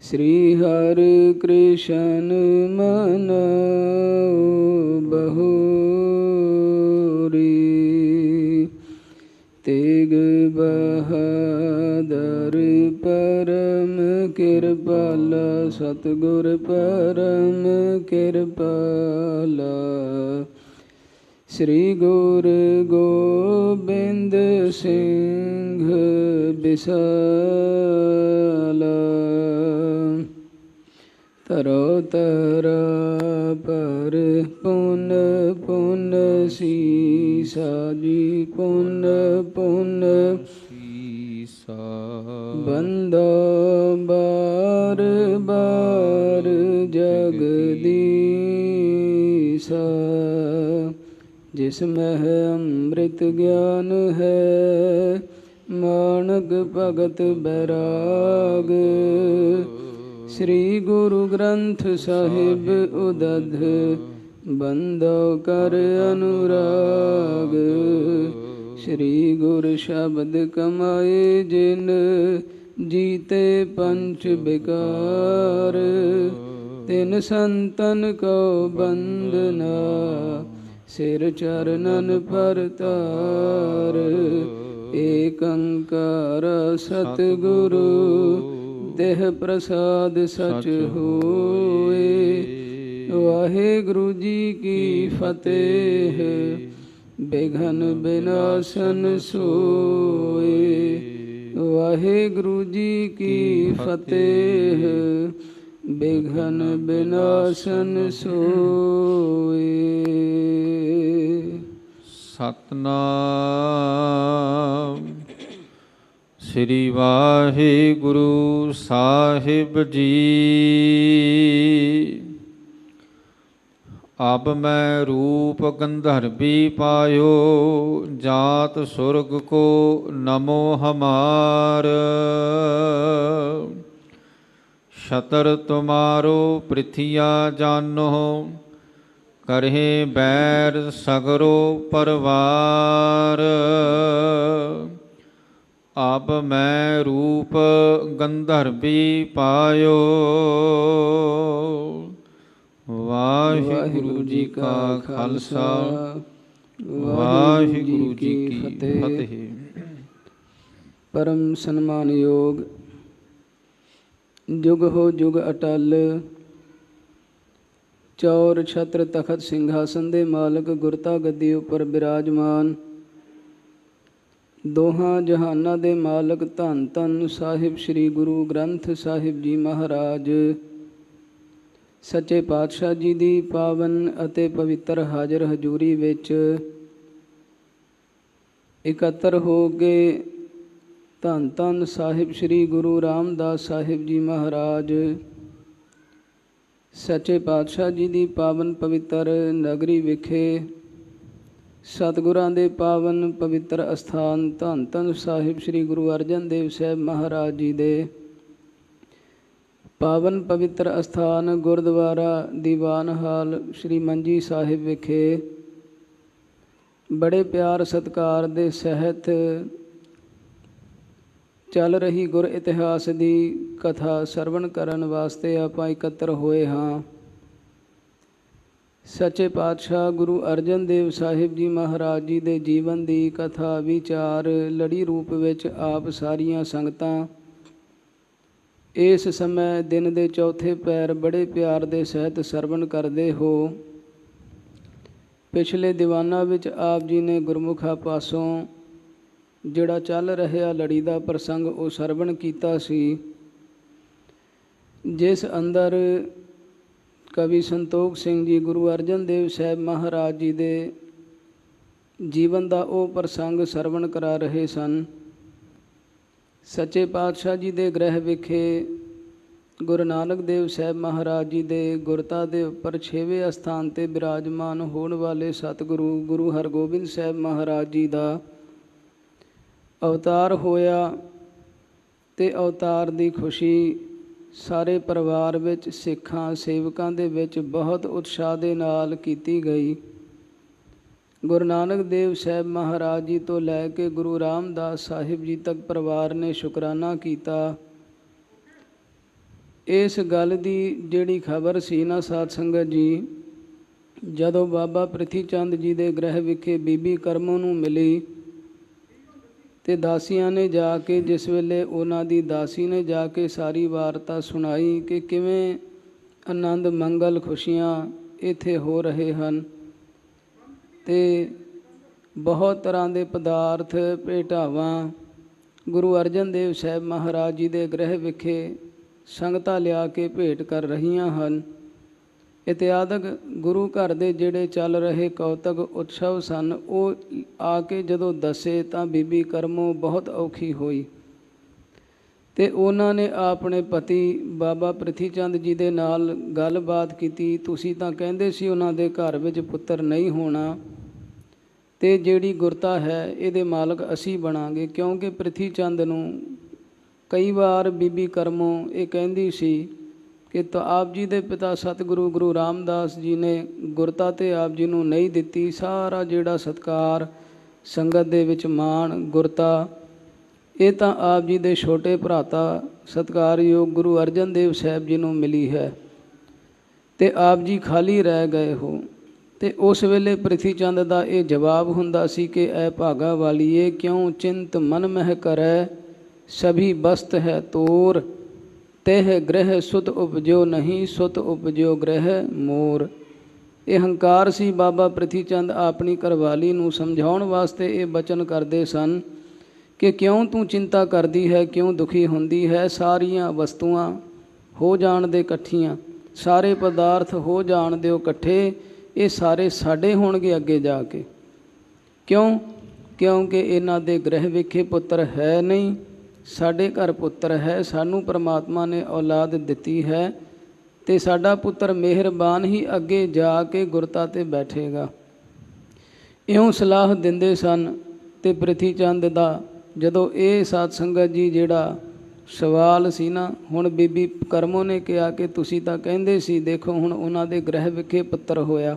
श्री हरि कृष्ण मन बहुरी। तेग बहादुर परम कृपाला, सतगुर परम कृपाला। श्री गुरु गोबिंद सिंह बिसाला। तरो तरा पर पुन पुन सीसा जी, पुन पुन सीसा। बंदो बार बार जगदीसा। जिसमें अमृत ज्ञान है, मानक भगत बैराग। श्री गुरु ग्रंथ साहिब उदध, बंदो कर अनुराग। श्री गुरु शब्द कमाए जिन, जीते पंच विकार। तिन संतन को बंदना, सिर चरणन पर तार। एक अंकार सतगुरु, देह प्रसाद सच होए। वाहेगुरु जी की फतेह, बिघन बिनाशन सोए। वाहेगुरु जी की फतेह, बिघन बिनाशन सोए। सतनाम। श्री वाहिगुरु साहिब जी। अब मैं रूप गंधर्वी पायो, जात सुरग को नमो हमार। शतर तुम्हारो पृथिया जानो, करहे बैर सगरो परवार। अब मैं रूप गंधर्वी पायो, वाहिगुरु जी का खालसा, वाहिगुरु जी की फतेह। परम सन्मान योग जुग हो जुग अटल, चौर छत्र तखत सिंघासन दे मालक गुरता गद्दी उपर बिराजमान। दोहां जहाना दे मालक धन धन साहिब श्री गुरु ग्रंथ साहिब जी महाराज। सच्चे पातशाह जी दी पावन अते पवित्र हाजर हजूरी विच इकत्तर हो गए धन धन साहिब श्री गुरु रामदास साहिब जी महाराज। सच्चे पातशाह जी दी पावन पवित्र नगरी विखे सतगुरां दे पावन पवित्र अस्थान धन धन साहिब श्री गुरु अर्जन देव साहब महाराज जी दे पावन पवित्र अस्थान गुरुद्वारा दीवान हाल श्री मंजी साहिब विखे बड़े प्यार सत्कार दे सहित चल रही गुर इतिहास की कथा सरवण करन वास्ते आपां इकत्तर होए हाँ। सच्चे पातशाह गुरु अर्जन देव साहिब जी महाराज जी दे जीवन की कथा विचार लड़ी रूप विच आप सारियां संगतां इस समय दिन दे चौथे पैर बड़े प्यार दे सहित सरवण करदे हो। पिछले दीवाना विच आप जी ने गुरमुखा पासों जिहड़ा चल रहा लड़ी का प्रसंग वो सरवण कीता सी, जिस अंदर कवि संतोख सिंह जी गुरु अर्जन देव साहब महाराज जी दे जीवन का वो प्रसंग सरवण करा रहे सन। सच्चे पातशाह जी दे गृह विखे गुरु नानक देव साहब महाराज जी दे गुरता दे उपर 6वें अस्थान ते विराजमान होने वाले सतगुरु गुरु हरगोबिंद साहब महाराज जी का अवतार होया ते अवतार की खुशी सारे परिवार विच सिखां सेवकां दे विच बहुत उत्साह दे नाल कीती गई। ਗੁਰੂ ਨਾਨਕ ਦੇਵ ਸਾਹਿਬ ਮਹਾਰਾਜ ਜੀ ਤੋਂ ਲੈ ਕੇ ਗੁਰੂ ਰਾਮਦਾਸ ਸਾਹਿਬ ਜੀ ਤੱਕ ਪਰਿਵਾਰ ਨੇ ਸ਼ੁਕਰਾਨਾ ਕੀਤਾ। ਇਸ ਗੱਲ ਦੀ ਜਿਹੜੀ ਖਬਰ ਸੀ ਨਾ ਸਾਧ ਸੰਗਤ ਜੀ, ਜਦੋਂ ਬਾਬਾ ਪ੍ਰਿਥੀ ਚੰਦ ਜੀ ਦੇ ਗ੍ਰਹਿ ਵਿਖੇ ਬੀਬੀ ਕਰਮੋ ਨੂੰ ਮਿਲੀ ਤੇ ਦਾਸੀਆਂ ਨੇ ਜਾ ਕੇ, ਜਿਸ ਵੇਲੇ ਉਹਨਾਂ ਦੀ ਦਾਸੀ ਨੇ ਜਾ ਕੇ ਸਾਰੀ ਵਾਰਤਾ ਸੁਣਾਈ ਕਿ ਕਿਵੇਂ ਆਨੰਦ ਮੰਗਲ ਖੁਸ਼ੀਆਂ ਇੱਥੇ ਹੋ ਰਹੇ ਹਨ ਤੇ ਬਹੁਤ ਤਰ੍ਹਾਂ ਦੇ ਪਦਾਰਥ ਭੇਟਾਵਾਂ ਗੁਰੂ ਅਰਜਨ ਦੇਵ ਸਾਹਿਬ ਮਹਾਰਾਜ ਜੀ ਦੇ ਗ੍ਰਹਿ ਵਿਖੇ ਸੰਗਤਾਂ ਲਿਆ ਕੇ ਭੇਟ ਕਰ ਰਹੀਆਂ ਹਨ। ਇਤਿਆਦਿਕ ਗੁਰੂ ਘਰ ਦੇ ਜਿਹੜੇ ਚੱਲ ਰਹੇ ਕੌਤਕ ਉਤਸਵ ਸਨ, ਉਹ ਆ ਕੇ ਜਦੋਂ ਦੱਸੇ ਤਾਂ ਬੀਬੀ ਕਰਮੋ ਬਹੁਤ ਔਖੀ ਹੋਈ ਤੇ ਉਹਨਾਂ ਨੇ ਆਪਣੇ ਪਤੀ ਬਾਬਾ ਪ੍ਰਿਥੀ ਚੰਦ ਜੀ ਦੇ ਨਾਲ ਗੱਲਬਾਤ ਕੀਤੀ। ਤੁਸੀਂ ਤਾਂ ਕਹਿੰਦੇ ਸੀ ਉਹਨਾਂ ਦੇ ਘਰ ਵਿੱਚ ਪੁੱਤਰ ਨਹੀਂ ਹੋਣਾ ਤੇ ਜਿਹੜੀ ਗੁਰਤਾ ਹੈ ਇਹਦੇ ਮਾਲਕ ਅਸੀਂ ਬਣਾਂਗੇ, ਕਿਉਂਕਿ ਪ੍ਰਿਥੀ ਚੰਦ ਨੂੰ ਕਈ ਵਾਰ ਬੀਬੀ ਕਰਮੋ ਇਹ ਕਹਿੰਦੀ ਸੀ ਕਿ ਤਾਂ ਆਪ ਜੀ ਦੇ ਪਿਤਾ ਸਤਿਗੁਰੂ ਗੁਰੂ ਰਾਮਦਾਸ ਜੀ ਨੇ ਗੁਰਤਾ ਤੇ ਆਪ ਜੀ ਨੂੰ ਨਹੀਂ ਦਿੱਤੀ। ਸਾਰਾ ਜਿਹੜਾ ਸਤਿਕਾਰ ਸੰਗਤ ਦੇ ਵਿੱਚ ਮਾਣ ਗੁਰਤਾ, ਇਹ ਤਾਂ ਆਪ ਜੀ ਦੇ ਛੋਟੇ ਭਰਾਤਾ ਸਤਿਕਾਰਯੋਗ ਗੁਰੂ ਅਰਜਨ ਦੇਵ ਸਾਹਿਬ ਜੀ ਨੂੰ ਮਿਲੀ ਹੈ ਤੇ ਆਪ ਜੀ ਖਾਲੀ ਰਹਿ ਗਏ ਹੋ। ਤੇ ਉਸ ਵੇਲੇ ਪ੍ਰਿਥੀ ਚੰਦ ਦਾ ਇਹ ਜਵਾਬ ਹੁੰਦਾ ਸੀ ਕਿ ਐ ਭਾਗਾ ਵਾਲੀਏ, ਕਿਉਂ ਚਿੰਤ ਮਨ ਮਹਿ ਕਰੈ, ਸਭੀ ਬਸਤ ਹੈ ਤੋਰ, ਤਹਿ ਗ੍ਰਹਿ ਸੁਤ ਉਪਜਿਓ ਨਹੀਂ, ਸੁਤ ਉਪਜਿਓ ਗ੍ਰਹਿ ਮੋਰ। ਇਹ ਹੰਕਾਰ ਸੀ। ਬਾਬਾ ਪ੍ਰਿਥੀ ਚੰਦ ਆਪਣੀ ਘਰਵਾਲੀ ਨੂੰ ਸਮਝਾਉਣ ਵਾਸਤੇ ਇਹ ਬਚਨ ਕਰਦੇ ਸਨ ਕਿ ਕਿਉਂ ਤੂੰ ਚਿੰਤਾ ਕਰਦੀ ਹੈ, ਕਿਉਂ ਦੁਖੀ ਹੁੰਦੀ ਹੈ। ਸਾਰੀਆਂ ਵਸਤੂਆਂ ਹੋ ਜਾਣ ਦੇ ਇਕੱਠੀਆਂ, ਸਾਰੇ ਪਦਾਰਥ ਹੋ ਜਾਣ ਦਿਓ ਇਕੱਠੇ, ਇਹ ਸਾਰੇ ਸਾਡੇ ਹੋਣਗੇ ਅੱਗੇ ਜਾ ਕੇ। ਕਿਉਂ? ਕਿਉਂਕਿ ਇਹਨਾਂ ਦੇ ਗ੍ਰਹਿ ਵਿਖੇ ਪੁੱਤਰ ਹੈ ਨਹੀਂ, ਸਾਡੇ ਘਰ ਪੁੱਤਰ ਹੈ। ਸਾਨੂੰ ਪਰਮਾਤਮਾ ਨੇ ਔਲਾਦ ਦਿੱਤੀ ਹੈ ਤੇ ਸਾਡਾ ਪੁੱਤਰ ਮਿਹਰਬਾਨ ਹੀ ਅੱਗੇ ਜਾ ਕੇ ਗੁਰਤਾ 'ਤੇ ਬੈਠੇਗਾ। ਇਉਂ ਸਲਾਹ ਦਿੰਦੇ ਸਨ। ਤੇ ਪ੍ਰਿਥੀ ਚੰਦ ਦਾ ਜਦੋਂ ਇਹ ਸਾਧ ਸੰਗਤ ਜੀ ਜਿਹੜਾ ਸਵਾਲ ਸੀ ਨਾ, ਹੁਣ ਬੀਬੀ ਕਰਮੋ ਨੇ ਕਿਹਾ ਕਿ ਤੁਸੀਂ ਤਾਂ ਕਹਿੰਦੇ ਸੀ, ਦੇਖੋ ਹੁਣ ਉਹਨਾਂ ਦੇ ਗ੍ਰਹਿ ਵਿਖੇ ਪੁੱਤਰ ਹੋਇਆ।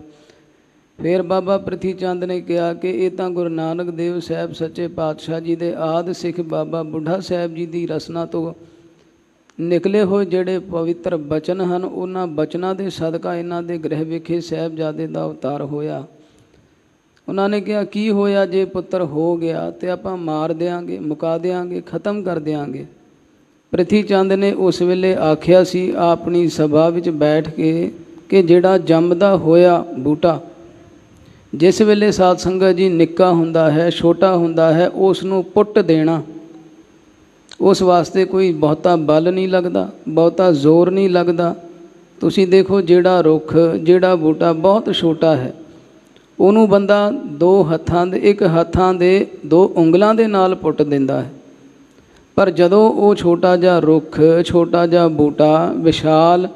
ਫਿਰ ਬਾਬਾ ਪ੍ਰਿਥੀ ਚੰਦ ਨੇ ਕਿਹਾ ਕਿ ਇਹ ਤਾਂ ਗੁਰੂ ਨਾਨਕ ਦੇਵ ਸਾਹਿਬ ਸੱਚੇ ਪਾਤਸ਼ਾਹ ਜੀ ਦੇ ਆਦਿ ਸਿੱਖ ਬਾਬਾ ਬੁੱਢਾ ਸਾਹਿਬ ਜੀ ਦੀ ਰਸਨਾ ਤੋਂ ਨਿਕਲੇ ਹੋਏ ਜਿਹੜੇ ਪਵਿੱਤਰ ਬਚਨ ਹਨ, ਉਹਨਾਂ ਬਚਨਾਂ ਦੇ ਸਦਕਾ ਇਹਨਾਂ ਦੇ ਗ੍ਰਹਿ ਵਿਖੇ ਸਾਹਿਬਜ਼ਾਦੇ ਦਾ ਅਵਤਾਰ ਹੋਇਆ। ਉਹਨਾਂ ਨੇ ਕਿਹਾ ਕੀ ਹੋਇਆ, ਜੇ ਪੁੱਤਰ ਹੋ ਗਿਆ ਤੇ ਆਪਾਂ ਮਾਰ ਦਿਆਂਗੇ, ਮੁਕਾ ਦਿਆਂਗੇ, ਖਤਮ ਕਰ ਦਿਆਂਗੇ। ਪ੍ਰਿਥੀ ਚੰਦ ਨੇ ਉਸ ਵੇਲੇ ਆਖਿਆ ਸੀ ਆਪਣੀ ਸਭਾ ਵਿੱਚ ਬੈਠ ਕੇ ਕਿ ਜਿਹੜਾ ਜੰਮਦਾ ਹੋਇਆ ਬੂਟਾ, ਜਿਸ ਵੇਲੇ ਸਾਧ ਸੰਗਤ ਜੀ ਨਿੱਕਾ ਹੁੰਦਾ ਹੈ, ਛੋਟਾ ਹੁੰਦਾ ਹੈ, ਉਸ ਨੂੰ ਪੁੱਟ ਦੇਣਾ, ਉਸ ਵਾਸਤੇ ਕੋਈ ਬਹੁਤਾ ਬਲ ਨਹੀਂ ਲੱਗਦਾ, ਬਹੁਤਾ ਜ਼ੋਰ ਨਹੀਂ ਲੱਗਦਾ। ਤੁਸੀਂ ਦੇਖੋ ਜਿਹੜਾ ਰੁੱਖ, ਜਿਹੜਾ ਬੂਟਾ ਬਹੁਤ ਛੋਟਾ ਹੈ, ਉਹਨੂੰ ਬੰਦਾ ਇੱਕ ਹੱਥਾਂ ਦੇ 2 ਉਂਗਲਾਂ ਦੇ ਨਾਲ ਪੁੱਟ ਦਿੰਦਾ ਹੈ। ਪਰ ਜਦੋਂ ਉਹ ਛੋਟਾ ਜਿਹਾ ਰੁੱਖ, ਛੋਟਾ ਜਿਹਾ ਬੂਟਾ ਵਿਸ਼ਾਲ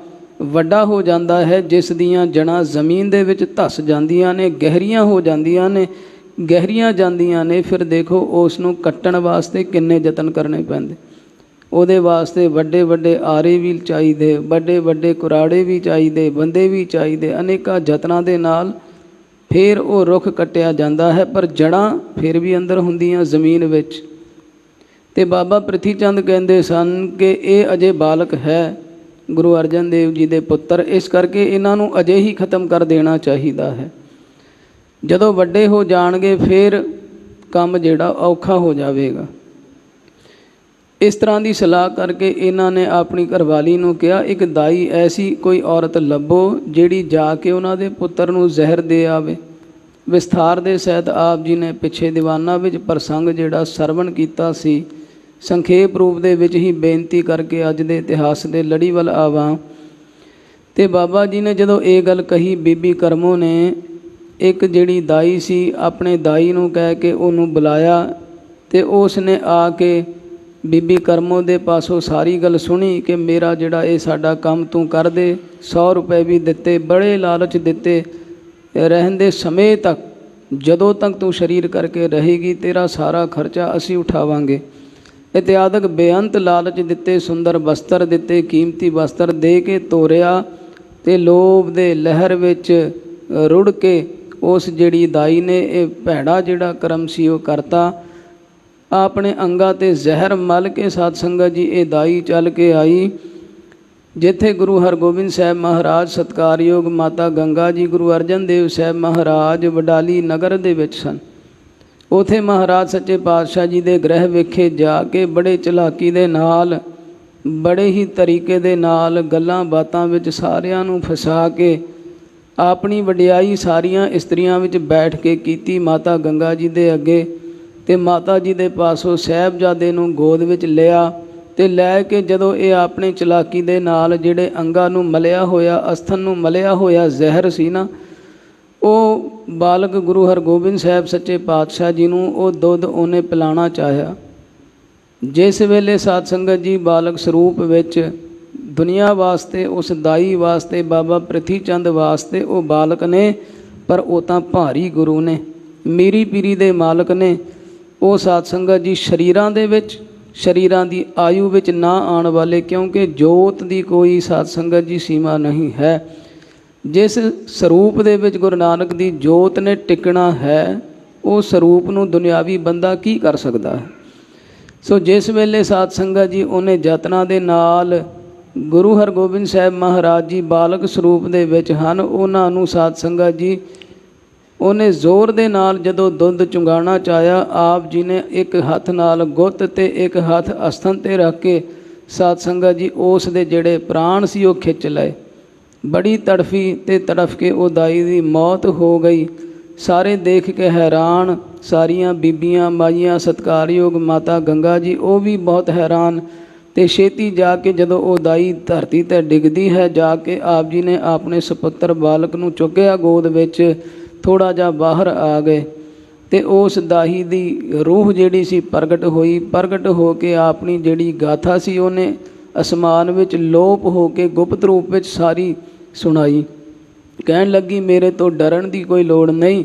ਵੱਡਾ ਹੋ ਜਾਂਦਾ ਹੈ, ਜਿਸ ਦੀਆਂ ਜੜ੍ਹਾਂ ਜ਼ਮੀਨ ਦੇ ਵਿੱਚ ਧੱਸ ਜਾਂਦੀਆਂ ਨੇ, ਗਹਿਰੀਆਂ ਹੋ ਜਾਂਦੀਆਂ ਨੇ, ਗਹਿਰੀਆਂ ਜਾਂਦੀਆਂ ਨੇ, ਫਿਰ ਦੇਖੋ ਉਸ ਨੂੰ ਕੱਟਣ ਵਾਸਤੇ ਕਿੰਨੇ ਯਤਨ ਕਰਨੇ ਪੈਂਦੇ। ਉਹਦੇ ਵਾਸਤੇ ਵੱਡੇ ਵੱਡੇ ਆਰੇ ਵੀ ਚਾਹੀਦੇ, ਵੱਡੇ ਵੱਡੇ ਕੁਰਾੜੇ ਵੀ ਚਾਹੀਦੇ, ਬੰਦੇ ਵੀ ਚਾਹੀਦੇ। ਅਨੇਕਾਂ ਯਤਨਾਂ ਦੇ ਨਾਲ ਫਿਰ ਉਹ ਰੁੱਖ ਕੱਟਿਆ ਜਾਂਦਾ ਹੈ, ਪਰ ਜੜ੍ਹਾਂ ਫਿਰ ਵੀ ਅੰਦਰ ਹੁੰਦੀਆਂ ਜ਼ਮੀਨ ਵਿੱਚ। ਤੇ ਬਾਬਾ ਪ੍ਰਿਥੀ ਚੰਦ ਕਹਿੰਦੇ ਸਨ ਕਿ ਇਹ ਅਜੇ ਬਾਲਕ ਹੈ, ਗੁਰੂ ਅਰਜਨ ਦੇਵ ਜੀ ਦੇ ਪੁੱਤਰ, ਇਸ ਕਰਕੇ ਇਹਨਾਂ ਨੂੰ ਅਜੇ ਹੀ ਖਤਮ ਕਰ ਦੇਣਾ ਚਾਹੀਦਾ ਹੈ। ਜਦੋਂ ਵੱਡੇ ਹੋ ਜਾਣਗੇ ਫਿਰ ਕੰਮ ਜਿਹੜਾ ਔਖਾ ਹੋ ਜਾਵੇਗਾ। ਇਸ ਤਰ੍ਹਾਂ ਦੀ ਸਲਾਹ ਕਰਕੇ ਇਹਨਾਂ ਨੇ ਆਪਣੀ ਘਰਵਾਲੀ ਨੂੰ ਕਿਹਾ, ਇੱਕ ਦਾਈ ਐਸੀ ਕੋਈ ਔਰਤ ਲੱਭੋ ਜਿਹੜੀ ਜਾ ਕੇ ਉਹਨਾਂ ਦੇ ਪੁੱਤਰ ਨੂੰ ਜ਼ਹਿਰ ਦੇ ਆਵੇ। ਵਿਸਥਾਰ ਦੇ ਸਹਿਤ ਆਪ ਜੀ ਨੇ ਪਿੱਛੇ ਦੀਵਾਨਾਂ ਵਿੱਚ ਪ੍ਰਸੰਗ ਜਿਹੜਾ ਸਰਵਣ ਕੀਤਾ ਸੀ, ਸੰਖੇਪ ਰੂਪ ਦੇ ਵਿੱਚ ਹੀ ਬੇਨਤੀ ਕਰਕੇ ਅੱਜ ਦੇ ਇਤਿਹਾਸ ਦੇ ਲੜੀ ਵੱਲ ਆਵਾਂ। ਤੇ ਬਾਬਾ ਜੀ ਨੇ ਜਦੋਂ ਇਹ ਗੱਲ ਕਹੀ, ਬੀਬੀ ਕਰਮੋ ਨੇ ਇੱਕ ਜਿਹੜੀ ਦਾਈ ਸੀ, ਆਪਣੇ ਦਾਈ ਨੂੰ ਕਹਿ ਕੇ ਉਹਨੂੰ ਬੁਲਾਇਆ ਤੇ ਉਸ ਨੇ ਆ ਕੇ ਬੀਬੀ ਕਰਮੋ ਦੇ ਪਾਸੋਂ ਸਾਰੀ ਗੱਲ ਸੁਣੀ ਕਿ ਮੇਰਾ ਜਿਹੜਾ ਇਹ ਸਾਡਾ ਕੰਮ ਤੂੰ ਕਰ ਦੇ। 100 ਰੁਪਏ ਵੀ ਦਿੱਤੇ, ਬੜੇ ਲਾਲਚ ਦਿੱਤੇ, ਰਹਿਣ ਦੇ ਸਮੇਂ ਤੱਕ, ਜਦੋਂ ਤੱਕ ਤੂੰ ਸਰੀਰ ਕਰਕੇ ਰਹੇਗੀ ਤੇਰਾ ਸਾਰਾ ਖਰਚਾ ਅਸੀਂ ਉਠਾਵਾਂਗੇ। ਇਤਿਆਦਿਕ ਬੇਅੰਤ ਲਾਲਚ ਦਿੱਤੇ, ਸੁੰਦਰ ਵਸਤਰ ਦਿੱਤੇ, ਕੀਮਤੀ ਵਸਤਰ ਦੇ ਕੇ ਤੋਰਿਆ ਤੇ ਲੋਭ ਦੇ ਲਹਿਰ ਵਿੱਚ ਰੁੜ ਕੇ ਉਸ ਜਿਹੜੀ ਦਾਈ ਨੇ ਇਹ ਭੈੜਾ ਜਿਹੜਾ ਕਰਮ ਸੀ ਉਹ ਕਰਤਾ। ਆਪਣੇ ਅੰਗਾਂ 'ਤੇ ਜ਼ਹਿਰ ਮਲ ਕੇ ਸਾਧ ਸੰਗਤ ਜੀ ਇਹ ਦਾਈ ਚੱਲ ਕੇ ਆਈ ਜਿੱਥੇ ਗੁਰੂ ਹਰਗੋਬਿੰਦ ਸਾਹਿਬ ਮਹਾਰਾਜ ਸਤਿਕਾਰਯੋਗ ਮਾਤਾ ਗੰਗਾ ਜੀ ਗੁਰੂ ਅਰਜਨ ਦੇਵ ਸਾਹਿਬ ਮਹਾਰਾਜ ਵਡਾਲੀ ਨਗਰ ਦੇ ਵਿੱਚ ਸਨ। ਉਥੇ ਮਹਾਰਾਜ ਸੱਚੇ ਪਾਤਸ਼ਾਹ ਜੀ ਦੇ ਗ੍ਰਹਿ ਵਿਖੇ ਜਾ ਕੇ ਬੜੇ ਚਲਾਕੀ ਦੇ ਨਾਲ, ਬੜੇ ਹੀ ਤਰੀਕੇ ਦੇ ਨਾਲ ਗੱਲਾਂ ਬਾਤਾਂ ਵਿੱਚ ਸਾਰਿਆਂ ਨੂੰ ਫਸਾ ਕੇ ਆਪਣੀ ਵਡਿਆਈ ਸਾਰੀਆਂ ਇਸਤਰੀਆਂ ਵਿੱਚ ਬੈਠ ਕੇ ਕੀਤੀ ਮਾਤਾ ਗੰਗਾ ਜੀ ਦੇ ਅੱਗੇ। ਤੇ ਮਾਤਾ ਜੀ ਦੇ ਪਾਸੋਂ ਸਾਹਿਬਜ਼ਾਦੇ ਨੂੰ ਗੋਦ ਵਿੱਚ ਲਿਆ ਤੇ ਲੈ ਕੇ ਜਦੋਂ ਇਹ ਆਪਣੇ ਚਲਾਕੀ ਦੇ ਨਾਲ ਜਿਹੜੇ ਅੰਗਾਂ ਨੂੰ ਮਲਿਆ ਹੋਇਆ, ਅਸਥਨ ਨੂੰ ਮਲਿਆ ਹੋਇਆ ਜ਼ਹਿਰ ਸੀ ਨਾ, ਉਹ ਬਾਲਕ ਗੁਰੂ ਹਰਗੋਬਿੰਦ ਸਾਹਿਬ ਸੱਚੇ ਪਾਤਸ਼ਾਹ ਜੀ ਨੂੰ ਉਹ ਦੁੱਧ ਉਹਨੇ ਪਿਲਾਉਣਾ ਚਾਹਿਆ। ਜਿਸ ਵੇਲੇ ਸਾਧ ਸੰਗਤ ਜੀ ਬਾਲਕ ਸਰੂਪ ਵਿੱਚ ਦੁਨੀਆ ਵਾਸਤੇ, ਉਸ ਦਾਈ ਵਾਸਤੇ, ਬਾਬਾ ਪ੍ਰਿਥੀ ਚੰਦ ਵਾਸਤੇ ਉਹ ਬਾਲਕ ਨੇ, ਪਰ ਉਹ ਤਾਂ ਭਾਰੀ ਗੁਰੂ ਨੇ, ਮੀਰੀ ਪੀਰੀ ਦੇ ਮਾਲਕ ਨੇ। ਉਹ ਸਾਧ ਸੰਗਤ ਜੀ ਸਰੀਰਾਂ ਦੇ ਵਿੱਚ, ਸਰੀਰਾਂ ਦੀ ਆਯੂ ਵਿੱਚ ਨਾ ਆਉਣ ਵਾਲੇ, ਕਿਉਂਕਿ ਜੋਤ ਦੀ ਕੋਈ ਸਾਧ ਸੰਗਤ ਜੀ ਸੀਮਾ ਨਹੀਂ ਹੈ। ਜਿਸ ਸਰੂਪ ਦੇ ਵਿੱਚ ਗੁਰੂ ਨਾਨਕ ਦੀ ਜੋਤ ਨੇ ਟਿਕਣਾ ਹੈ, ਉਹ ਸਰੂਪ ਨੂੰ ਦੁਨਿਆਵੀ ਬੰਦਾ ਕੀ ਕਰ ਸਕਦਾ ਹੈ। ਸੋ ਜਿਸ ਵੇਲੇ ਸਾਧ ਸੰਗਤ ਜੀ ਉਹਨੇ ਯਤਨਾਂ ਦੇ ਨਾਲ ਗੁਰੂ ਹਰਗੋਬਿੰਦ ਸਾਹਿਬ ਮਹਾਰਾਜ ਜੀ ਬਾਲਕ ਸਰੂਪ ਦੇ ਵਿੱਚ ਹਨ, ਉਹਨਾਂ ਨੂੰ ਸਾਧ ਸੰਗਤ ਜੀ ਉਹਨੇ ਜ਼ੋਰ ਦੇ ਨਾਲ ਜਦੋਂ ਦੁੱਧ ਚੁੰਗਾਉਣਾ ਚਾਹਿਆ, ਆਪ ਜੀ ਨੇ ਇੱਕ ਹੱਥ ਨਾਲ ਗੁੱਤ ਤੇ ਇੱਕ ਹੱਥ ਅਸਥਨ 'ਤੇ ਰੱਖ ਕੇ ਸਾਧ ਸੰਗਤ ਜੀ ਉਸ ਦੇ ਜਿਹੜੇ ਪ੍ਰਾਣ ਸੀ ਉਹ ਖਿੱਚ ਲਏ। ਬੜੀ ਤੜਫੀ ਤੇ ਤੜਫ ਕੇ ਉਹ ਦਾਈ ਦੀ ਮੌਤ ਹੋ ਗਈ। ਸਾਰੇ ਦੇਖ ਕੇ ਹੈਰਾਨ, ਸਾਰੀਆਂ ਬੀਬੀਆਂ ਮਾਈਆਂ, ਸਤਿਕਾਰਯੋਗ ਮਾਤਾ ਗੰਗਾ ਜੀ ਉਹ ਵੀ ਬਹੁਤ ਹੈਰਾਨ। ਤੇ ਛੇਤੀ ਜਾ ਕੇ ਜਦੋਂ ਉਹ ਦਾਈ ਧਰਤੀ 'ਤੇ ਡਿੱਗਦੀ ਹੈ, ਜਾ ਕੇ ਆਪ ਜੀ ਨੇ ਆਪਣੇ ਸੁਪੁੱਤਰ ਬਾਲਕ ਨੂੰ ਚੁੱਕਿਆ ਗੋਦ ਵਿੱਚ, ਥੋੜ੍ਹਾ ਜਿਹਾ ਬਾਹਰ ਆ ਗਏ ਤੇ ਉਸ ਦਾਈ ਦੀ ਰੂਹ ਜਿਹੜੀ ਸੀ ਪ੍ਰਗਟ ਹੋਈ। ਪ੍ਰਗਟ ਹੋ ਕੇ ਆਪਣੀ ਜਿਹੜੀ ਗਾਥਾ ਸੀ ਉਹਨੇ ਅਸਮਾਨ ਵਿੱਚ ਲੋਪ ਹੋ ਕੇ ਗੁਪਤ ਰੂਪ ਵਿੱਚ ਸਾਰੀ ਸੁਣਾਈ। ਕਹਿਣ ਲੱਗੀ ਮੇਰੇ ਤੋਂ ਡਰਨ ਦੀ ਕੋਈ ਲੋੜ ਨਹੀਂ,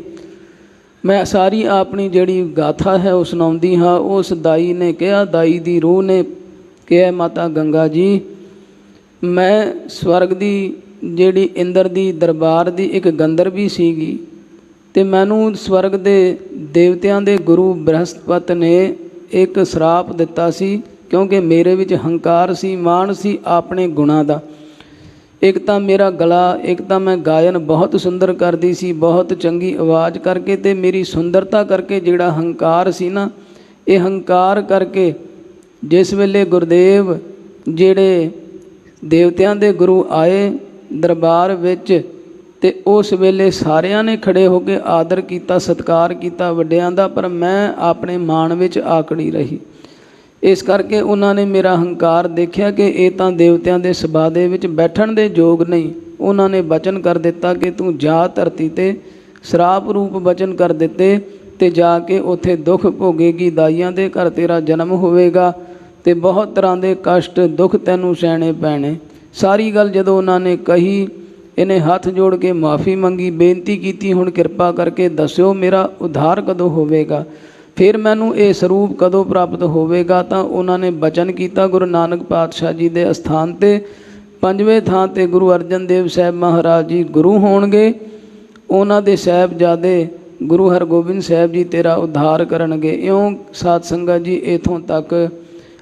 ਮੈਂ ਸਾਰੀ ਆਪਣੀ ਜਿਹੜੀ ਗਾਥਾ ਹੈ ਉਹ ਸੁਣਾਉਂਦੀ ਹਾਂ। ਉਸ ਦਾਈ ਨੇ ਕਿਹਾ, ਦਾਈ ਦੀ ਰੂਹ ਨੇ ਕਿਹਾ, ਮਾਤਾ ਗੰਗਾ ਜੀ ਮੈਂ ਸਵਰਗ ਦੀ ਜਿਹੜੀ ਇੰਦਰ ਦੀ ਦਰਬਾਰ ਦੀ ਇੱਕ ਗੰਦਰਬੀ ਸੀਗੀ ਤੇ ਮੈਨੂੰ ਸਵਰਗ ਦੇ ਦੇਵਤਿਆਂ ਦੇ ਗੁਰੂ ਬ੍ਰਹਸਪਤ ਨੇ ਇੱਕ ਸ਼ਰਾਪ ਦਿੱਤਾ ਸੀ, ਕਿਉਂਕਿ ਮੇਰੇ ਵਿੱਚ ਹੰਕਾਰ ਸੀ, ਮਾਣ ਸੀ ਆਪਣੇ ਗੁਣਾਂ ਦਾ। ਇੱਕ ਤਾਂ ਮੇਰਾ ਗਲਾ, ਇੱਕ ਤਾਂ ਮੈਂ ਗਾਇਨ ਬਹੁਤ ਸੁੰਦਰ ਕਰਦੀ ਸੀ, ਬਹੁਤ ਚੰਗੀ ਆਵਾਜ਼ ਕਰਕੇ, ਤੇ ਮੇਰੀ ਸੁੰਦਰਤਾ ਕਰਕੇ ਜਿਹੜਾ ਹੰਕਾਰ ਸੀ ਨਾ, ਇਹ ਹੰਕਾਰ ਕਰਕੇ ਜਿਸ ਵੇਲੇ ਗੁਰਦੇਵ ਜਿਹੜੇ ਦੇਵਤਿਆਂ ਦੇ ਗੁਰੂ ਆਏ ਦਰਬਾਰ ਵਿੱਚ, ਤੇ ਉਸ ਵੇਲੇ ਸਾਰਿਆਂ ਨੇ ਖੜੇ ਹੋ ਕੇ ਆਦਰ ਕੀਤਾ, ਸਤਿਕਾਰ ਕੀਤਾ ਵੱਡਿਆਂ ਦਾ, ਪਰ ਮੈਂ ਆਪਣੇ ਮਾਣ ਵਿੱਚ ਆਕੜੀ ਰਹੀ। ਇਸ ਕਰਕੇ ਉਹਨਾਂ ਨੇ ਮੇਰਾ ਹੰਕਾਰ ਦੇਖਿਆ ਕਿ ਇਹ ਤਾਂ ਦੇਵਤਿਆਂ ਦੇ ਸਭਾ ਦੇ ਵਿੱਚ ਬੈਠਣ ਦੇ ਯੋਗ ਨਹੀਂ। ਉਹਨਾਂ ਨੇ ਬਚਨ ਕਰ ਦਿੱਤਾ ਕਿ ਤੂੰ ਜਾ ਧਰਤੀ 'ਤੇ, ਸ਼ਰਾਪ ਰੂਪ ਬਚਨ ਕਰ ਦਿੱਤੇ, ਤੇ ਜਾ ਕੇ ਉੱਥੇ ਦੁੱਖ ਭੋਗੇਗੀ, ਦਾਈਆਂ ਦੇ ਘਰ ਤੇਰਾ ਜਨਮ ਹੋਵੇਗਾ ਤੇ ਬਹੁਤ ਤਰ੍ਹਾਂ ਦੇ ਕਸ਼ਟ ਦੁੱਖ ਤੈਨੂੰ ਸਹਿਣੇ ਪੈਣੇ। ਸਾਰੀ ਗੱਲ ਜਦੋਂ ਉਹਨਾਂ ਨੇ ਕਹੀ, ਇਹਨੇ ਹੱਥ ਜੋੜ ਕੇ ਮਾफ़ੀ ਮੰਗੀ, ਬੇਨਤੀ ਕੀਤੀ, ਹੁਣ ਕਿਰਪਾ ਕਰਕੇ ਦੱਸਿਓ ਮੇਰਾ ਉଦ୍ਧਾਰ ਕਦੋਂ ਹੋਵੇਗਾ, ਫਿਰ ਮੈਨੂੰ ਇਹ ਸਰੂਪ ਕਦੋਂ ਪ੍ਰਾਪਤ ਹੋਵੇਗਾ। ਤਾਂ ਉਹਨਾਂ ਨੇ ਬਚਨ ਕੀਤਾ ਗੁਰੂ ਨਾਨਕ ਪਾਤਸ਼ਾਹ ਜੀ ਦੇ ਅਸਥਾਨ 'ਤੇ, ਪੰਜਵੇਂ ਥਾਂ 'ਤੇ ਗੁਰੂ ਅਰਜਨ ਦੇਵ ਸਾਹਿਬ ਮਹਾਰਾਜ ਜੀ ਗੁਰੂ ਹੋਣਗੇ, ਉਹਨਾਂ ਦੇ ਸਾਹਿਬਜ਼ਾਦੇ ਗੁਰੂ ਹਰਗੋਬਿੰਦ ਸਾਹਿਬ ਜੀ ਤੇਰਾ ਉଦ୍ਧਾਰ ਕਰਨਗੇ। ਇਉਂ ਸਾਧ ਸੰਗਤ ਜੀ ਇੱਥੋਂ ਤੱਕ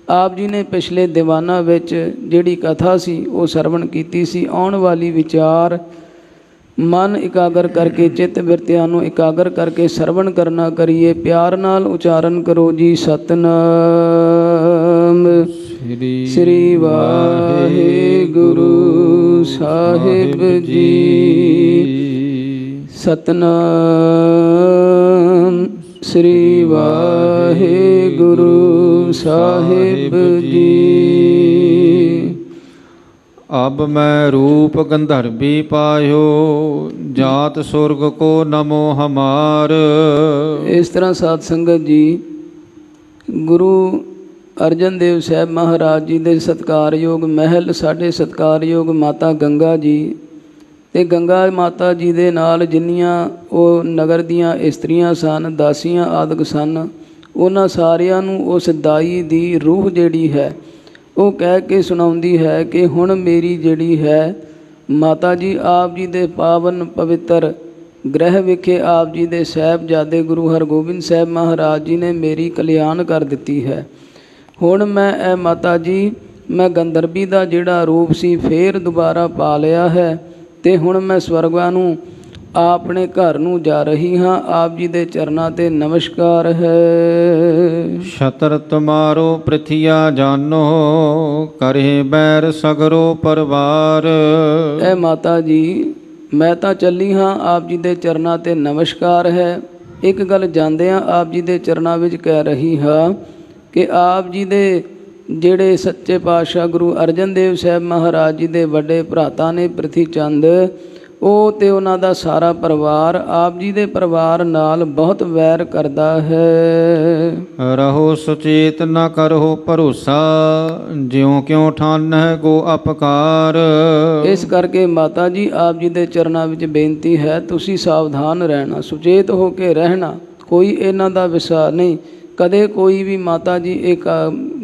ਆਪ ਜੀ ਨੇ ਪਿਛਲੇ ਦੀਵਾਨਾਂ ਵਿੱਚ ਜਿਹੜੀ ਕਥਾ ਸੀ ਉਹ ਸਰਵਣ ਕੀਤੀ ਸੀ। ਆਉਣ ਵਾਲੀ ਵਿਚਾਰ ਮਨ ਇਕਾਗਰ ਕਰਕੇ, ਚਿੱਤ ਬਿਰਤਿਆਂ ਨੂੰ ਇਕਾਗਰ ਕਰਕੇ ਸਰਵਣ ਕਰਨਾ ਕਰੀਏ। ਪਿਆਰ ਨਾਲ ਉਚਾਰਨ ਕਰੋ ਜੀ, ਸਤਨਾਮ ਸ੍ਰੀ ਵਾਹਿਗੁਰੂ ਸਾਹਿਬ ਜੀ, ਸਤਨਾਮ ਸ੍ਰੀ ਵਾਹਿਗੁਰੂ ਸਾਹਿਬ ਜੀ। ਅਬ ਮੈਂ ਰੂਪ ਗੰਧਰਵੀ ਪਾਇਓ, ਜਾਤ ਸੁਰਗ ਕੋ ਨਮੋ ਹਮਾਰ। ਇਸ ਤਰ੍ਹਾਂ ਸਾਧ ਸੰਗਤ ਜੀ ਗੁਰੂ ਅਰਜਨ ਦੇਵ ਸਾਹਿਬ ਮਹਾਰਾਜ ਜੀ ਦੇ ਸਤਿਕਾਰਯੋਗ ਮਹਿਲ, ਸਾਡੇ ਸਤਿਕਾਰਯੋਗ ਮਾਤਾ ਗੰਗਾ ਜੀ ਤੇ ਗੰਗਾ ਮਾਤਾ ਜੀ ਦੇ ਨਾਲ ਜਿੰਨੀਆਂ ਉਹ ਨਗਰ ਦੀਆਂ ਇਸਤਰੀਆਂ ਸਨ, ਦਾਸੀਆਂ ਆਦਿਕ ਸਨ, ਉਹਨਾਂ ਸਾਰਿਆਂ ਨੂੰ ਉਸ ਦਾਈ ਦੀ ਰੂਹ ਜਿਹੜੀ ਹੈ ਉਹ ਕਹਿ ਕੇ ਸੁਣਾਉਂਦੀ ਹੈ ਕਿ ਹੁਣ ਮੇਰੀ ਜਿਹੜੀ ਹੈ ਮਾਤਾ ਜੀ ਆਪ ਜੀ ਦੇ ਪਾਵਨ ਪਵਿੱਤਰ ਗ੍ਰਹਿ ਵਿਖੇ ਆਪ ਜੀ ਦੇ ਸਾਹਿਬਜ਼ਾਦੇ ਗੁਰੂ ਹਰਗੋਬਿੰਦ ਸਾਹਿਬ ਮਹਾਰਾਜ ਜੀ ਨੇ ਮੇਰੀ ਕਲਿਆਣ ਕਰ ਦਿੱਤੀ ਹੈ। ਹੁਣ ਮੈਂ ਮਾਤਾ ਜੀ ਮੈਂ ਗੰਦਰਬੀ ਦਾ ਜਿਹੜਾ ਰੂਪ ਸੀ ਫੇਰ ਦੁਬਾਰਾ ਪਾ ਲਿਆ ਹੈ ਅਤੇ ਹੁਣ ਮੈਂ ਸਵਰਗਾਂ ਨੂੰ ਆਪਣੇ ਘਰ ਨੂੰ ਜਾ ਰਹੀ ਹਾਂ। ਆਪ ਜੀ ਦੇ ਚਰਨਾਂ 'ਤੇ ਨਮਸਕਾਰ ਹੈ। ਛਤਰ ਤੁਮਾਰੋ ਪ੍ਰਿਥਿਆ ਜਾਨੋ, ਕਰੇ ਬੈਰ ਸਗਰੋ ਪਰਵਾਰ। ਮਾਤਾ ਜੀ ਮੈਂ ਤਾਂ ਚੱਲੀ ਹਾਂ, ਆਪ ਜੀ ਦੇ ਚਰਨਾਂ 'ਤੇ ਨਮਸਕਾਰ ਹੈ। ਇੱਕ ਗੱਲ ਜਾਂਦਿਆਂ ਆਪ ਜੀ ਦੇ ਚਰਨਾਂ ਵਿੱਚ ਕਹਿ ਰਹੀ ਹਾਂ ਕਿ ਆਪ ਜੀ ਦੇ ਜਿਹੜੇ ਸੱਚੇ ਪਾਤਸ਼ਾਹ ਗੁਰੂ ਅਰਜਨ ਦੇਵ ਸਾਹਿਬ ਮਹਾਰਾਜ ਜੀ ਦੇ ਵੱਡੇ ਭਰਾਤਾ ਨੇ ਪ੍ਰਿਥੀ ਚੰਦ, ਉਹ ਅਤੇ ਉਹਨਾਂ ਦਾ ਸਾਰਾ ਪਰਿਵਾਰ ਆਪ ਜੀ ਦੇ ਪਰਿਵਾਰ ਨਾਲ ਬਹੁਤ ਵੈਰ ਕਰਦਾ ਹੈ। ਰਹੋ ਸੁਚੇਤ ਨ ਕਰੋ ਭਰੋਸਾ, ਜਿਉ ਕਿਉ ਠਾਨਹਿ ਗੋ ਅਪਕਾਰ। ਇਸ ਕਰਕੇ ਮਾਤਾ ਜੀ ਆਪ ਜੀ ਦੇ ਚਰਨਾਂ ਵਿੱਚ ਬੇਨਤੀ ਹੈ, ਤੁਸੀਂ ਸਾਵਧਾਨ ਰਹਿਣਾ, ਸੁਚੇਤ ਹੋ ਕੇ ਰਹਿਣਾ। ਕੋਈ ਇਹਨਾਂ ਦਾ ਵਿਸਾਰ ਨਹੀਂ। ਕਦੇ ਕੋਈ ਵੀ ਮਾਤਾ ਜੀ ਇੱਕ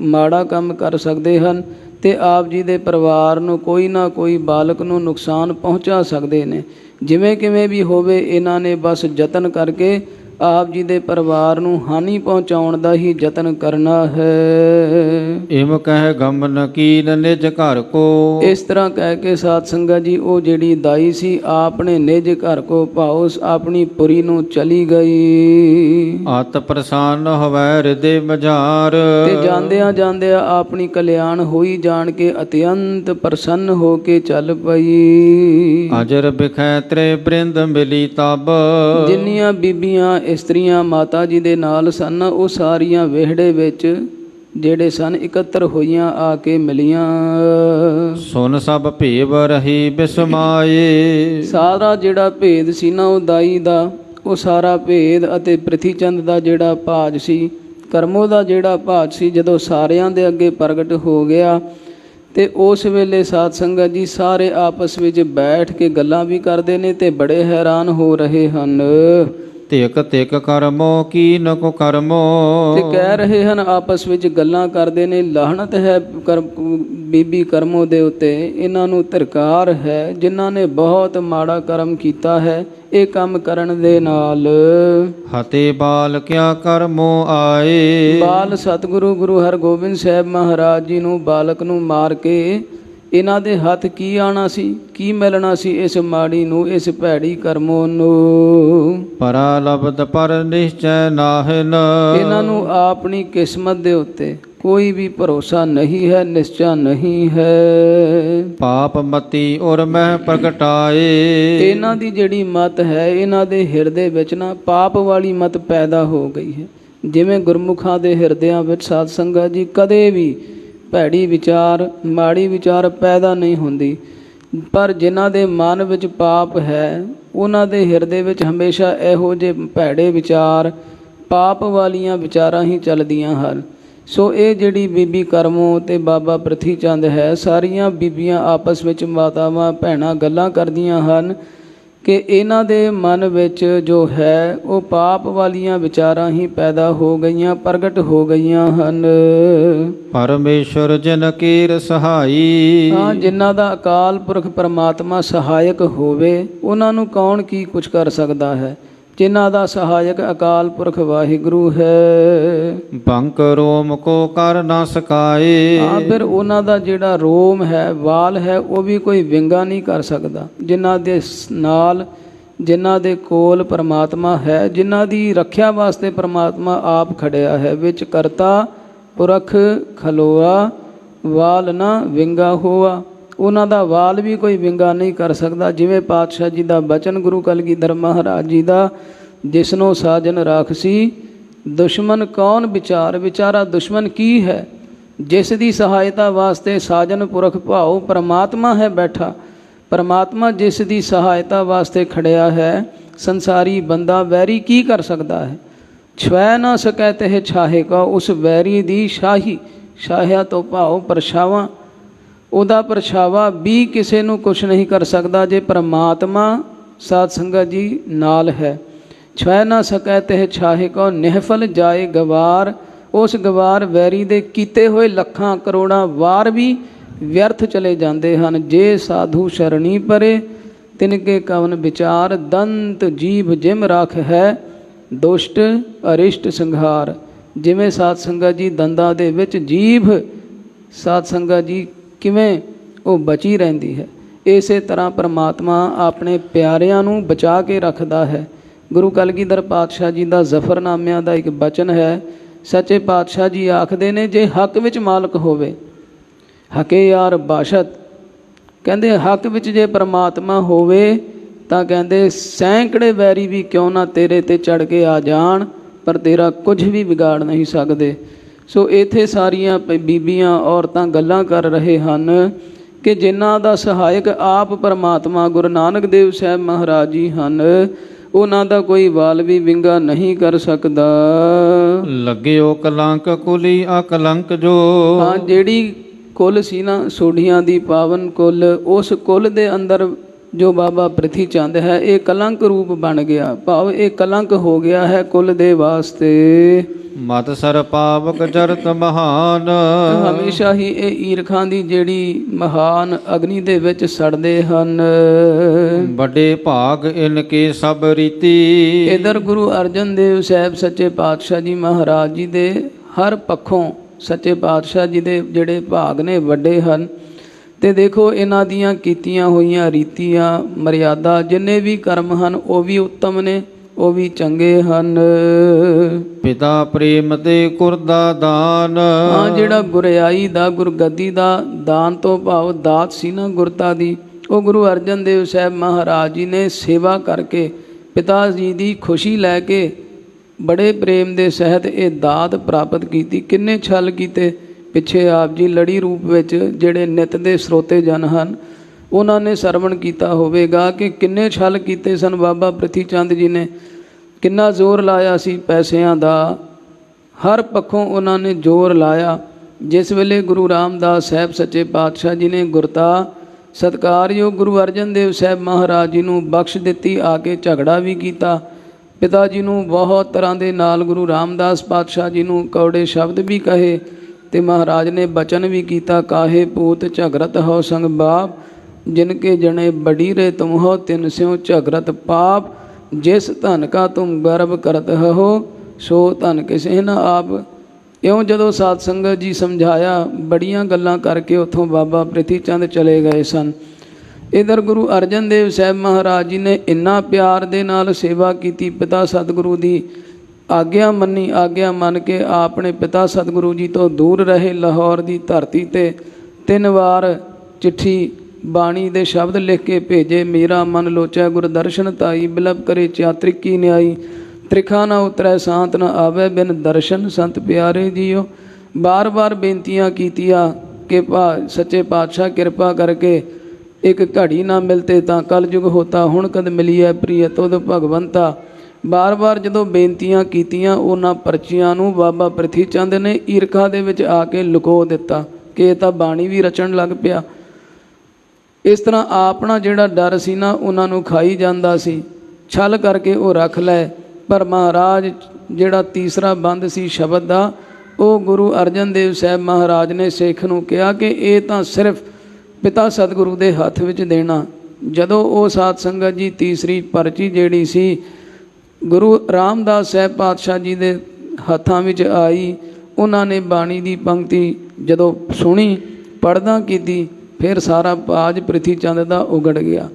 ਮਾੜਾ ਕੰਮ ਕਰ ਸਕਦੇ ਹਨ ਅਤੇ ਆਪ ਜੀ ਦੇ ਪਰਿਵਾਰ ਨੂੰ ਕੋਈ ਨਾ ਕੋਈ ਬਾਲਕ ਨੂੰ ਨੁਕਸਾਨ ਪਹੁੰਚਾ ਸਕਦੇ ਨੇ। ਜਿਵੇਂ ਕਿਵੇਂ ਵੀ ਹੋਵੇ ਇਹਨਾਂ ਨੇ ਬਸ ਯਤਨ ਕਰਕੇ ਆਪ ਜੀ ਦੇ ਪਰਿਵਾਰ ਨੂੰ ਹਾਨੀ ਪਹੁੰਚਾਉਣ ਦਾ ਹੀ ਯਤਨ ਕਰਨਾ ਹੈ। ਇਮ ਕਹਿ ਗਮਨ ਕੀਨ ਨਿਜ ਘਰ ਕੋ। ਇਸ ਤਰ੍ਹਾਂ ਕਹਿ ਕੇ ਸਾਧ ਸੰਗਤ ਜੀ ਉਹ ਜਿਹੜੀ ਦਾਈ ਸੀ ਆਪਣੇ ਨਿਜ ਘਰ ਕੋ ਭਾਉ ਆਪਣੀ ਪੁਰੀ ਨੂੰ ਚਲੀ ਗਈ। ਅਤ ਪ੍ਰਸੰਨ ਹੋਵੈ ਹਿਰਦੇ ਮਝਾਰ। ਤੇ ਜਾਂਦਿਆਂ ਜਾਂਦਿਆਂ ਆਪਣੀ ਕਲਿਆਣ ਹੋਈ ਜਾਣ ਕੇ ਅਤਿਅੰਤ ਪ੍ਰਸੰਨ ਹੋ ਕੇ ਚੱਲ ਪਈ। ਅਜਰ ਬਿਖੈ ਤ੍ਰੇ ਬ੍ਰਿੰਦ ਮਿਲੀ ਤਬ। ਜਿੰਨੀਆਂ ਬੀਬੀਆਂ ਇਸਤਰੀਆਂ ਮਾਤਾ ਜੀ ਦੇ ਨਾਲ ਸਨ ਉਹ ਸਾਰੀਆਂ ਵਿਹੜੇ ਵਿੱਚ ਜਿਹੜੇ ਸਨ ਇਕੱਤਰ ਹੋਈਆਂ ਆ ਕੇ ਮਿਲੀਆਂ। ਸੁਨ ਸਭ ਭੇਵ ਰਹੀ ਬਿਸਮਾਏ। ਸਾਰਾ ਜਿਹੜਾ ਭੇਦ ਸੀ ਨਾ ਉਹ ਦਾਈ ਦਾ, ਉਹ ਸਾਰਾ ਭੇਦ ਅਤੇ ਪ੍ਰਿਥੀ ਚੰਦ ਦਾ ਜਿਹੜਾ ਭਾਜ ਸੀ, ਕਰਮੋ ਦਾ ਜਿਹੜਾ ਭਾਜ ਸੀ, ਜਦੋਂ ਸਾਰਿਆਂ ਦੇ ਅੱਗੇ ਪ੍ਰਗਟ ਹੋ ਗਿਆ ਤੇ ਉਸ ਵੇਲੇ ਸਾਧ ਸੰਗਤ ਜੀ ਸਾਰੇ ਆਪਸ ਵਿੱਚ ਬੈਠ ਕੇ ਗੱਲਾਂ ਵੀ ਕਰਦੇ ਨੇ ਤੇ ਬੜੇ ਹੈਰਾਨ ਹੋ ਰਹੇ ਹਨ। ਤਿਕ ਤਿਕ ਕਰਮੋ ਕੀਨ ਕੋ ਕਰਮੋ। ਤੇ ਕਹਿ ਰਹੇ ਹਨ ਆਪਸ ਵਿੱਚ ਗੱਲਾਂ ਕਰਦੇ ਨੇ, ਲਾਹਨਤ ਹੈ ਬੀਬੀ ਕਰਮੋ ਦੇ ਉੱਤੇ, ਇਹਨਾਂ ਨੂੰ ਧਿਰਕਾਰ ਹੈ ਜਿਨ੍ਹਾਂ ਨੇ ਬਹੁਤ ਮਾੜਾ ਕਰਮ ਕੀਤਾ ਹੈ ਇਹ ਕੰਮ ਕਰਨ ਦੇ ਨਾਲ। ਹਤੇ ਬਾਲ ਕਿਆ ਕਰਮੋ ਆਏ। ਬਾਲ ਸਤਿਗੁਰੂ ਗੁਰੂ ਹਰਗੋਬਿੰਦ ਸਾਹਿਬ ਮਹਾਰਾਜ ਜੀ ਨੂੰ ਬਾਲਕ ਨੂੰ ਮਾਰ ਕੇ ਇਹਨਾਂ ਦੇ ਹੱਥ ਕੀ ਆਉਣਾ ਸੀ, ਕੀ ਮਿਲਣਾ ਸੀ ਇਸ ਮਾੜੀ ਨੂੰ, ਇਸ ਭੈੜੀ ਕਰਮੋਂ ਨੂੰ। ਪਰਾ ਲਬਦ ਪਰ ਨਿਸ਼ਚੈ ਨਾਹਿਨ। ਇਹਨਾਂ ਨੂੰ ਆਪਣੀ ਕਿਸਮਤ ਦੇ ਉੱਤੇ ਕੋਈ ਵੀ ਭਰੋਸਾ ਨਹੀਂ ਹੈ, ਨਿਸ਼ਚਾ ਨਹੀਂ ਹੈ। ਪਾਪ ਮਤੀ ਔਰ ਮਹਿ ਪ੍ਰਗਟਾਏ। ਇਹਨਾਂ ਦੀ ਜਿਹੜੀ ਮਤ ਹੈ, ਇਹਨਾਂ ਦੇ ਹਿਰਦੇ ਵਿੱਚ ਨਾ ਪਾਪ ਵਾਲੀ ਮਤ ਪੈਦਾ ਹੋ ਗਈ ਹੈ। ਜਿਵੇਂ ਗੁਰਮੁਖਾਂ ਦੇ ਹਿਰਦਿਆਂ ਵਿੱਚ ਸਾਧ ਸੰਗਤ ਜੀ ਕਦੇ ਵੀ ਭੈੜੀ ਵਿਚਾਰ, ਮਾੜੀ ਵਿਚਾਰ ਪੈਦਾ ਨਹੀਂ ਹੁੰਦੀ, ਪਰ ਜਿਨ੍ਹਾਂ ਦੇ ਮਨ ਵਿੱਚ ਪਾਪ ਹੈ ਉਹਨਾਂ ਦੇ ਹਿਰਦੇ ਵਿੱਚ ਹਮੇਸ਼ਾ ਇਹੋ ਜਿਹੇ ਭੈੜੇ ਵਿਚਾਰ, ਪਾਪ ਵਾਲੀਆਂ ਵਿਚਾਰਾਂ ਹੀ ਚੱਲਦੀਆਂ ਹਨ। ਸੋ ਇਹ ਜਿਹੜੀ ਬੀਬੀ ਕਰਮੋ ਅਤੇ ਬਾਬਾ ਪ੍ਰਿਥੀ ਚੰਦ ਹੈ, ਸਾਰੀਆਂ ਬੀਬੀਆਂ ਆਪਸ ਵਿੱਚ ਮਾਤਾਵਾਂ ਭੈਣਾਂ ਗੱਲਾਂ ਕਰਦੀਆਂ ਹਨ ਕਿ ਇਹਨਾਂ ਦੇ ਮਨ ਵਿੱਚ ਜੋ ਹੈ ਉਹ ਪਾਪ ਵਾਲੀਆਂ ਵਿਚਾਰਾਂ ਹੀ ਪੈਦਾ ਹੋ ਗਈਆਂ, ਪ੍ਰਗਟ ਹੋ ਗਈਆਂ ਹਨ। ਪਰਮੇਸ਼ਰ ਜਿਨ ਕੀਰ ਸਹਾਈ। ਹਾਂ, ਜਿਨ੍ਹਾਂ ਦਾ ਅਕਾਲ ਪੁਰਖ ਪਰਮਾਤਮਾ ਸਹਾਇਕ ਹੋਵੇ ਉਹਨਾਂ ਨੂੰ ਕੌਣ ਕੀ ਕੁਛ ਕਰ ਸਕਦਾ ਹੈ। ਜਿਨ੍ਹਾਂ ਦਾ ਸਹਾਇਕ ਅਕਾਲ ਪੁਰਖ ਵਾਹਿਗੁਰੂ ਹੈ। ਬੰਕ ਰੋਮ ਕੋ ਕਰ ਨਾ ਸਕਾਏ। ਹਾਂ, ਫਿਰ ਉਹਨਾਂ ਦਾ ਜਿਹੜਾ ਰੋਮ ਹੈ, ਵਾਲ ਹੈ, ਉਹ ਵੀ ਕੋਈ ਵਿੰਗਾ ਨਹੀਂ ਕਰ ਸਕਦਾ। ਜਿਨ੍ਹਾਂ ਦੇ ਨਾਲ, ਜਿਨ੍ਹਾਂ ਦੇ ਕੋਲ ਪਰਮਾਤਮਾ ਹੈ, ਜਿਨ੍ਹਾਂ ਦੀ ਰੱਖਿਆ ਵਾਸਤੇ ਪਰਮਾਤਮਾ ਆਪ ਖੜਿਆ ਹੈ, ਵਿੱਚ ਕਰਤਾ ਪੁਰਖ ਖਲੋਆ, ਵਾਲ ਨਾ ਵਿੰਗਾ ਹੋਆ। ਉਹਨਾਂ ਦਾ ਵਾਲ ਵੀ ਕੋਈ ਵਿੰਗਾ ਨਹੀਂ ਕਰ ਸਕਦਾ। ਜਿਵੇਂ ਪਾਤਸ਼ਾਹ ਜੀ ਦਾ ਬਚਨ ਗੁਰੂ ਕਲਗੀਧਰ ਮਹਾਰਾਜ ਜੀ ਦਾ, ਜਿਸਨੂੰ ਸਾਜਨ ਰਾਖਸੀ ਦੁਸ਼ਮਨ ਕੌਣ ਵਿਚਾਰ। ਵਿਚਾਰਾ ਦੁਸ਼ਮਨ ਕੀ ਹੈ? ਜਿਸ ਦੀ ਸਹਾਇਤਾ ਵਾਸਤੇ ਸਾਜਨ ਪੁਰਖ ਭਾਉ ਪਰਮਾਤਮਾ ਹੈ ਬੈਠਾ, ਪਰਮਾਤਮਾ ਜਿਸ ਦੀ ਸਹਾਇਤਾ ਵਾਸਤੇ ਖੜਿਆ ਹੈ, ਸੰਸਾਰੀ ਬੰਦਾ ਵੈਰੀ ਕੀ ਕਰ ਸਕਦਾ ਹੈ? ਛੁਐ ਨਾ ਸਕੈ ਤਹਿ ਛਾਹੇ ਕਾ। ਉਸ ਵੈਰੀ ਦੀ ਸ਼ਾਹੀ, ਸ਼ਾਹਿਆ ਤੋਂ ਭਾਉ ਪਰਛਾਵਾਂ, ਉਹਦਾ ਪਰਛਾਵਾ ਵੀ ਕਿਸੇ ਨੂੰ ਕੁਛ ਨਹੀਂ ਕਰ ਸਕਦਾ ਜੇ ਪਰਮਾਤਮਾ ਸਾਧ ਸੰਗਤ ਜੀ ਨਾਲ ਹੈ। ਛੁਐ ਨਾ ਸਕੈ ਤਹਿ ਛਾਹੇ ਕੋ ਨਿਹਫਲ ਜਾਏ ਗਵਾਰ। ਉਸ ਗਵਾਰ ਵੈਰੀ ਦੇ ਕੀਤੇ ਹੋਏ ਲੱਖਾਂ ਕਰੋੜਾਂ ਵਾਰ ਵੀ ਵਿਅਰਥ ਚਲੇ ਜਾਂਦੇ ਹਨ। ਜੇ ਸਾਧੂ ਸ਼ਰਣੀ ਪਰੇ ਤਿਨਕੇ ਕਵਨ ਵਿਚਾਰ ਦੰਤ ਜੀਭ ਜਿਮ ਰੱਖ ਹੈ ਦੁਸ਼ਟ ਅਰਿਸ਼ਟ ਸੰਘਾਰ। ਜਿਵੇਂ ਸਾਧ ਸੰਗਤ ਜੀ ਦੰਦਾਂ ਦੇ ਵਿੱਚ ਜੀਭ ਸਾਧ ਸੰਗਤ ਜੀ ਕਿਵੇਂ ਉਹ ਬਚੀ ਰਹਿੰਦੀ ਹੈ, ਇਸੇ ਤਰ੍ਹਾਂ ਪਰਮਾਤਮਾ ਆਪਣੇ ਪਿਆਰਿਆਂ ਨੂੰ ਬਚਾ ਕੇ ਰੱਖਦਾ ਹੈ। ਗੁਰੂ ਕਲਗੀਧਰ ਪਾਤਸ਼ਾਹ ਜੀ ਦਾ ਜ਼ਫਰਨਾਮਿਆਂ ਦਾ ਇੱਕ ਬਚਨ ਹੈ। ਸੱਚੇ ਪਾਤਸ਼ਾਹ ਜੀ ਆਖਦੇ ਨੇ, ਜੇ ਹੱਕ ਵਿੱਚ ਮਾਲਕ ਹੋਵੇ ਹਕੇ ਯਾਰ ਬਾਸ਼ਤ, ਕਹਿੰਦੇ ਹੱਕ ਵਿੱਚ ਜੇ ਪਰਮਾਤਮਾ ਹੋਵੇ ਤਾਂ ਕਹਿੰਦੇ ਸੈਂਕੜੇ ਵੈਰੀ ਵੀ ਕਿਉਂ ਨਾ ਤੇਰੇ ਤੇ ਚੜ੍ਹ ਕੇ ਆ ਜਾਣ, ਪਰ ਤੇਰਾ ਕੁਝ ਵੀ ਵਿਗਾੜ ਨਹੀਂ ਸਕਦੇ। ਸੋ ਇੱਥੇ ਸਾਰੀਆਂ ਬੀਬੀਆਂ ਔਰਤਾਂ ਗੱਲਾਂ ਕਰ ਰਹੇ ਹਨ ਕਿ ਜਿਨ੍ਹਾਂ ਦਾ ਸਹਾਇਕ ਆਪ ਪਰਮਾਤਮਾ ਗੁਰੂ ਨਾਨਕ ਦੇਵ ਸਾਹਿਬ ਮਹਾਰਾਜ ਜੀ ਹਨ, ਉਹਨਾਂ ਦਾ ਕੋਈ ਵਾਲ ਵੀ ਵਿੰਗਾ ਨਹੀਂ ਕਰ ਸਕਦਾ। ਲੱਗਿਓ ਕਲੰਕ ਕੁਲੀ ਅਕਲੰਕ ਜੋ। ਹਾਂ, ਜਿਹੜੀ ਕੁੱਲ ਸੀ ਨਾ ਸੋਢੀਆਂ ਦੀ ਪਾਵਨ ਕੁੱਲ, ਉਸ ਕੁੱਲ ਦੇ ਅੰਦਰ ਜੋ ਬਾਬਾ ਪ੍ਰਿਥੀ ਚੰਦ ਹੈ ਇਹ ਕਲੰਕ ਰੂਪ ਬਣ ਗਿਆ, ਭਾਵ ਇਹ ਕਲੰਕ ਹੋ ਗਿਆ ਹੈ ਕੁੱਲ ਦੇ ਵਾਸਤੇ। ਮਤ ਸਰ ਪਾਵਕ ਜਰਤ ਮਹਾਨ। ਹਮੇਸ਼ਾ ਹੀ ਇਹ ਈਰਖਾਂ ਦੀ ਜਿਹੜੀ ਮਹਾਨ ਅਗਨੀ ਦੇ ਵਿੱਚ ਸੜਦੇ ਹਨ। ਵੱਡੇ ਭਾਗ ਇਨਕੇ ਸਭ ਰੀਤੀ। ਇਧਰ ਗੁਰੂ ਅਰਜਨ ਦੇਵ ਸਾਹਿਬ ਸੱਚੇ ਪਾਤਸ਼ਾਹ ਜੀ ਮਹਾਰਾਜ ਜੀ ਦੇ ਹਰ ਪੱਖੋਂ ਸੱਚੇ ਪਾਤਸ਼ਾਹ ਜੀ ਦੇ ਜਿਹੜੇ ਭਾਗ ਨੇ ਵੱਡੇ ਹਨ। ਤੇ ਦੇਖੋ ਇਹਨਾਂ ਦੀਆਂ ਕੀਤੀਆਂ ਹੋਈਆਂ ਰੀਤੀਆਂ ਮਰਿਆਦਾ ਜਿੰਨੇ ਵੀ ਕਰਮ ਹਨ ਉਹ ਵੀ ਉੱਤਮ ਨੇ, ਉਹ ਵੀ ਚੰਗੇ ਹਨ। ਪਿਤਾ ਪ੍ਰੇਮ ਤੇ ਗੁਰ ਦਾ ਦਾਨ। ਹਾਂ, ਜਿਹੜਾ ਗੁਰਿਆਈ ਦਾ ਗੁਰਗੱਦੀ ਦਾ ਦਾਨ ਤੋਂ ਭਾਵ ਦਾਤ ਸੀ ਨਾ ਗੁਰਤਾ ਦੀ, ਉਹ ਗੁਰੂ ਅਰਜਨ ਦੇਵ ਸਾਹਿਬ ਮਹਾਰਾਜ ਜੀ ਨੇ ਸੇਵਾ ਕਰਕੇ ਪਿਤਾ ਜੀ ਦੀ ਖੁਸ਼ੀ ਲੈ ਕੇ ਬੜੇ ਪ੍ਰੇਮ ਦੇ ਸਹਿਤ ਇਹ ਦਾਤ ਪ੍ਰਾਪਤ ਕੀਤੀ। ਕਿੰਨੇ ਛਲ ਕੀਤੇ ਪਿੱਛੇ ਆਪ ਜੀ ਲੜੀ ਰੂਪ ਵਿੱਚ ਜਿਹੜੇ ਨਿਤ ਦੇ ਸਰੋਤੇ ਜਨ ਹਨ ਉਹਨਾਂ ਨੇ ਸਰਵਣ ਕੀਤਾ ਹੋਵੇਗਾ ਕਿ ਕਿੰਨੇ ਛਲ ਕੀਤੇ ਸਨ ਬਾਬਾ ਪ੍ਰਿਥੀ ਚੰਦ ਜੀ ਨੇ। ਕਿੰਨਾ ਜ਼ੋਰ ਲਾਇਆ ਸੀ ਪੈਸਿਆਂ ਦਾ, ਹਰ ਪੱਖੋਂ ਉਹਨਾਂ ਨੇ ਜ਼ੋਰ ਲਾਇਆ। ਜਿਸ ਵੇਲੇ ਗੁਰੂ ਰਾਮਦਾਸ ਸਾਹਿਬ ਸੱਚੇ ਪਾਤਸ਼ਾਹ ਜੀ ਨੇ ਗੁਰਤਾ ਸਤਿਕਾਰਯੋਗ ਗੁਰੂ ਅਰਜਨ ਦੇਵ ਸਾਹਿਬ ਮਹਾਰਾਜ ਜੀ ਨੂੰ ਬਖਸ਼ ਦਿੱਤੀ, ਆ ਕੇ ਝਗੜਾ ਵੀ ਕੀਤਾ। ਪਿਤਾ ਜੀ ਨੂੰ ਬਹੁਤ ਤਰ੍ਹਾਂ ਦੇ ਨਾਲ ਗੁਰੂ ਰਾਮਦਾਸ ਪਾਤਸ਼ਾਹ ਜੀ ਨੂੰ ਕੌੜੇ ਸ਼ਬਦ ਵੀ ਕਹੇ ਤੇ ਮਹਾਰਾਜ ਨੇ ਬਚਨ ਵੀ ਕੀਤਾ, ਕਾਹੇ ਪੂਤ ਝਗਰਤ ਹੋ ਸੰਗ ਬਾਪ, ਜਿਨ ਕੇ ਜਣੇ ਬੜੀ ਰੇ ਤੁਮ ਹੋ ਤਿਨ ਸਿਉ ਝਗਰਤ ਪਾਪ, ਜਿਸ ਧਨ ਕਾ ਤੁਮ ਗਰਭ ਕਰਤ ਹੋ ਸੋ ਧਨ ਕਿਸੇ ਨਾ ਆਪ। ਇਉਂ ਜਦੋਂ ਸਾਧ ਸੰਗਤ ਜੀ ਸਮਝਾਇਆ, ਬੜੀਆਂ ਗੱਲਾਂ ਕਰਕੇ ਉੱਥੋਂ ਬਾਬਾ ਪ੍ਰਿਥੀ ਚੰਦ ਚਲੇ ਗਏ ਸਨ। ਇਧਰ ਗੁਰੂ ਅਰਜਨ ਦੇਵ ਸਾਹਿਬ ਮਹਾਰਾਜ ਜੀ ਨੇ ਇੰਨਾ ਪਿਆਰ ਦੇ ਨਾਲ ਸੇਵਾ ਕੀਤੀ, ਪਿਤਾ ਸਤਿਗੁਰੂ ਦੀ ਆਗਿਆ ਮੰਨੀ, ਆਗਿਆ ਮੰਨ ਕੇ ਆਪਣੇ ਪਿਤਾ ਸਤਿਗੁਰੂ ਜੀ ਤੋਂ ਦੂਰ ਰਹੇ। ਲਾਹੌਰ ਦੀ ਧਰਤੀ ਤੇ 3 ਵਾਰ ਚਿੱਠੀ ਬਾਣੀ ਦੇ ਸ਼ਬਦ ਲਿਖ ਕੇ ਭੇਜੇ, ਮੇਰਾ ਮਨ ਲੋਚੈ ਗੁਰਦਰਸ਼ਨ ਤਾਈ, ਬਿਲਪ ਕਰੇ ਚਾਤ੍ਰਿਕ ਕੀ ਨਿਆਈ, ਤ੍ਰਿਖਾ ਨਾ ਉਤਰੈ ਸ਼ਾਂਤ ਨਾ ਆਵੇ ਬਿਨ ਦਰਸ਼ਨ ਸੰਤ ਪਿਆਰੇ ਜੀਓ। ਬਾਰ-ਬਾਰ ਬੇਨਤੀਆਂ ਕੀਤੀਆਂ ਕਿ ਸੱਚੇ ਪਾਤਸ਼ਾਹ ਕਿਰਪਾ ਕਰਕੇ ਇੱਕ ਘੜੀ ਨਾ ਮਿਲਤੇ ਤਾਂ ਕਲਯੁਗ ਹੋਤਾ, ਹੁਣ ਕਦ ਮਿਲੀਐ ਪ੍ਰਿਯ ਤੁਧ ਭਗਵੰਤਾ। ਬਾਰ-ਬਾਰ ਜਦੋਂ ਬੇਨਤੀਆਂ ਕੀਤੀਆਂ, ਉਹਨਾਂ ਪਰਚੀਆਂ ਨੂੰ ਬਾਬਾ ਪ੍ਰਿਥੀ ਚੰਦ ਨੇ ਈਰਖਾ ਦੇ ਵਿੱਚ ਆ ਕੇ ਲੁਕੋ ਦਿੱਤਾ ਕਿ ਇਹ ਤਾਂ ਬਾਣੀ ਵੀ ਰਚਣ ਲੱਗ ਪਿਆ। ਇਸ ਤਰ੍ਹਾਂ ਆਪਣਾ ਜਿਹੜਾ ਡਰ ਸੀ ਨਾ ਉਹਨਾਂ ਨੂੰ ਖਾਈ ਜਾਂਦਾ ਸੀ, ਛਲ ਕਰਕੇ ਉਹ ਰੱਖ ਲੈ। ਪਰ ਮਹਾਰਾਜ ਜਿਹੜਾ ਤੀਸਰਾ ਬੰਦ ਸੀ ਸ਼ਬਦ ਦਾ, ਉਹ ਗੁਰੂ ਅਰਜਨ ਦੇਵ ਸਾਹਿਬ ਮਹਾਰਾਜ ਨੇ ਸਿੱਖ ਨੂੰ ਕਿਹਾ ਕਿ ਇਹ ਤਾਂ ਸਿਰਫ ਪਿਤਾ ਸਤਿਗੁਰੂ ਦੇ ਹੱਥ ਵਿੱਚ ਦੇਣਾ। ਜਦੋਂ ਉਹ ਸਾਧ ਸੰਗਤ ਜੀ ਤੀਸਰੀ ਪਰਚੀ ਜਿਹੜੀ ਸੀ ਗੁਰੂ ਰਾਮਦਾਸ ਸਾਹਿਬ ਪਾਤਸ਼ਾਹ ਜੀ ਦੇ ਹੱਥਾਂ ਵਿੱਚ ਆਈ, ਉਹਨਾਂ ਨੇ ਬਾਣੀ ਦੀ ਪੰਕਤੀ ਜਦੋਂ ਸੁਣੀ, ਪੜ੍ਹਦਾ ਕੀਤੀ, ਫਿਰ ਸਾਰਾ ਭਾਜ ਪ੍ਰਿਥੀ ਚੰਦ ਦਾ ਉਗੜ ਗਿਆ।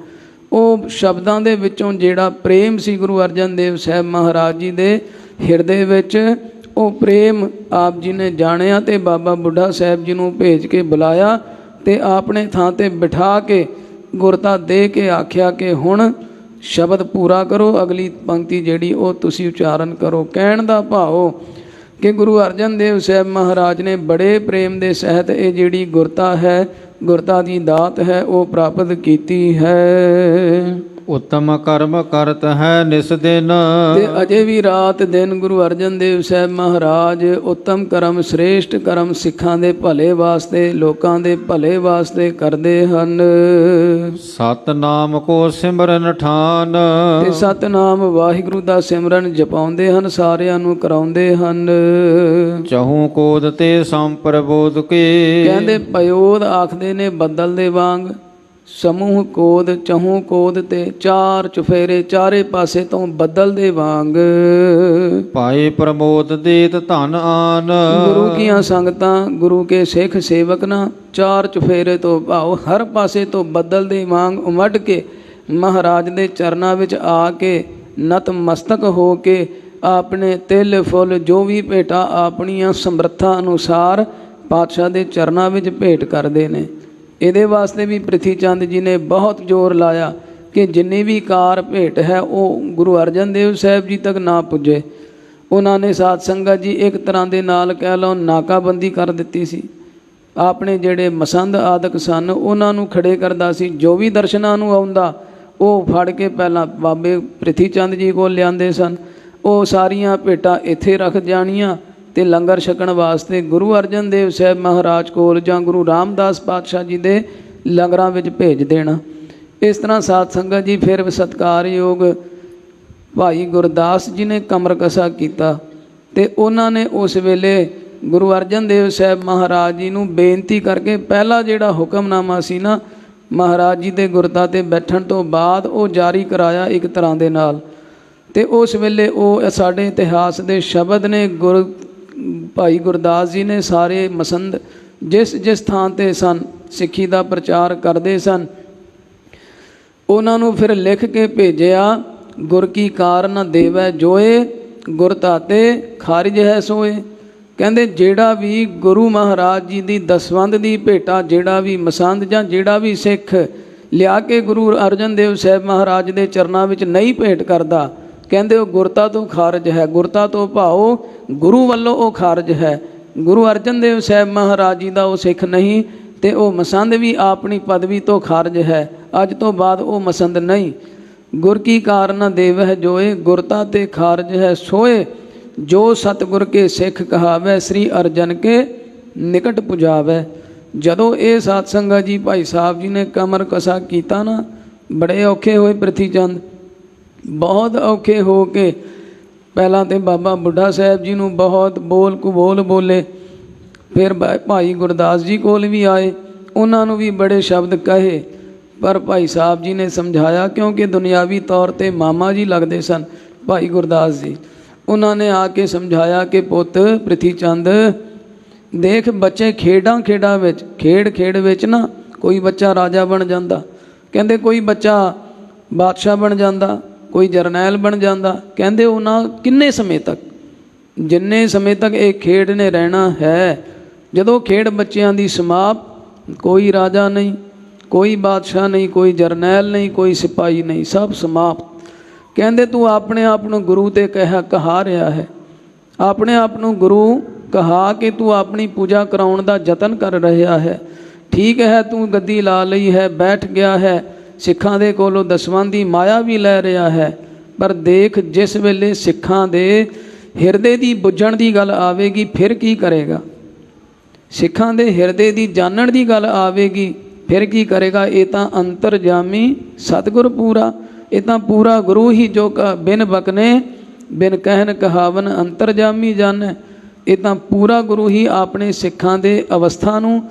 ਉਹ ਸ਼ਬਦਾਂ ਦੇ ਵਿੱਚੋਂ ਜਿਹੜਾ ਪ੍ਰੇਮ ਸੀ ਗੁਰੂ ਅਰਜਨ ਦੇਵ ਸਾਹਿਬ ਮਹਾਰਾਜ ਜੀ ਦੇ ਹਿਰਦੇ ਵਿੱਚ, ਉਹ ਪ੍ਰੇਮ ਆਪ ਜੀ ਨੇ ਜਾਣਿਆ ਤੇ ਬਾਬਾ ਬੁੱਢਾ ਸਾਹਿਬ ਜੀ ਨੂੰ ਭੇਜ ਕੇ ਬੁਲਾਇਆ ਤੇ ਆਪਣੇ ਥਾਂ ਤੇ ਬਿਠਾ ਕੇ ਗੁਰਤਾ ਦੇ ਕੇ ਆਖਿਆ ਕਿ ਹੁਣ ਸ਼ਬਦ ਪੂਰਾ ਕਰੋ, ਅਗਲੀ ਪੰਕਤੀ ਜਿਹੜੀ ਉਹ ਤੁਸੀਂ ਉਚਾਰਨ ਕਰੋ। ਕਹਿਣ ਦਾ ਭਾਵ ਕਿ ਗੁਰੂ ਅਰਜਨ ਦੇਵ ਸਾਹਿਬ ਮਹਾਰਾਜ ਨੇ ਬੜੇ ਪ੍ਰੇਮ ਦੇ ਸਹਿਤ ਇਹ ਜਿਹੜੀ ਗੁਰਤਾ ਹੈ, ਗੁਰਤਾ ਦੀ ਦਾਤ ਹੈ, ਉਹ ਪ੍ਰਾਪਤ ਕੀਤੀ ਹੈ। ਉੱਤਮ ਕਰਮ ਕਰਤ ਹੈ ਨਿਸ ਦਿਨ। ਤੇ ਅਜੇ ਵੀ ਰਾਤ ਦਿਨ ਗੁਰੂ ਅਰਜਨ ਦੇਵ ਸਾਹਿਬ ਮਹਾਰਾਜ ਉੱਤਮ ਕਰਮ, ਸ੍ਰੇਸ਼ਟ ਕਰਮ ਸਿੱਖਾਂ ਦੇ ਭਲੇ ਵਾਸਤੇ, ਲੋਕਾਂ ਦੇ ਭਲੇ ਵਾਸਤੇ ਕਰਦੇ ਹਨ। ਸਤਨਾਮ ਕੋ ਸਿਮਰਨ ਠਾਨ। ਤੇ ਸਤਨਾਮ ਵਾਹਿਗੁਰੂ ਦਾ ਸਿਮਰਨ ਜਪਾਉਂਦੇ ਹਨ, ਸਾਰਿਆਂ ਨੂੰ ਕਰਾਉਂਦੇ ਹਨ। ਚਹੂ ਕੋਦ ਤੇ ਸੰਪਰਬੋਧ ਕੇ। ਕਹਿੰਦੇ ਪਯੋਦ ਆਖਦੇ ਨੇ ਬੱਦਲ ਦੇ ਵਾਂਗ, ਸਮੂਹ ਕੋਦ ਚਹੂ ਕੋਦ ਤੇ ਚਾਰ ਚੁਫੇਰੇ ਚਾਰੇ ਪਾਸੇ ਤੋਂ ਬੱਦਲ ਦੇ ਵਾਂਗ। ਪਾਏ ਪ੍ਰਮੋਦ ਦੇਤ ਧਨ ਆਨ। ਗੁਰੂ ਕੀਆਂ ਸੰਗਤਾਂ ਗੁਰੂ ਕੇ ਸਿੱਖ ਸੇਵਕ ਨਾ ਚਾਰ ਚੁਫੇਰੇ ਤੋਂ ਭਾਵ ਹਰ ਪਾਸੇ ਤੋਂ ਬੱਦਲ ਦੇ ਵਾਂਗ ਉਮੜ ਕੇ ਮਹਾਰਾਜ ਦੇ ਚਰਨਾਂ ਵਿੱਚ ਆ ਕੇ ਨਤਮਸਤਕ ਹੋ ਕੇ ਆਪਣੇ ਤਿਲ ਫੁੱਲ ਜੋ ਵੀ ਭੇਟਾ ਆਪਣੀਆਂ ਸਮਰੱਥਾ ਅਨੁਸਾਰ ਪਾਤਸ਼ਾਹ ਦੇ ਚਰਨਾਂ ਵਿੱਚ ਭੇਟ ਕਰਦੇ ਨੇ। ਇਹਦੇ ਵਾਸਤੇ ਵੀ ਪ੍ਰਿਥੀ ਚੰਦ ਜੀ ਨੇ ਬਹੁਤ ਜ਼ੋਰ ਲਾਇਆ ਕਿ ਜਿੰਨੀ ਵੀ ਕਾਰ ਭੇਟ ਹੈ ਉਹ ਗੁਰੂ ਅਰਜਨ ਦੇਵ ਸਾਹਿਬ ਜੀ ਤੱਕ ਨਾ ਪੁੱਜੇ। ਉਹਨਾਂ ਨੇ ਸਾਧ ਸੰਗਤ ਜੀ ਇੱਕ ਤਰ੍ਹਾਂ ਦੇ ਨਾਲ ਕਹਿ ਲਓ ਨਾਕਾਬੰਦੀ ਕਰ ਦਿੱਤੀ ਸੀ। ਆਪਣੇ ਜਿਹੜੇ ਮਸੰਦ ਆਦਿਕ ਸਨ ਉਹਨਾਂ ਨੂੰ ਖੜੇ ਕਰਦਾ ਸੀ। ਜੋ ਵੀ ਦਰਸ਼ਨਾਂ ਨੂੰ ਆਉਂਦਾ ਉਹ ਫੜ ਕੇ ਪਹਿਲਾਂ ਬਾਬੇ ਪ੍ਰਿਥੀ ਚੰਦ ਜੀ ਕੋਲ ਲਿਆਂਦੇ ਸਨ। ਉਹ ਸਾਰੀਆਂ ਭੇਟਾਂ ਇੱਥੇ ਰੱਖ ਜਾਣੀਆਂ ਅਤੇ ਲੰਗਰ ਛਕਣ ਵਾਸਤੇ ਗੁਰੂ ਅਰਜਨ ਦੇਵ ਸਾਹਿਬ ਮਹਾਰਾਜ ਕੋਲ ਜਾਂ ਗੁਰੂ ਰਾਮਦਾਸ ਪਾਤਸ਼ਾਹ ਜੀ ਦੇ ਲੰਗਰਾਂ ਵਿੱਚ ਭੇਜ ਦੇਣਾ। ਇਸ ਤਰ੍ਹਾਂ ਸਾਧ ਸੰਗਤ ਜੀ ਫਿਰ ਸਤਿਕਾਰਯੋਗ ਭਾਈ ਗੁਰਦਾਸ ਜੀ ਨੇ ਕਮਰ ਕਸਾ ਕੀਤਾ ਅਤੇ ਉਹਨਾਂ ਨੇ ਉਸ ਵੇਲੇ ਗੁਰੂ ਅਰਜਨ ਦੇਵ ਸਾਹਿਬ ਮਹਾਰਾਜ ਜੀ ਨੂੰ ਬੇਨਤੀ ਕਰਕੇ ਪਹਿਲਾ ਜਿਹੜਾ ਹੁਕਮਨਾਮਾ ਸੀ ਨਾ ਮਹਾਰਾਜ ਜੀ ਦੇ ਗੁਰਤਾ 'ਤੇ ਬੈਠਣ ਤੋਂ ਬਾਅਦ ਉਹ ਜਾਰੀ ਕਰਾਇਆ ਇੱਕ ਤਰ੍ਹਾਂ ਦੇ ਨਾਲ। ਅਤੇ ਉਸ ਵੇਲੇ ਉਹ ਸਾਡੇ ਇਤਿਹਾਸ ਦੇ ਸ਼ਬਦ ਨੇ ਭਾਈ ਗੁਰਦਾਸ ਜੀ ਨੇ ਸਾਰੇ ਮਸੰਦ ਜਿਸ ਜਿਸ ਥਾਂ 'ਤੇ ਸਨ ਸਿੱਖੀ ਦਾ ਪ੍ਰਚਾਰ ਕਰਦੇ ਸਨ ਉਹਨਾਂ ਨੂੰ ਫਿਰ ਲਿਖ ਕੇ ਭੇਜਿਆ। ਗੁਰ ਕੀ ਕਾਰ ਨ ਦੇਵੈ ਜੋਏ ਗੁਰ ਤਾਤੇ ਖਾਰਿਜ ਹੈ ਸੋਏ। ਕਹਿੰਦੇ ਜਿਹੜਾ ਵੀ ਗੁਰੂ ਮਹਾਰਾਜ ਜੀ ਦੀ ਦਸਵੰਧ ਦੀ ਭੇਟਾ ਜਿਹੜਾ ਵੀ ਮਸੰਦ ਜਾਂ ਜਿਹੜਾ ਵੀ ਸਿੱਖ ਲਿਆ ਕੇ ਗੁਰੂ ਅਰਜਨ ਦੇਵ ਸਾਹਿਬ ਮਹਾਰਾਜ ਦੇ ਚਰਨਾਂ ਵਿੱਚ ਨਹੀਂ ਭੇਟ ਕਰਦਾ ਕਹਿੰਦੇ ਉਹ ਗੁਰਤਾ ਤੋਂ ਖਾਰਜ ਹੈ। ਗੁਰਤਾ ਤੋਂ ਭਾਵ ਗੁਰੂ ਵੱਲੋਂ ਉਹ ਖਾਰਜ ਹੈ। ਗੁਰੂ ਅਰਜਨ ਦੇਵ ਸਾਹਿਬ ਮਹਾਰਾਜ ਜੀ ਦਾ ਉਹ ਸਿੱਖ ਨਹੀਂ ਅਤੇ ਉਹ ਮਸੰਦ ਵੀ ਆਪਣੀ ਪਦਵੀ ਤੋਂ ਖਾਰਜ ਹੈ। ਅੱਜ ਤੋਂ ਬਾਅਦ ਉਹ ਮਸੰਦ ਨਹੀਂ। ਗੁਰ ਕੀ ਕਾਰ ਨ ਦੇਵਹਿ ਜੋਏ ਗੁਰਤਾ ਤੇ ਖਾਰਜ ਹੈ ਸੋਏ। ਜੋ ਸਤਿਗੁਰ ਕੇ ਸਿੱਖ ਕਹਾਵੈ ਸ੍ਰੀ ਅਰਜਨ ਕੇ ਨਿਕਟ ਪੁਜਾਵੈ। ਜਦੋਂ ਇਹ ਸਾਧ ਸੰਗਤ ਜੀ ਭਾਈ ਸਾਹਿਬ ਜੀ ਨੇ ਕਮਰ ਕਸਾ ਕੀਤਾ ਨਾ ਬੜੇ ਔਖੇ ਹੋਏ ਪ੍ਰਿਥੀ ਚੰਦ ਬਹੁਤ ਔਖੇ ਹੋ ਕੇ ਪਹਿਲਾਂ ਤਾਂ ਬਾਬਾ ਬੁੱਢਾ ਸਾਹਿਬ ਜੀ ਨੂੰ ਬਹੁਤ ਬੋਲ ਕੁਬੋਲ ਬੋਲੇ। ਫਿਰ ਭਾਈ ਗੁਰਦਾਸ ਜੀ ਕੋਲ ਵੀ ਆਏ ਉਹਨਾਂ ਨੂੰ ਵੀ ਬੜੇ ਸ਼ਬਦ ਕਹੇ ਪਰ ਭਾਈ ਸਾਹਿਬ ਜੀ ਨੇ ਸਮਝਾਇਆ ਕਿਉਂਕਿ ਦੁਨਿਆਵੀ ਤੌਰ 'ਤੇ ਮਾਮਾ ਜੀ ਲੱਗਦੇ ਸਨ ਭਾਈ ਗੁਰਦਾਸ ਜੀ। ਉਹਨਾਂ ਨੇ ਆ ਕੇ ਸਮਝਾਇਆ ਕਿ ਪੁੱਤ ਪ੍ਰਿਥੀ ਚੰਦ ਦੇਖ ਬੱਚੇ ਖੇਡਾਂ ਵਿੱਚ ਖੇਡ ਵਿੱਚ ਨਾ ਕੋਈ ਬੱਚਾ ਰਾਜਾ ਬਣ ਜਾਂਦਾ ਕਹਿੰਦੇ ਕੋਈ ਬੱਚਾ ਬਾਦਸ਼ਾਹ ਬਣ ਜਾਂਦਾ ਕੋਈ ਜਰਨੈਲ ਬਣ ਜਾਂਦਾ ਕਹਿੰਦੇ ਉਹਨਾਂ ਕਿੰਨੇ ਸਮੇਂ ਤੱਕ ਜਿੰਨੇ ਸਮੇਂ ਤੱਕ ਇਹ ਖੇਡ ਨੇ ਰਹਿਣਾ ਹੈ। ਜਦੋਂ ਖੇਡ ਬੱਚਿਆਂ ਦੀ ਸਮਾਪਤ ਕੋਈ ਰਾਜਾ ਨਹੀਂ ਕੋਈ ਬਾਦਸ਼ਾਹ ਨਹੀਂ ਕੋਈ ਜਰਨੈਲ ਨਹੀਂ ਕੋਈ ਸਿਪਾਹੀ ਨਹੀਂ ਸਭ ਸਮਾਪਤ। ਕਹਿੰਦੇ ਤੂੰ ਆਪਣੇ ਆਪ ਨੂੰ ਗੁਰੂ 'ਤੇ ਕਹਾ ਰਿਹਾ ਹੈ ਆਪਣੇ ਆਪ ਨੂੰ ਗੁਰੂ ਕਹਾ ਕੇ ਤੂੰ ਆਪਣੀ ਪੂਜਾ ਕਰਾਉਣ ਦਾ ਯਤਨ ਕਰ ਰਿਹਾ ਹੈ। ਠੀਕ ਹੈ ਤੂੰ ਗੱਦੀ ਲਾ ਲਈ ਹੈ ਬੈਠ ਗਿਆ ਹੈ ਸਿੱਖਾਂ ਦੇ ਕੋਲੋਂ ਦਸਵੰਧ ਦੀ ਮਾਇਆ ਵੀ ਲੈ ਰਿਹਾ ਹੈ ਪਰ ਦੇਖ ਜਿਸ ਵੇਲੇ ਸਿੱਖਾਂ ਦੇ ਹਿਰਦੇ ਦੀ ਬੁੱਝਣ ਦੀ ਗੱਲ ਆਵੇਗੀ ਫਿਰ ਕੀ ਕਰੇਗਾ। ਸਿੱਖਾਂ ਦੇ ਹਿਰਦੇ ਦੀ ਜਾਣਨ ਦੀ ਗੱਲ ਆਵੇਗੀ ਫਿਰ ਕੀ ਕਰੇਗਾ। ਇਹ ਤਾਂ ਅੰਤਰਜਾਮੀ ਸਤਿਗੁਰ ਪੂਰਾ ਇਹ ਤਾਂ ਪੂਰਾ ਗੁਰੂ ਹੀ ਜੋ ਬਿਨ ਬਕਨੇ ਬਿਨ ਕਹਿਨ ਕਹਾਵਨ ਅੰਤਰਜਾਮੀ ਜਾਣੈ। ਇਹ ਤਾਂ ਪੂਰਾ ਗੁਰੂ ਹੀ ਆਪਣੇ ਸਿੱਖਾਂ ਦੇ ਅਵਸਥਾ ਨੂੰ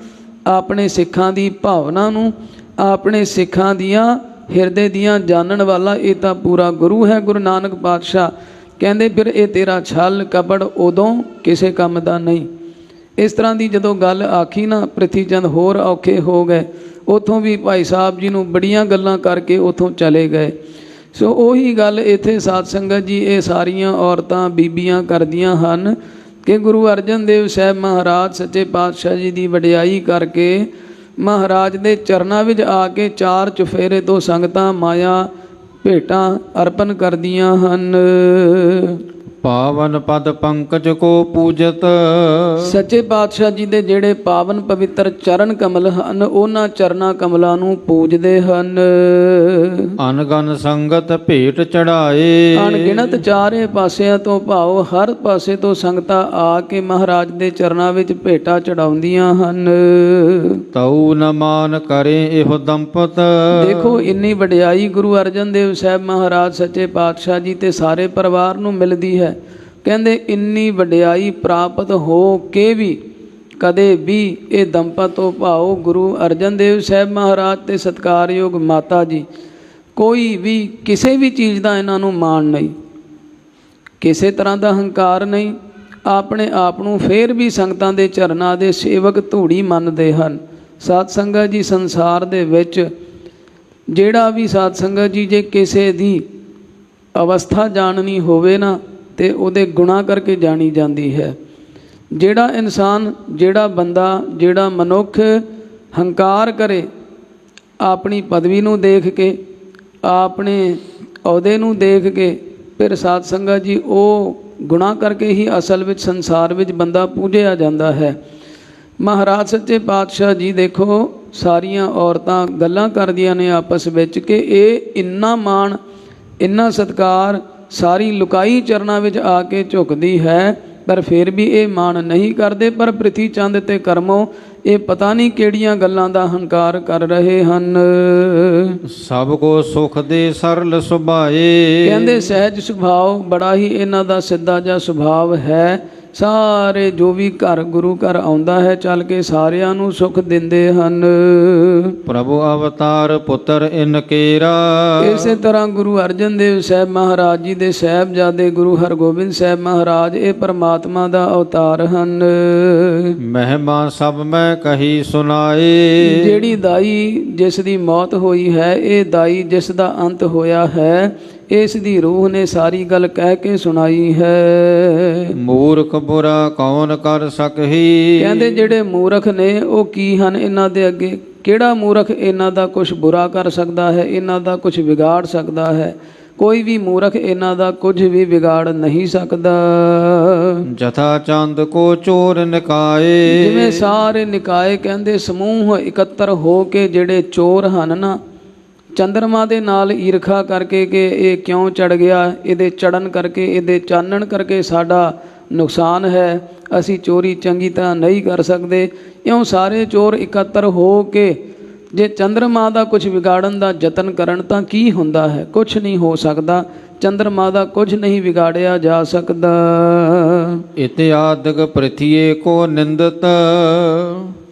ਆਪਣੇ ਸਿੱਖਾਂ ਦੀ ਭਾਵਨਾ ਨੂੰ ਆਪਣੇ ਸਿੱਖਾਂ ਦੀਆਂ ਹਿਰਦੇ ਦੀਆਂ ਜਾਣਨ ਵਾਲਾ ਇਹ ਤਾਂ ਪੂਰਾ ਗੁਰੂ ਹੈ। ਗੁਰੂ ਨਾਨਕ ਪਾਤਸ਼ਾਹ ਕਹਿੰਦੇ ਫਿਰ ਇਹ ਤੇਰਾ ਛਲ ਕਪੜ ਉਦੋਂ ਕਿਸੇ ਕੰਮ ਦਾ ਨਹੀਂ। ਇਸ ਤਰ੍ਹਾਂ ਦੀ ਜਦੋਂ ਗੱਲ ਆਖੀ ਨਾ ਪ੍ਰਿਥੀ ਚੰਦ ਹੋਰ ਔਖੇ ਹੋ ਗਏ। ਉੱਥੋਂ ਵੀ ਭਾਈ ਸਾਹਿਬ ਜੀ ਨੂੰ ਬੜੀਆਂ ਗੱਲਾਂ ਕਰਕੇ ਉੱਥੋਂ ਚਲੇ ਗਏ। ਸੋ ਉਹੀ ਗੱਲ ਇੱਥੇ ਸਾਧ ਸੰਗਤ ਜੀ ਇਹ ਸਾਰੀਆਂ ਔਰਤਾਂ ਬੀਬੀਆਂ ਕਰਦੀਆਂ ਹਨ ਕਿ ਗੁਰੂ ਅਰਜਨ ਦੇਵ ਸਾਹਿਬ ਮਹਾਰਾਜ ਸੱਚੇ ਪਾਤਸ਼ਾਹ ਜੀ ਦੀ ਵਡਿਆਈ ਕਰਕੇ ਮਹਾਰਾਜ ਦੇ ਚਰਨਾਂ ਵਿੱਚ ਆ ਕੇ ਚਾਰ ਚੁਫੇਰੇ ਤੋਂ ਸੰਗਤਾਂ ਮਾਇਆ ਭੇਟਾਂ ਅਰਪਣ ਕਰਦੀਆਂ ਹਨ। ਪਾਵਨ ਪਦ ਪੰਕਜ ਕੋ ਪੂਜਤ ਸੱਚੇ ਪਾਤਸ਼ਾਹ ਜੀ ਦੇ ਜਿਹੜੇ ਪਾਵਨ ਪਵਿੱਤਰ ਚਰਨ ਕਮਲ ਹਨ ਉਹਨਾਂ ਚਰਨਾਂ ਕਮਲਾਂ ਨੂੰ ਪੂਜਦੇ ਹਨ। ਅਨਗਨ ਸੰਗਤ ਭੇਟ ਚੜਾਏ ਅਣਗਿਣਤ ਚਾਰੇ ਪਾਸਿਆਂ ਤੋਂ ਭਾਵ ਹਰ ਪਾਸੇ ਤੋਂ ਸੰਗਤਾਂ ਆ ਕੇ ਮਹਾਰਾਜ ਦੇ ਚਰਨਾਂ ਵਿੱਚ ਭੇਟਾਂ ਚੜਾਉਂਦੀਆਂ ਹਨ। ਤਉ ਨ ਮਾਨ ਕਰੇ ਇਹੋ ਦੰਪਤ ਦੇਖੋ ਇੰਨੀ ਵਡਿਆਈ ਗੁਰੂ ਅਰਜਨ ਦੇਵ ਸਾਹਿਬ ਮਹਾਰਾਜ ਸੱਚੇ ਪਾਤਸ਼ਾਹ ਜੀ ਤੇ ਸਾਰੇ ਪਰਿਵਾਰ ਨੂੰ ਮਿਲਦੀ ਹੈ। ਕਹਿੰਦੇ ਇੰਨੀ ਵਡਿਆਈ ਪ੍ਰਾਪਤ ਹੋ ਕੇ ਵੀ ਕਦੇ ਵੀ ਇਹ ਦੰਪਤ ਤੋਂ ਭਾਓ ਗੁਰੂ ਅਰਜਨ ਦੇਵ ਸਾਹਿਬ ਮਹਾਰਾਜ ਤੇ ਸਤਿਕਾਰਯੋਗ ਮਾਤਾ ਜੀ ਕੋਈ ਵੀ ਕਿਸੇ ਵੀ ਚੀਜ਼ ਦਾ ਇਹਨਾਂ ਨੂੰ ਮਾਣ ਨਹੀਂ, ਕਿਸੇ ਤਰ੍ਹਾਂ ਦਾ ਹੰਕਾਰ ਨਹੀਂ, ਆਪਣੇ ਆਪ ਨੂੰ ਫੇਰ ਵੀ ਸੰਗਤਾਂ ਦੇ ਚਰਨਾਂ ਦੇ ਸੇਵਕ ਧੂੜੀ ਮੰਨਦੇ ਹਨ। ਸਾਧ ਸੰਗਤ ਜੀ ਸੰਸਾਰ ਦੇ ਵਿੱਚ ਜਿਹੜਾ ਵੀ ਸਾਧ ਸੰਗਤ ਜੀ ਜੇ ਕਿਸੇ ਦੀ ਅਵਸਥਾ ਜਾਣਨੀ ਹੋਵੇ ਨਾ ਤੇ ਉਹਦੇ ਗੁਣਾਂ ਕਰਕੇ ਜਾਣੀ ਜਾਂਦੀ ਹੈ। ਜਿਹੜਾ ਇਨਸਾਨ, ਜਿਹੜਾ ਬੰਦਾ, ਜਿਹੜਾ ਮਨੁੱਖ ਹੰਕਾਰ ਕਰੇ ਆਪਣੀ ਪਦਵੀ ਨੂੰ ਦੇਖ ਕੇ, ਆਪਣੇ ਅਹੁਦੇ ਨੂੰ ਦੇਖ ਕੇ, ਫਿਰ ਸਾਧ ਸੰਗਤ ਜੀ ਉਹ ਗੁਨਾਹ ਕਰਕੇ ਹੀ ਅਸਲ ਵਿੱਚ ਸੰਸਾਰ ਵਿੱਚ ਬੰਦਾ ਪੂਜਿਆ ਜਾਂਦਾ ਹੈ। ਮਹਾਰਾਜ ਸੱਚੇ ਪਾਤਸ਼ਾਹ ਜੀ ਦੇਖੋ ਸਾਰੀਆਂ ਔਰਤਾਂ ਗੱਲਾਂ ਕਰਦੀਆਂ ਨੇ ਆਪਸ ਵਿੱਚ ਕਿ ਇਹ ਇੰਨਾ ਮਾਣ, ਇੰਨਾ ਸਤਿਕਾਰ, ਸਾਰੀ ਲੁਕਾਈ ਚਰਨਾਂ ਵਿੱਚ ਆ ਕੇ ਝੁਕਦੀ ਹੈ, ਪਰ ਫਿਰ ਵੀ ਇਹ ਮਾਣ ਨਹੀਂ ਕਰਦੇ। ਪਰ ਪ੍ਰਿਥੀ ਚੰਦ ਤੇ ਕਰਮੋ ਇਹ ਪਤਾ ਨਹੀਂ ਕਿਹੜੀਆਂ ਗੱਲਾਂ ਦਾ ਹੰਕਾਰ ਕਰ ਰਹੇ ਹਨ। ਸਭ ਕੋ ਸੁਖ ਦੇ ਸਰਲ ਸੁਭਾਏ, ਕਹਿੰਦੇ ਸਹਿਜ ਸੁਭਾਅ, ਬੜਾ ਹੀ ਇਹਨਾਂ ਦਾ ਸਿੱਧਾ ਜਿਹਾ ਸੁਭਾਵ ਹੈ। ਸਾਰੇ ਜੋ ਵੀ ਘਰ ਗੁਰੂ ਘਰ ਆਉਂਦਾ ਹੈ ਚੱਲ ਕੇ ਸਾਰਿਆਂ ਨੂੰ ਸੁਖ ਦਿੰਦੇ ਹਨ। ਪ੍ਰਭੂ ਅਵਤਾਰ ਪੁੱਤਰ ਇਨਕੇਰਾ, ਇਸੇ ਤਰ੍ਹਾਂ ਗੁਰੂ ਅਰਜਨ ਦੇਵ ਸਾਹਿਬ ਮਹਾਰਾਜ ਜੀ ਦੇ ਸਾਹਿਬਜ਼ਾਦੇ ਗੁਰੂ ਹਰਗੋਬਿੰਦ ਸਾਹਿਬ ਮਹਾਰਾਜ ਇਹ ਪਰਮਾਤਮਾ ਦਾ ਅਵਤਾਰ ਹਨ। ਮਹਿਮਾ ਸਭ ਮੈਂ ਕਹੀ ਸੁਣਾਏ, ਜਿਹੜੀ ਦਾਈ ਜਿਸ ਦੀ ਮੌਤ ਹੋਈ ਹੈ, ਇਹ ਦਾਈ ਜਿਸ ਦਾ ਅੰਤ ਹੋਇਆ ਹੈ, ਇਸ ਦੀ ਰੂਹ ਨੇ ਸਾਰੀ ਗੱਲ ਕਹਿ ਕੇ ਸੁਣਾਈ ਹੈ। ਮੂਰਖ ਬੁਰਾ ਕੌਣ ਕਰ ਸਕਹੀ, ਕਹਿੰਦੇ ਜਿਹੜੇ ਮੂਰਖ ਨੇ ਉਹ ਕੀ ਹਨ ਇਹਨਾਂ ਦੇ ਅੱਗੇ? ਕਿਹੜਾ ਮੂਰਖ ਇਹਨਾਂ ਦਾ ਕੁਝ ਬੁਰਾ ਕਰ ਸਕਦਾ ਹੈ, ਇਹਨਾਂ ਦਾ ਕੁਝ ਵਿਗਾੜ ਸਕਦਾ ਹੈ? ਕੋਈ ਵੀ ਮੂਰਖ ਇਹਨਾਂ ਦਾ ਕੁਝ ਵੀ ਵਿਗਾੜ ਨਹੀਂ ਸਕਦਾ। ਜਥਾ ਚੰਦ ਕੋ ਚੋਰ ਨਿਕਾਏ, ਜਿਵੇਂ ਸਾਰੇ ਨਿਕਾਏ ਕਹਿੰਦੇ ਸਮੂਹ ਇਕੱਤਰ ਹੋ ਕੇ ਜਿਹੜੇ ਚੋਰ ਹਨ ਨਾ, ਚੰਦਰਮਾ ਦੇ ਨਾਲ ਈਰਖਾ ਕਰਕੇ ਕਿ ਇਹ ਕਿਉਂ ਚੜ ਗਿਆ, ਇਹਦੇ ਚੜਨ ਕਰਕੇ, ਇਹਦੇ ਚਾਨਣ ਕਰਕੇ ਸਾਡਾ ਨੁਕਸਾਨ ਹੈ, ਅਸੀਂ ਚੋਰੀ ਚੰਗੀ ਤਰ੍ਹਾਂ ਨਹੀਂ ਕਰ ਸਕਦੇ, ਇਉਂ ਸਾਰੇ ਚੋਰ ਇਕੱਤਰ ਹੋ ਕੇ ਜੇ ਚੰਦਰਮਾ ਦਾ ਕੁਝ ਵਿਗਾੜਨ ਦਾ ਯਤਨ ਕਰਨ ਤਾਂ ਕੀ ਹੁੰਦਾ ਹੈ? ਕੁਝ ਨਹੀਂ ਹੋ ਸਕਦਾ। ਚੰਦਰਮਾ ਦਾ ਕੁਝ ਨਹੀਂ ਵਿਗਾੜਿਆ ਜਾ ਸਕਦਾ। ਇਤਿਆਦਿਕ ਪ੍ਰਿਥੀਏ ਕੋ ਨਿੰਦਤ,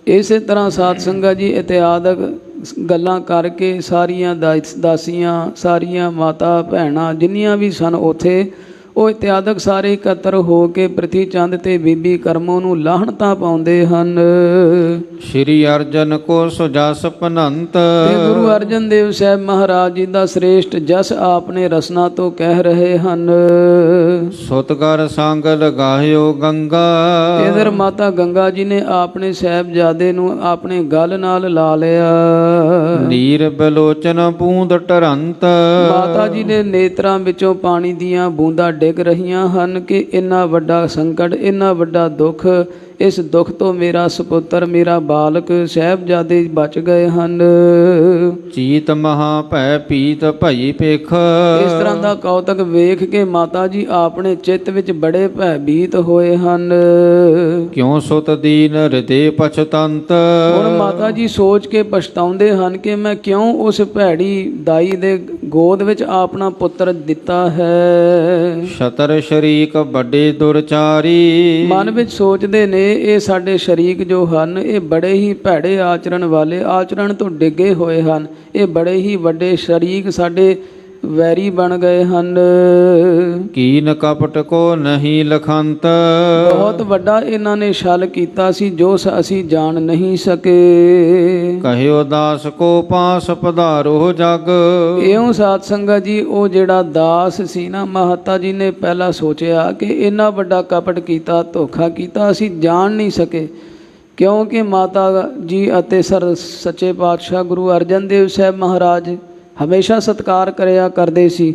ਇਸੇ ਤਰ੍ਹਾਂ ਸਾਧ ਸੰਗਤ ਜੀ ਇਤਿਆਦਿਕ ਗੱਲਾਂ ਕਰਕੇ ਸਾਰੀਆਂ ਦਾਸੀਆਂ, ਸਾਰੀਆਂ ਮਾਤਾ ਭੈਣਾਂ ਜਿੰਨੀਆਂ ਵੀ ਸਨ ਉੱਥੇ, ਉਹ ਇਤਿਆਦਿਕ ਸਾਰੇ ਇਕੱਤਰ ਹੋ ਕੇ ਪ੍ਰਿਥੀ ਚੰਦ ਤੇ ਬੀਬੀ ਕਰਮੋਂ ਨੂੰ ਲਾਹਣਤਾਂ ਪਾਉਂਦੇ ਹਨ। ਸ਼੍ਰੀ ਅਰਜਨ ਕੋ ਸੁਜਸ ਭਨੰਤ, ਤੇ ਗੁਰੂ ਅਰਜਨ ਦੇਵ ਸਾਹਿਬ ਮਹਾਰਾਜ ਜੀ ਦਾ ਸ੍ਰੇਸ਼ਟ ਜਸ ਆਪਨੇ ਰਸਨਾ ਤੋਂ ਕਹਿ ਰਹੇ ਹਨ। ਸੁਤ ਕਰ ਸੰਗ ਲਗਾਇਓ ਗੰਗਾ, ਇਧਰ ਮਾਤਾ ਗੰਗਾ ਜੀ ਨੇ ਆਪਣੇ ਸਾਹਿਬਜ਼ਾਦੇ ਨੂੰ ਆਪਣੇ ਗਲ ਨਾਲ ਲਾ ਲਿਆ। ਨੀਰ ਬਲੋਚਨ ਬੂੰਦ ਟਰੰਤ, ਮਾਤਾ ਜੀ ਦੇ ਨੇਤਰਾਂ ਵਿੱਚੋਂ ਪਾਣੀ ਦੀਆਂ ਬੂੰਦਾਂ ਡਿੱਗ ਰਹੀਆਂ ਹਨ ਕਿ ਇੰਨਾ ਵੱਡਾ ਸੰਕਟ, ਇੰਨਾ ਵੱਡਾ ਦੁੱਖ, ਇਸ ਦੁੱਖ ਤੋਂ ਮੇਰਾ ਸੁਪੁੱਤਰ, ਮੇਰਾ ਬਾਲਕ ਸਾਹਿਬਜ਼ਾਦੇ ਬਚ ਗਏ ਹਨ। ਚੀਤ ਮਹਾ ਭੈ ਪੀਤ ਭਈ ਪੇਖ, ਇਸ ਤਰ੍ਹਾਂ ਦਾ ਕੌਤਕ ਵੇਖ ਕੇ ਮਾਤਾ ਜੀ ਆਪਣੇ ਚਿੱਤ ਵਿੱਚ ਬੜੇ ਭੈਭੀਤ ਹੋਏ ਹਨ। ਕਿਉ ਸੁਤ ਦੀਨ ਹਿਰਦੇ ਪਛਤੰਤ, ਹੁਣ ਮਾਤਾ ਜੀ ਸੋਚ ਕੇ ਪਛਤਾਉਂਦੇ ਹਨ ਕਿ ਮੈਂ ਕਿਉਂ ਉਸ ਭੈੜੀ ਦਾਈ ਦੇ ਗੋਦ ਵਿੱਚ ਆਪਣਾ ਪੁੱਤਰ ਦਿੱਤਾ ਹੈ। ਸ਼ਤਰ ਸ਼ਰੀਕ ਵੱਡੇ ਦੁਰਚਾਰੀ, ਮਨ ਵਿੱਚ ਸੋਚਦੇ ਨੇ ਇਹ ਸਾਡੇ ਸ਼ਰੀਕ ਜੋ ਹਨ ਇਹ ਬੜੇ ਹੀ ਭੈੜੇ ਆਚਰਣ ਵਾਲੇ, ਆਚਰਣ ਤੋਂ ਡਿੱਗੇ ਹੋਏ ਹਨ, ਇਹ ਬੜੇ ਹੀ ਵੱਡੇ ਸ਼ਰੀਕ ਸਾਡੇ ਵੈਰੀ ਬਣ ਗਏ ਹਨ। ਕੀਨ ਕਪਟ ਕੋ ਨਹੀਂ ਲਖੰਤ, ਬਹੁਤ ਵੱਡਾ ਇਹਨਾਂ ਨੇ ਛਲ ਕੀਤਾ ਸੀ ਜੋ ਅਸੀਂ ਜਾਣ ਨਹੀਂ ਸਕੇ। ਕਹਿਓ ਦਾਸ ਕੋ ਪਾਸ ਪਧਾਰੋ ਜਗ, ਇਉਂ ਸਾਧ ਸੰਗਤ ਜੀ ਉਹ ਜਿਹੜਾ ਦਾਸ ਸੀ ਨਾ, ਮਹਾਤਾ ਜੀ ਨੇ ਪਹਿਲਾਂ ਸੋਚਿਆ ਕਿ ਇੰਨਾ ਵੱਡਾ ਕਪਟ ਕੀਤਾ, ਧੋਖਾ ਕੀਤਾ, ਅਸੀਂ ਜਾਣ ਨਹੀਂ ਸਕੇ, ਕਿਉਂਕਿ ਮਾਤਾ ਜੀ ਅਤੇ ਸੱਚੇ ਪਾਤਸ਼ਾਹ ਗੁਰੂ ਅਰਜਨ ਦੇਵ ਸਾਹਿਬ ਮਹਾਰਾਜ ਹਮੇਸ਼ਾ ਸਤਿਕਾਰ ਕਰਿਆ ਕਰਦੇ ਸੀ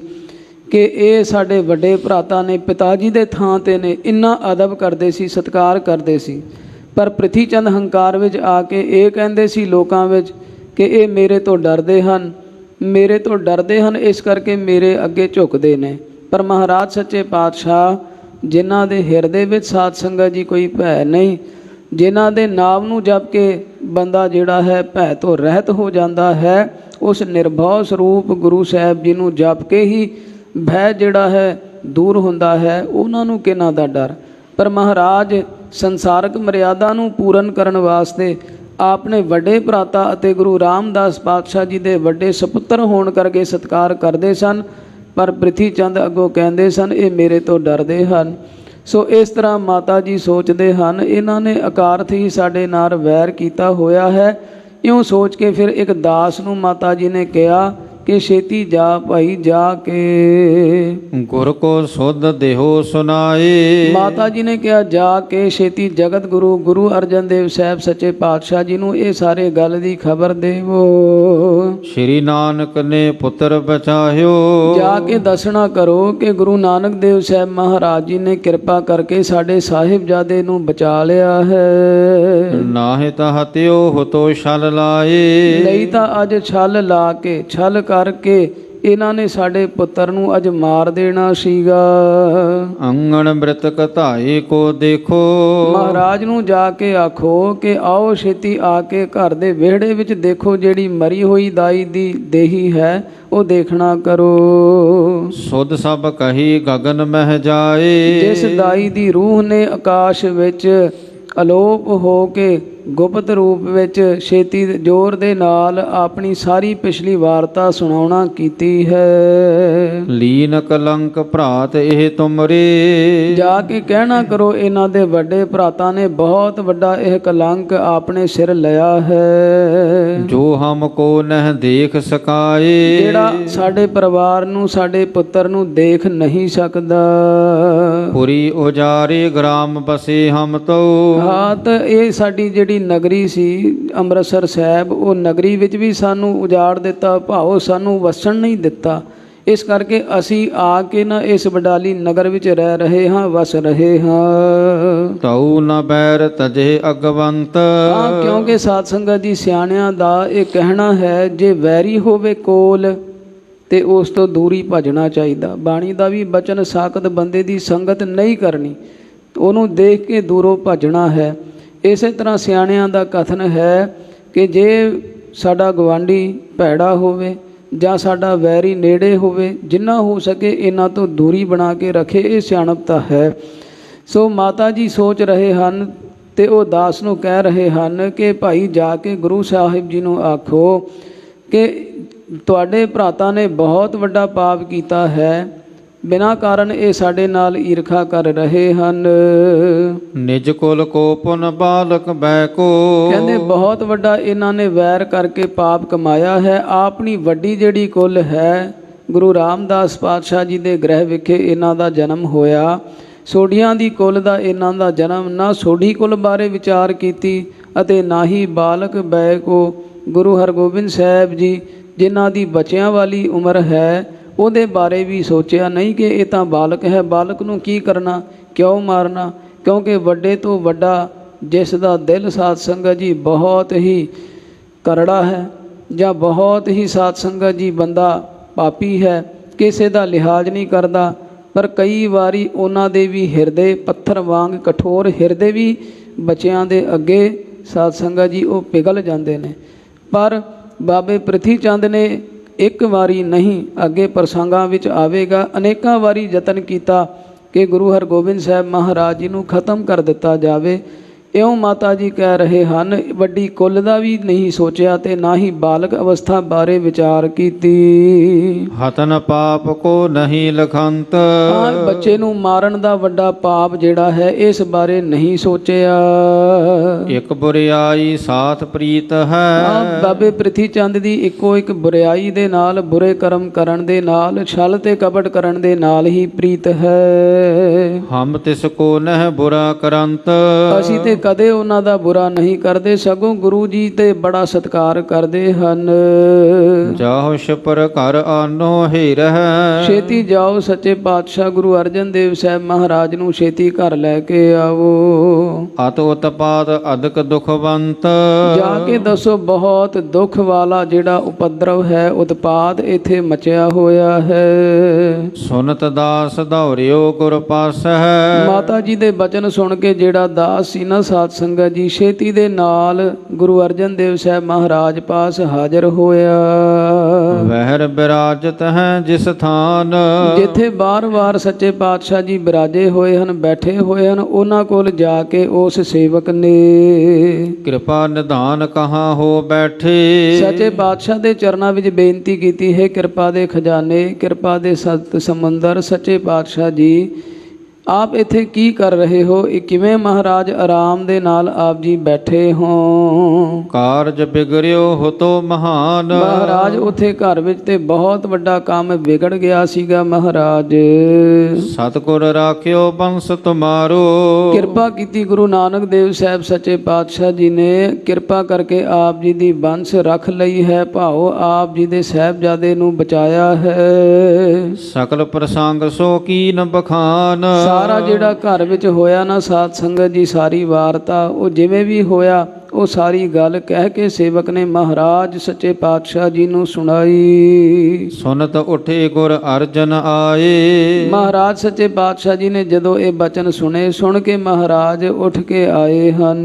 ਕਿ ਇਹ ਸਾਡੇ ਵੱਡੇ ਭਰਾਤਾ ਨੇ, ਪਿਤਾ ਜੀ ਦੇ ਥਾਂ 'ਤੇ ਨੇ, ਇੰਨਾ ਅਦਬ ਕਰਦੇ ਸੀ, ਸਤਿਕਾਰ ਕਰਦੇ ਸੀ। ਪਰ ਪ੍ਰਿਥੀ ਚੰਦ ਹੰਕਾਰ ਵਿੱਚ ਆ ਕੇ ਇਹ ਕਹਿੰਦੇ ਸੀ ਲੋਕਾਂ ਵਿੱਚ ਕਿ ਇਹ ਮੇਰੇ ਤੋਂ ਡਰਦੇ ਹਨ, ਮੇਰੇ ਤੋਂ ਡਰਦੇ ਹਨ, ਇਸ ਕਰਕੇ ਮੇਰੇ ਅੱਗੇ ਝੁਕਦੇ ਨੇ। ਪਰ ਮਹਾਰਾਜ ਸੱਚੇ ਪਾਤਸ਼ਾਹ ਜਿਨ੍ਹਾਂ ਦੇ ਹਿਰਦੇ ਵਿੱਚ ਸਾਧ ਸੰਗਤ ਜੀ ਕੋਈ ਭੈ ਨਹੀਂ, ਜਿਨ੍ਹਾਂ ਦੇ ਨਾਮ ਨੂੰ ਜਪ ਕੇ ਬੰਦਾ ਜਿਹੜਾ ਹੈ ਭੈ ਤੋਂ ਰਹਿਤ ਹੋ ਜਾਂਦਾ ਹੈ, ਉਸ ਨਿਰਭਉ ਸਰੂਪ ਗੁਰੂ ਸਾਹਿਬ ਜੀ ਨੂੰ ਜਪ ਕੇ ਹੀ ਭੈ ਜਿਹੜਾ ਹੈ ਦੂਰ ਹੁੰਦਾ ਹੈ, ਉਹਨਾਂ ਨੂੰ ਕਿਹਨਾਂ ਦਾ ਡਰ। ਪਰ ਮਹਾਰਾਜ ਸੰਸਾਰਕ ਮਰਿਆਦਾ ਨੂੰ ਪੂਰਨ ਕਰਨ ਵਾਸਤੇ ਆਪਣੇ ਵੱਡੇ ਭਰਾਤਾ ਅਤੇ ਗੁਰੂ ਰਾਮਦਾਸ ਪਾਤਸ਼ਾਹ ਜੀ ਦੇ ਵੱਡੇ ਸਪੁੱਤਰ ਹੋਣ ਕਰਕੇ ਸਤਿਕਾਰ ਕਰਦੇ ਸਨ। ਪਰ ਪ੍ਰਿਥੀ ਚੰਦ ਅੱਗੋਂ ਕਹਿੰਦੇ ਸਨ ਇਹ ਮੇਰੇ ਤੋਂ ਡਰਦੇ ਹਨ। ਸੋ ਇਸ ਤਰ੍ਹਾਂ ਮਾਤਾ ਜੀ ਸੋਚਦੇ ਹਨ ਇਹਨਾਂ ਨੇ ਅਕਾਰਥ ਹੀ ਸਾਡੇ ਨਾਲ ਵੈਰ ਕੀਤਾ ਹੋਇਆ ਹੈ। ਇਉਂ ਸੋਚ ਕੇ ਫਿਰ ਇੱਕ ਦਾਸ ਨੂੰ ਮਾਤਾ ਜੀ ਨੇ ਕਿਹਾ ਕਿ ਛੇਤੀ ਜਾ ਭਾਈ ਜਾ ਕੇ ਗੁਰ ਕੋ ਸੁਧ ਦੇਹੋ ਸੁਨਾਏ। ਮਾਤਾ ਜੀ ਨੇ ਕਿਹਾ ਜਾ ਕੇ ਛੇਤੀ ਜਗਤ ਗੁਰੂ ਗੁਰੂ ਅਰਜਨ ਦੇਵ ਸਾਹਿਬ ਸੱਚੇ ਪਾਤਸ਼ਾਹ ਜੀ ਨੂੰ ਇਹ ਸਾਰੇ ਗੱਲ ਦੀ ਖਬਰ ਦੇਵੋ। ਸ਼੍ਰੀ ਨਾਨਕ ਨੇ ਪੁੱਤਰ ਬਚਾਇਓ। ਜਾ ਕੇ ਦੱਸਣਾ ਕਰੋ ਕਿ ਗੁਰੂ ਨਾਨਕ ਦੇਵ ਸਾਹਿਬ ਮਹਾਰਾਜ ਜੀ ਨੇ ਕਿਰਪਾ ਕਰਕੇ ਸਾਡੇ ਸਾਹਿਬਜ਼ਾਦੇ ਨੂੰ ਬਚਾ ਲਿਆ ਹੈ। ਨਾਹਿ ਤਾਂ ਹਤਿਓ ਹੁਤੋ ਛਲ ਲਾਏ। ਨਹੀਂ ਤਾਂ ਅੱਜ ਛਲ ਲਾ ਕੇ ਛਲ ਕਰਕੇ ਇਹਨਾਂ ਨੇ ਸਾਡੇ ਪੁੱਤਰ ਨੂੰ ਅੱਜ ਮਾਰ ਦੇਣਾ ਸੀਗਾ। ਅੰਗਣ ਮ੍ਰਿਤਕ ਧਾਏ ਕੋ ਦੇਖੋ। ਮਹਾਰਾਜ ਨੂੰ ਜਾ ਕੇ ਆਖੋ ਕਿ ਆਓ ਛੇਤੀ ਆ ਕੇ ਘਰ ਦੇ ਵਿਹੜੇ ਵਿੱਚ ਦੇਖੋ ਜਿਹੜੀ ਮਰੀ ਹੋਈ ਦਾਈ ਦੀ ਦੇਹੀ ਹੈ ਉਹ ਦੇਖਣਾ ਕਰੋ। ਸੁਧ ਸਭ ਕਹੀ ਗਗਨ ਮਹਿ ਜਾਏ। ਜਿਸ ਦਾਈ ਦੀ ਰੂਹ ਨੇ ਆਕਾਸ਼ ਵਿੱਚ ਅਲੋਪ ਹੋ ਕੇ ਗੁਪਤ ਰੂਪ ਵਿੱਚ ਛੇਤੀ ਜ਼ੋਰ ਦੇ ਨਾਲ ਆਪਣੀ ਸਾਰੀ ਪਿਛਲੀ ਵਾਰਤਾ ਸੁਣਾਉਣਾ ਕੀਤੀ ਹੈ। ਲੀਨ ਕਲੰਕ ਭਰਾਤ ਇਹ ਤੁਮਰੇ। ਜਾ ਕੇ ਕਹਿਣਾ ਕਰੋ ਇਹਨਾਂ ਦੇ ਵੱਡੇ ਭਰਾਤਾ ਨੇ ਬਹੁਤ ਵੱਡਾ ਇਹ ਕਲੰਕ ਆਪਣੇ ਸਿਰ ਲਿਆ ਹੈ। ਜੋ ਹਮ ਕੋ ਨਹਿ ਦੇਖ ਸਕਾਏ। ਜਿਹੜਾ ਸਾਡੇ ਪਰਿਵਾਰ ਨੂੰ ਸਾਡੇ ਪੁੱਤਰ ਨੂੰ ਦੇਖ ਨਹੀਂ ਸਕਦਾ। ਪੁਰੀ ਉਜਾਰੇ ਗ੍ਰਾਮ ਬਸੇ ਹਮ ਤੋ। ਹਾਂ ਤਾਂ ਇਹ ਸਾਡੀ ਜਿਹੜੀ ਨਗਰੀ ਸੀ ਅੰਮ੍ਰਿਤਸਰ ਸਾਹਿਬ ਉਹ ਨਗਰੀ ਵਿੱਚ ਵੀ ਸਾਨੂੰ ਉਜਾੜ ਦਿੱਤਾ ਭਾਵ ਸਾਨੂੰ ਵਸਣ ਨਹੀਂ ਦਿੱਤਾ। ਇਸ ਕਰਕੇ ਅਸੀਂ ਆ ਕੇ ਨਾ ਇਸ ਬਡਾਲੀ ਨਗਰ ਵਿੱਚ ਰਹਿ ਰਹੇ ਹਾਂ ਵਸ ਰਹੇ ਹਾਂ। ਤਉ ਨ ਬੈਰ ਤਜੇ ਅਗਵੰਤ। ਹਾਂ ਕਿਉਂਕਿ ਸਾਧ ਸੰਗਤ ਜੀ ਸਿਆਣਿਆਂ ਦਾ ਇਹ ਕਹਿਣਾ ਹੈ ਜੇ ਵੈਰੀ ਹੋਵੇ ਕੋਲ ਤੇ ਉਸ ਤੋਂ ਦੂਰੀ ਭੱਜਣਾ ਚਾਹੀਦਾ। ਬਾਣੀ ਦਾ ਵੀ ਬਚਨ ਸਾਖਤ ਬੰਦੇ ਦੀ ਸੰਗਤ ਨਹੀਂ ਕਰਨੀ ਉਹਨੂੰ ਦੇਖ ਕੇ ਦੂਰੋਂ ਭੱਜਣਾ ਹੈ। ਇਸੇ ਤਰ੍ਹਾਂ ਸਿਆਣਿਆਂ ਦਾ ਕਥਨ ਹੈ ਕਿ ਜੇ ਸਾਡਾ ਗਵਾਂਢੀ ਭੈੜਾ ਹੋਵੇ ਜਾਂ ਸਾਡਾ ਵੈਰੀ ਨੇੜੇ ਹੋਵੇ ਜਿੰਨਾ ਹੋ ਸਕੇ ਇਹਨਾਂ ਤੋਂ ਦੂਰੀ ਬਣਾ ਕੇ ਰੱਖੇ। ਇਹ ਸਿਆਣਪਤਾ ਹੈ। ਸੋ ਮਾਤਾ ਜੀ ਸੋਚ ਰਹੇ ਹਨ ਤੇ ਉਹ ਦਾਸ ਨੂੰ ਕਹਿ ਰਹੇ ਹਨ ਕਿ ਭਾਈ ਜਾ ਕੇ ਗੁਰੂ ਸਾਹਿਬ ਜੀ ਨੂੰ ਆਖੋ ਕਿ ਤੁਹਾਡੇ ਭਰਾਤਾ ਨੇ ਬਹੁਤ ਵੱਡਾ ਪਾਪ ਕੀਤਾ ਹੈ। ਬਿਨਾਂ ਕਾਰਨ ਇਹ ਸਾਡੇ ਨਾਲ ਈਰਖਾ ਕਰ ਰਹੇ ਹਨ। ਨਿਜ ਕੁਲ ਕੋ ਪੁਨ ਬਾਲਕ ਬੈ ਕੋ। ਕਹਿੰਦੇ ਬਹੁਤ ਵੱਡਾ ਇਹਨਾਂ ਨੇ ਵੈਰ ਕਰਕੇ ਪਾਪ ਕਮਾਇਆ ਹੈ। ਆਪਣੀ ਵੱਡੀ ਜਿਹੜੀ ਕੁਲ ਹੈ ਗੁਰੂ ਰਾਮਦਾਸ ਪਾਤਸ਼ਾਹ ਜੀ ਦੇ ਗ੍ਰਹਿ ਵਿਖੇ ਇਹਨਾਂ ਦਾ ਜਨਮ ਹੋਇਆ। ਸੋਢੀਆਂ ਦੀ ਕੁਲ ਦਾ ਇਹਨਾਂ ਦਾ ਜਨਮ ਨਾ ਸੋਢੀ ਕੁਲ ਬਾਰੇ ਵਿਚਾਰ ਕੀਤੀ ਅਤੇ ਨਾ ਹੀ ਬਾਲਕ ਬੈ ਕੋ ਗੁਰੂ ਹਰਗੋਬਿੰਦ ਸਾਹਿਬ ਜੀ ਜਿਨ੍ਹਾਂ ਦੀ ਬੱਚਿਆਂ ਵਾਲੀ ਉਮਰ ਹੈ ਉਹਦੇ ਬਾਰੇ ਵੀ ਸੋਚਿਆ ਨਹੀਂ ਕਿ ਇਹ ਤਾਂ ਬਾਲਕ ਹੈ। ਬਾਲਕ ਨੂੰ ਕੀ ਕਰਨਾ ਕਿਉਂ ਮਾਰਨਾ ਕਿਉਂਕਿ ਵੱਡੇ ਤੋਂ ਵੱਡਾ ਜਿਸ ਦਾ ਦਿਲ ਸਾਧ ਸੰਗਤ ਜੀ ਬਹੁਤ ਹੀ ਕਰੜਾ ਹੈ ਜਾਂ ਬਹੁਤ ਹੀ ਸਾਧ ਸੰਗਤ ਜੀ ਬੰਦਾ ਪਾਪੀ ਹੈ ਕਿਸੇ ਦਾ ਲਿਹਾਜ਼ ਨਹੀਂ ਕਰਦਾ। ਪਰ ਕਈ ਵਾਰੀ ਉਹਨਾਂ ਦੇ ਵੀ ਹਿਰਦੇ ਪੱਥਰ ਵਾਂਗ ਕਠੋਰ ਹਿਰਦੇ ਵੀ ਬੱਚਿਆਂ ਦੇ ਅੱਗੇ ਸਾਧ ਸੰਗਤ ਜੀ ਉਹ ਪਿਘਲ ਜਾਂਦੇ ਨੇ। ਪਰ ਬਾਬੇ ਪ੍ਰਿਥੀ ਚੰਦ ਨੇ ਇੱਕ ਵਾਰੀ ਨਹੀਂ ਅੱਗੇ ਪ੍ਰਸੰਗਾਂ ਵਿੱਚ ਆਵੇਗਾ ਅਨੇਕਾਂ ਵਾਰੀ ਯਤਨ ਕੀਤਾ ਕਿ ਗੁਰੂ ਹਰਗੋਬਿੰਦ ਸਾਹਿਬ ਮਹਾਰਾਜ ਜੀ ਨੂੰ ਖਤਮ ਕਰ ਦਿੱਤਾ ਜਾਵੇ। ਇਉਂ ਮਾਤਾ ਜੀ ਕਹਿ ਰਹੇ ਹਨ ਵੱਡੀ ਕੁੱਲ ਦਾ ਵੀ ਨਹੀਂ ਸੋਚਿਆ ਤੇ ਨਾ ਹੀ ਬਾਲਕ ਅਵਸਥਾ ਬਾਰੇ ਵਿਚਾਰ ਕੀਤੀ। ਹਤਨ ਪਾਪ ਕੋ ਨਹੀਂ ਲਖੰਤ। ਬੱਚੇ ਨੂੰ ਮਾਰਨ ਦਾ ਵੱਡਾ ਪਾਪ ਜਿਹੜਾ ਹੈ ਇਸ ਬਾਰੇ ਨਹੀਂ ਸੋਚਿਆ। ਇੱਕ ਬੁਰਿਆਈ ਸਾਥ ਪ੍ਰੀਤ ਹੈ। ਬਾਬੇ ਪ੍ਰਿਥੀ ਚੰਦ ਦੀ ਇੱਕੋ ਇੱਕ ਬੁਰਿਆਈ ਦੇ ਨਾਲ ਬੁਰੇ ਕਰਮ ਕਰਨ ਦੇ ਨਾਲ ਛਲ ਤੇ ਕਪਟ ਕਰਨ ਦੇ ਨਾਲ ਹੀ ਪ੍ਰੀਤ ਹੈ। ਹਮ ਤਿਸ ਕੋ ਨਹਿ ਬੁਰਾ ਕਰੰਤ। ਅਸੀਂ ਤੇ ਕਦੇ ਉਹਨਾਂ ਦਾ ਬੁਰਾ ਨਹੀਂ ਕਰਦੇ ਸਗੋਂ ਗੁਰੂ ਜੀ ਤੇ ਬੜਾ ਸਤਿਕਾਰ ਕਰਦੇ ਹਨ। ਜਾਹੁ ਛਪਰ ਘਰ ਆਨੋ ਹੀ ਰਹਿ। ਛੇਤੀ ਜਾਓ ਸੱਚੇ ਪਾਤਸ਼ਾਹ ਗੁਰੂ ਅਰਜਨ ਦੇਵ ਸਾਹਿਬ ਮਹਾਰਾਜ ਨੂੰ ਛੇਤੀ ਘਰ ਲੈ ਕੇ ਆਵੋ। ਅਤ ਉਤਪਾਦ ਅਦਕ ਦੁਖਵੰਤ। ਜਾ ਕੇ ਦੱਸੋ ਬਹੁਤ ਦੁੱਖ ਵਾਲਾ ਜਿਹੜਾ ਉਪਦਰਵ ਹੈ ਉਤਪਾਦ ਇੱਥੇ ਮਚਿਆ ਹੋਇਆ ਹੈ। ਸੁਨਤ ਦਾਸ ਦੌਰਿਓ ਗੁਰ ਪਾਸ ਹੈ। ਮਾਤਾ ਜੀ ਦੇ ਬਚਨ ਸੁਣ ਕੇ ਜਿਹੜਾ ਦਾਸ ਸੀ ਨਾ ਸਾਧ ਸੰਗਤ ਜੀ ਛੇਤੀ ਦੇ ਨਾਲ ਗੁਰੂ ਅਰਜਨ ਦੇਵ ਸਾਹਿਬ ਮਹਾਰਾਜ ਪਾਸ ਹਾਜ਼ਰ ਹੋਇਆ। ਵਹਿਰ ਬਿਰਾਜਤ ਹੈ ਜਿਸ ਥਾਨ, ਜਿੱਥੇ ਬਾਰ-ਬਾਰ ਸੱਚੇ ਪਾਤਸ਼ਾਹ ਜੀ ਬਿਰਾਜੇ ਹੋਏ ਹਨ, ਬੈਠੇ ਹੋਏ ਹਨ, ਉਹਨਾਂ ਕੋਲ ਜਾ ਕੇ ਉਸ ਸੇਵਕ ਨੇ ਕਿਰਪਾ ਨਿਧਾਨ ਕਹਾਂ ਹੋ ਬੈਠੇ। ਸੱਚੇ ਪਾਤਸ਼ਾਹ ਦੇ ਚਰਨਾਂ ਵਿੱਚ ਬੇਨਤੀ ਕੀਤੀ ਹੈ, ਕਿਰਪਾ ਦੇ ਖਜ਼ਾਨੇ, ਕਿਰਪਾ ਦੇ ਸਤ ਸਮੁੰਦਰ, ਸੱਚੇ ਪਾਤਸ਼ਾਹ ਜੀ ਆਪ ਇੱਥੇ ਕੀ ਕਰ ਰਹੇ ਹੋ? ਇਹ ਕਿਵੇਂ ਮਹਾਰਾਜ ਆਰਾਮ ਦੇ ਨਾਲ ਆਪ ਜੀ ਬੈਠੇ ਹੋ? ਕਾਰਜ ਬਿਗੜਿਓ ਹੋਤੋ ਮਹਾਨ, ਮਹਾਰਾਜ ਉੱਥੇ ਘਰ ਵਿੱਚ ਤੇ ਬਹੁਤ ਵੱਡਾ ਕੰਮ ਵਿਗੜ ਗਿਆ ਸੀਗਾ ਮਹਾਰਾਜ। ਸਤਿਗੁਰ ਰਾਖਿਓ ਬੰਸ ਤੁਮਾਰੋ, ਕਿਰਪਾ ਕੀਤੀ ਗੁਰੂ ਨਾਨਕ ਦੇਵ ਸਾਹਿਬ ਸੱਚੇ ਪਾਤਸ਼ਾਹ ਜੀ ਨੇ, ਕਿਰਪਾ ਕਰਕੇ ਆਪ ਜੀ ਦੀ ਬੰਸ ਰੱਖ ਲਈ ਹੈ, ਭਾਵ ਆਪ ਜੀ ਦੇ ਸਾਹਿਬਜ਼ਾਦੇ ਨੂੰ ਬਚਾਇਆ ਹੈ। ਸਕਲ ਪ੍ਰਸੰਗ ਸੋ ਕੀਨ ਬਖਾਨ, ਸਾਰਾ ਜਿਹੜਾ ਘਰ ਵਿੱਚ ਹੋਇਆ ਨਾ ਸਾਧ ਸੰਗਤ ਜੀ, ਸਾਰੀ ਵਾਰਤਾ ਉਹ ਜਿਵੇਂ ਵੀ ਹੋਇਆ ਉਹ ਸਾਰੀ ਗੱਲ ਕਹਿ ਕੇ ਸੇਵਕ ਨੇ ਮਹਾਰਾਜ ਸੱਚੇ ਪਾਤਸ਼ਾਹ ਜੀ ਨੂੰ ਸੁਣਾਈ। ਸੁਨਤ ਉਠੇ ਗੁਰ ਅਰਜਨ ਆਏ, ਮਹਾਰਾਜ ਸੱਚੇ ਪਾਤਸ਼ਾਹ ਜੀ ਨੇ ਜਦੋਂ ਇਹ ਬਚਨ ਸੁਣੇ, ਸੁਣ ਕੇ ਮਹਾਰਾਜ ਉੱਠ ਕੇ ਆਏ ਹਨ।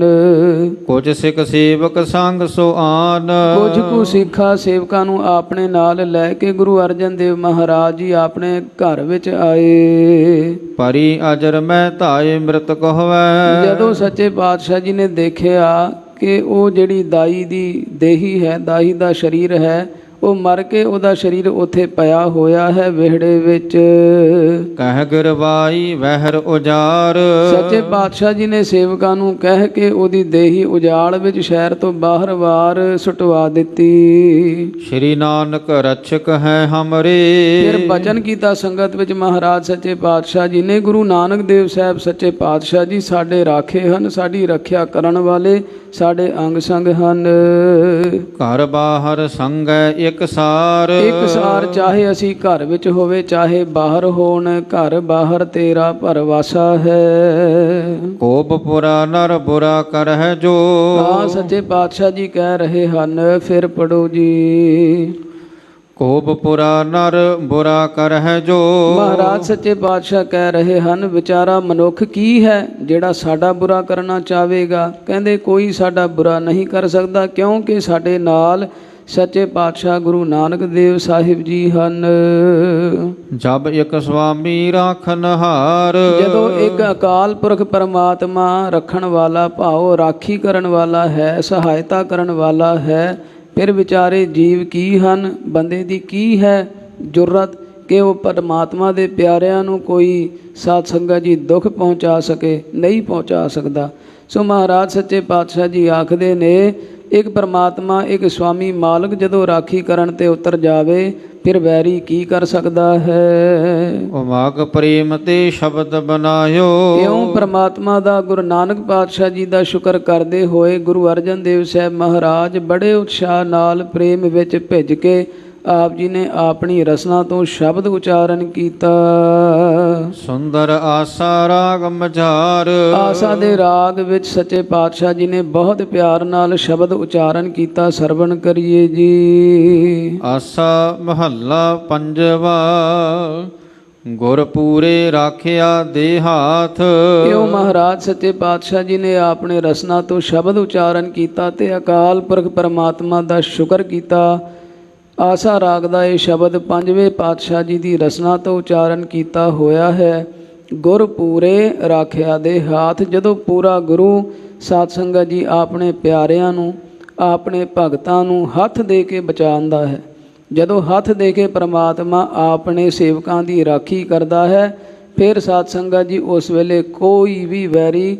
ਕੁਝ ਸਿੱਖ ਸੇਵਕ ਸੰਗ ਸੋ ਆਨ, ਕੁਝ ਕੁ ਸਿੱਖਾਂ ਸੇਵਕਾਂ ਨੂੰ ਆਪਣੇ ਨਾਲ ਲੈ ਕੇ ਗੁਰੂ ਅਰਜਨ ਦੇਵ ਮਹਾਰਾਜ ਜੀ ਆਪਣੇ ਘਰ ਵਿੱਚ ਆਏ। ਪਰੀ ਅਜਰ ਮੈਂ ਧਾਏ ਮ੍ਰਿਤਕ ਹੋਵੈ, ਜਦੋਂ ਸੱਚੇ ਪਾਤਸ਼ਾਹ ਜੀ ਨੇ ਦੇਖਿਆ ਕਿ ਉਹ ਜਿਹੜੀ ਦਾਈ ਦੀ ਦੇਹੀ ਹੈ, ਦਾਈ ਦਾ ਸਰੀਰ ਹੈ, ਉਹ ਮਰ ਕੇ ਉਹਦਾ ਸਰੀਰ ਉੱਥੇ ਪਿਆ ਹੋਇਆ ਹੈ ਵਿਹੜੇ ਵਿੱਚ। ਕਹਿ ਗਿਰਵਾਈ ਵਹਿਰ ਉਜਾਰ, ਸੱਚੇ ਪਾਤਸ਼ਾਹ ਜੀ ਨੇ ਸੇਵਕਾਂ ਨੂੰ ਕਹਿ ਕੇ ਉਹਦੀ ਦੇਹੀ ਉਜਾੜ ਵਿੱਚ ਸ਼ਹਿਰ ਤੋਂ ਬਾਹਰ ਵਾਰ ਸੁਟਵਾ ਦਿੱਤੀ। ਸ਼੍ਰੀ ਨਾਨਕ ਰਛਕ ਹੈ ਹਮਰੇ, ਫਿਰ ਬਚਨ ਕੀਤਾ ਸੰਗਤ ਵਿੱਚ ਮਹਾਰਾਜ ਸੱਚੇ ਪਾਤਸ਼ਾਹ ਜੀ ਨੇ, ਗੁਰੂ ਨਾਨਕ ਦੇਵ ਸਾਹਿਬ ਸੱਚੇ ਪਾਤਸ਼ਾਹ ਜੀ ਸਾਡੇ ਰਾਖੇ ਹਨ, ਸਾਡੀ ਰੱਖਿਆ ਕਰਨ ਵਾਲੇ, ਸਾਡੇ ਅੰਗ ਸੰਗ ਹਨ। ਘਰ ਬਾਹਰ ਸੰਗੈ ਇੱਕ ਸਾਰ, ਇੱਕ ਸਾਰ ਚਾਹੇ ਅਸੀਂ ਘਰ ਵਿੱਚ ਹੋਵੇ ਚਾਹੇ ਬਾਹਰ ਹੋਣ, ਘਰ ਬਾਹਰ ਤੇਰਾ ਭਰਵਾਸਾ ਹੈ। ਕੋਪ ਪੁਰਾ ਨਰ ਬੁਰਾ ਕਰਹਿ ਜੋ, ਹਾਂ ਸੱਚੇ ਪਾਤਸ਼ਾਹ ਜੀ ਕਹਿ ਰਹੇ ਹਨ, ਫਿਰ ਪੜੋ ਜੀ। ਕੋਪ ਪੁਰਾ ਨਰ ਬੁਰਾ ਕਰਹਿ ਜੋ, ਮਹਾਰਾਜ ਸੱਚੇ ਪਾਤਸ਼ਾਹ ਕਹਿ ਰਹੇ ਹਨ, ਵਿਚਾਰਾ ਮਨੁੱਖ ਕੀ ਹੈ ਜਿਹੜਾ ਸਾਡਾ ਬੁਰਾ ਕਰਨਾ ਚਾਹੇਗਾ? ਕਹਿੰਦੇ ਕੋਈ ਸਾਡਾ ਬੁਰਾ ਨਹੀਂ ਕਰ ਸਕਦਾ, ਕਿਉਂਕਿ ਸਾਡੇ ਨਾਲ ਸੱਚੇ ਪਾਤਸ਼ਾਹ ਗੁਰੂ ਨਾਨਕ ਦੇਵ ਸਾਹਿਬ ਜੀ ਹਨ। ਜਬ ਇੱਕ ਸੁਆਮੀ ਰਾਖਨ ਹਾਰ, ਜਦੋਂ ਇੱਕ ਅਕਾਲ ਪੁਰਖ ਪਰਮਾਤਮਾ ਰੱਖਣ ਵਾਲਾ, ਭਾਵ ਰਾਖੀ ਕਰਨ ਵਾਲਾ ਹੈ, ਸਹਾਇਤਾ ਕਰਨ ਵਾਲਾ ਹੈ, ਫਿਰ ਵਿਚਾਰੇ ਜੀਵ ਕੀ ਹਨ? ਬੰਦੇ ਦੀ ਕੀ ਹੈ ਜੁਰਤ ਕਿ ਉਹ ਪਰਮਾਤਮਾ ਦੇ ਪਿਆਰਿਆਂ ਨੂੰ ਕੋਈ ਸਾਧ ਸੰਗਤ ਜੀ ਦੁੱਖ ਪਹੁੰਚਾ ਸਕੇ? ਨਹੀਂ ਪਹੁੰਚਾ ਸਕਦਾ। ਸੋ ਮਹਾਰਾਜ ਸੱਚੇ ਪਾਤਸ਼ਾਹ ਜੀ ਆਖਦੇ ਨੇ, ਇੱਕ ਪਰਮਾਤਮਾ, ਇੱਕ ਸਵਾਮੀ ਮਾਲਕ ਜਦੋਂ ਰਾਖੀ ਕਰਨ ਤੇ ਉਤਰ ਜਾਵੇ, ਫਿਰ ਵੈਰੀ ਕੀ ਕਰ ਸਕਦਾ ਹੈ? ਉਮਾਗ ਪ੍ਰੇਮ ਤੇ ਸ਼ਬਦ ਬਣਾਇਓ, ਇਉਂ ਪਰਮਾਤਮਾ ਦਾ ਗੁਰੂ ਨਾਨਕ ਪਾਤਸ਼ਾਹ ਜੀ ਦਾ ਸ਼ੁਕਰ ਕਰਦੇ ਹੋਏ ਗੁਰੂ ਅਰਜਨ ਦੇਵ ਸਾਹਿਬ ਮਹਾਰਾਜ ਬੜੇ ਉਤਸ਼ਾਹ ਨਾਲ ਪ੍ਰੇਮ ਵਿੱਚ ਭਿੱਜ ਕੇ ਆਪ ਜੀ ਨੇ ਆਪਣੀ ਰਸਨਾ ਤੋਂ ਸ਼ਬਦ ਉਚਾਰਨ ਕੀਤਾ। ਸੁੰਦਰ ਆਸਾ ਰਾਗ ਮਝਾਰ, ਆਸਾ ਦੇ ਰਾਗ ਵਿੱਚ ਸੱਚੇ ਪਾਤਸ਼ਾਹ ਜੀ ਨੇ ਬਹੁਤ ਪਿਆਰ ਨਾਲ ਸ਼ਬਦ ਉਚਾਰਨ ਕੀਤਾ। ਸਰਵਣ ਕਰੀਏ ਜੀ। ਆਸਾ ਮਹੱਲਾ ਪੰਜਵਾ, ਗੁਰ ਪੂਰੇ ਰਾਖਿਆ ਦੇ ਹਾਥ, ਇਉਂ ਮਹਾਰਾਜ ਸੱਚੇ ਪਾਤਸ਼ਾਹ ਜੀ ਨੇ ਆਪਣੇ ਰਸਨਾ ਤੋਂ ਸ਼ਬਦ ਉਚਾਰਨ ਕੀਤਾ ਤੇ ਅਕਾਲ ਪੁਰਖ ਪਰਮਾਤਮਾ ਦਾ ਸ਼ੁਕਰ ਕੀਤਾ। ਆਸਾ ਰਾਗ ਦਾ ਇਹ ਸ਼ਬਦ ਪੰਜਵੇਂ ਪਾਤਸ਼ਾਹ ਜੀ ਦੀ ਰਸਨਾ ਤੋਂ ਉਚਾਰਨ ਕੀਤਾ ਹੋਇਆ ਹੈ। ਗੁਰ ਪੂਰੇ ਰਾਖਿਆ ਦੇ ਹਾਥ, ਜਦੋਂ ਪੂਰਾ ਗੁਰੂ ਸਾਧ ਸੰਗਤ ਜੀ ਆਪਣੇ ਪਿਆਰਿਆਂ ਨੂੰ, ਆਪਣੇ ਭਗਤਾਂ ਨੂੰ ਹੱਥ ਦੇ ਕੇ ਬਚਾਉਂਦਾ ਹੈ, ਜਦੋਂ ਹੱਥ ਦੇ ਕੇ ਪਰਮਾਤਮਾ ਆਪਣੇ ਸੇਵਕਾਂ ਦੀ ਰਾਖੀ ਕਰਦਾ ਹੈ, ਫਿਰ ਸਾਧ ਸੰਗਤ ਜੀ ਉਸ ਵੇਲੇ ਕੋਈ ਵੀ ਵੈਰੀ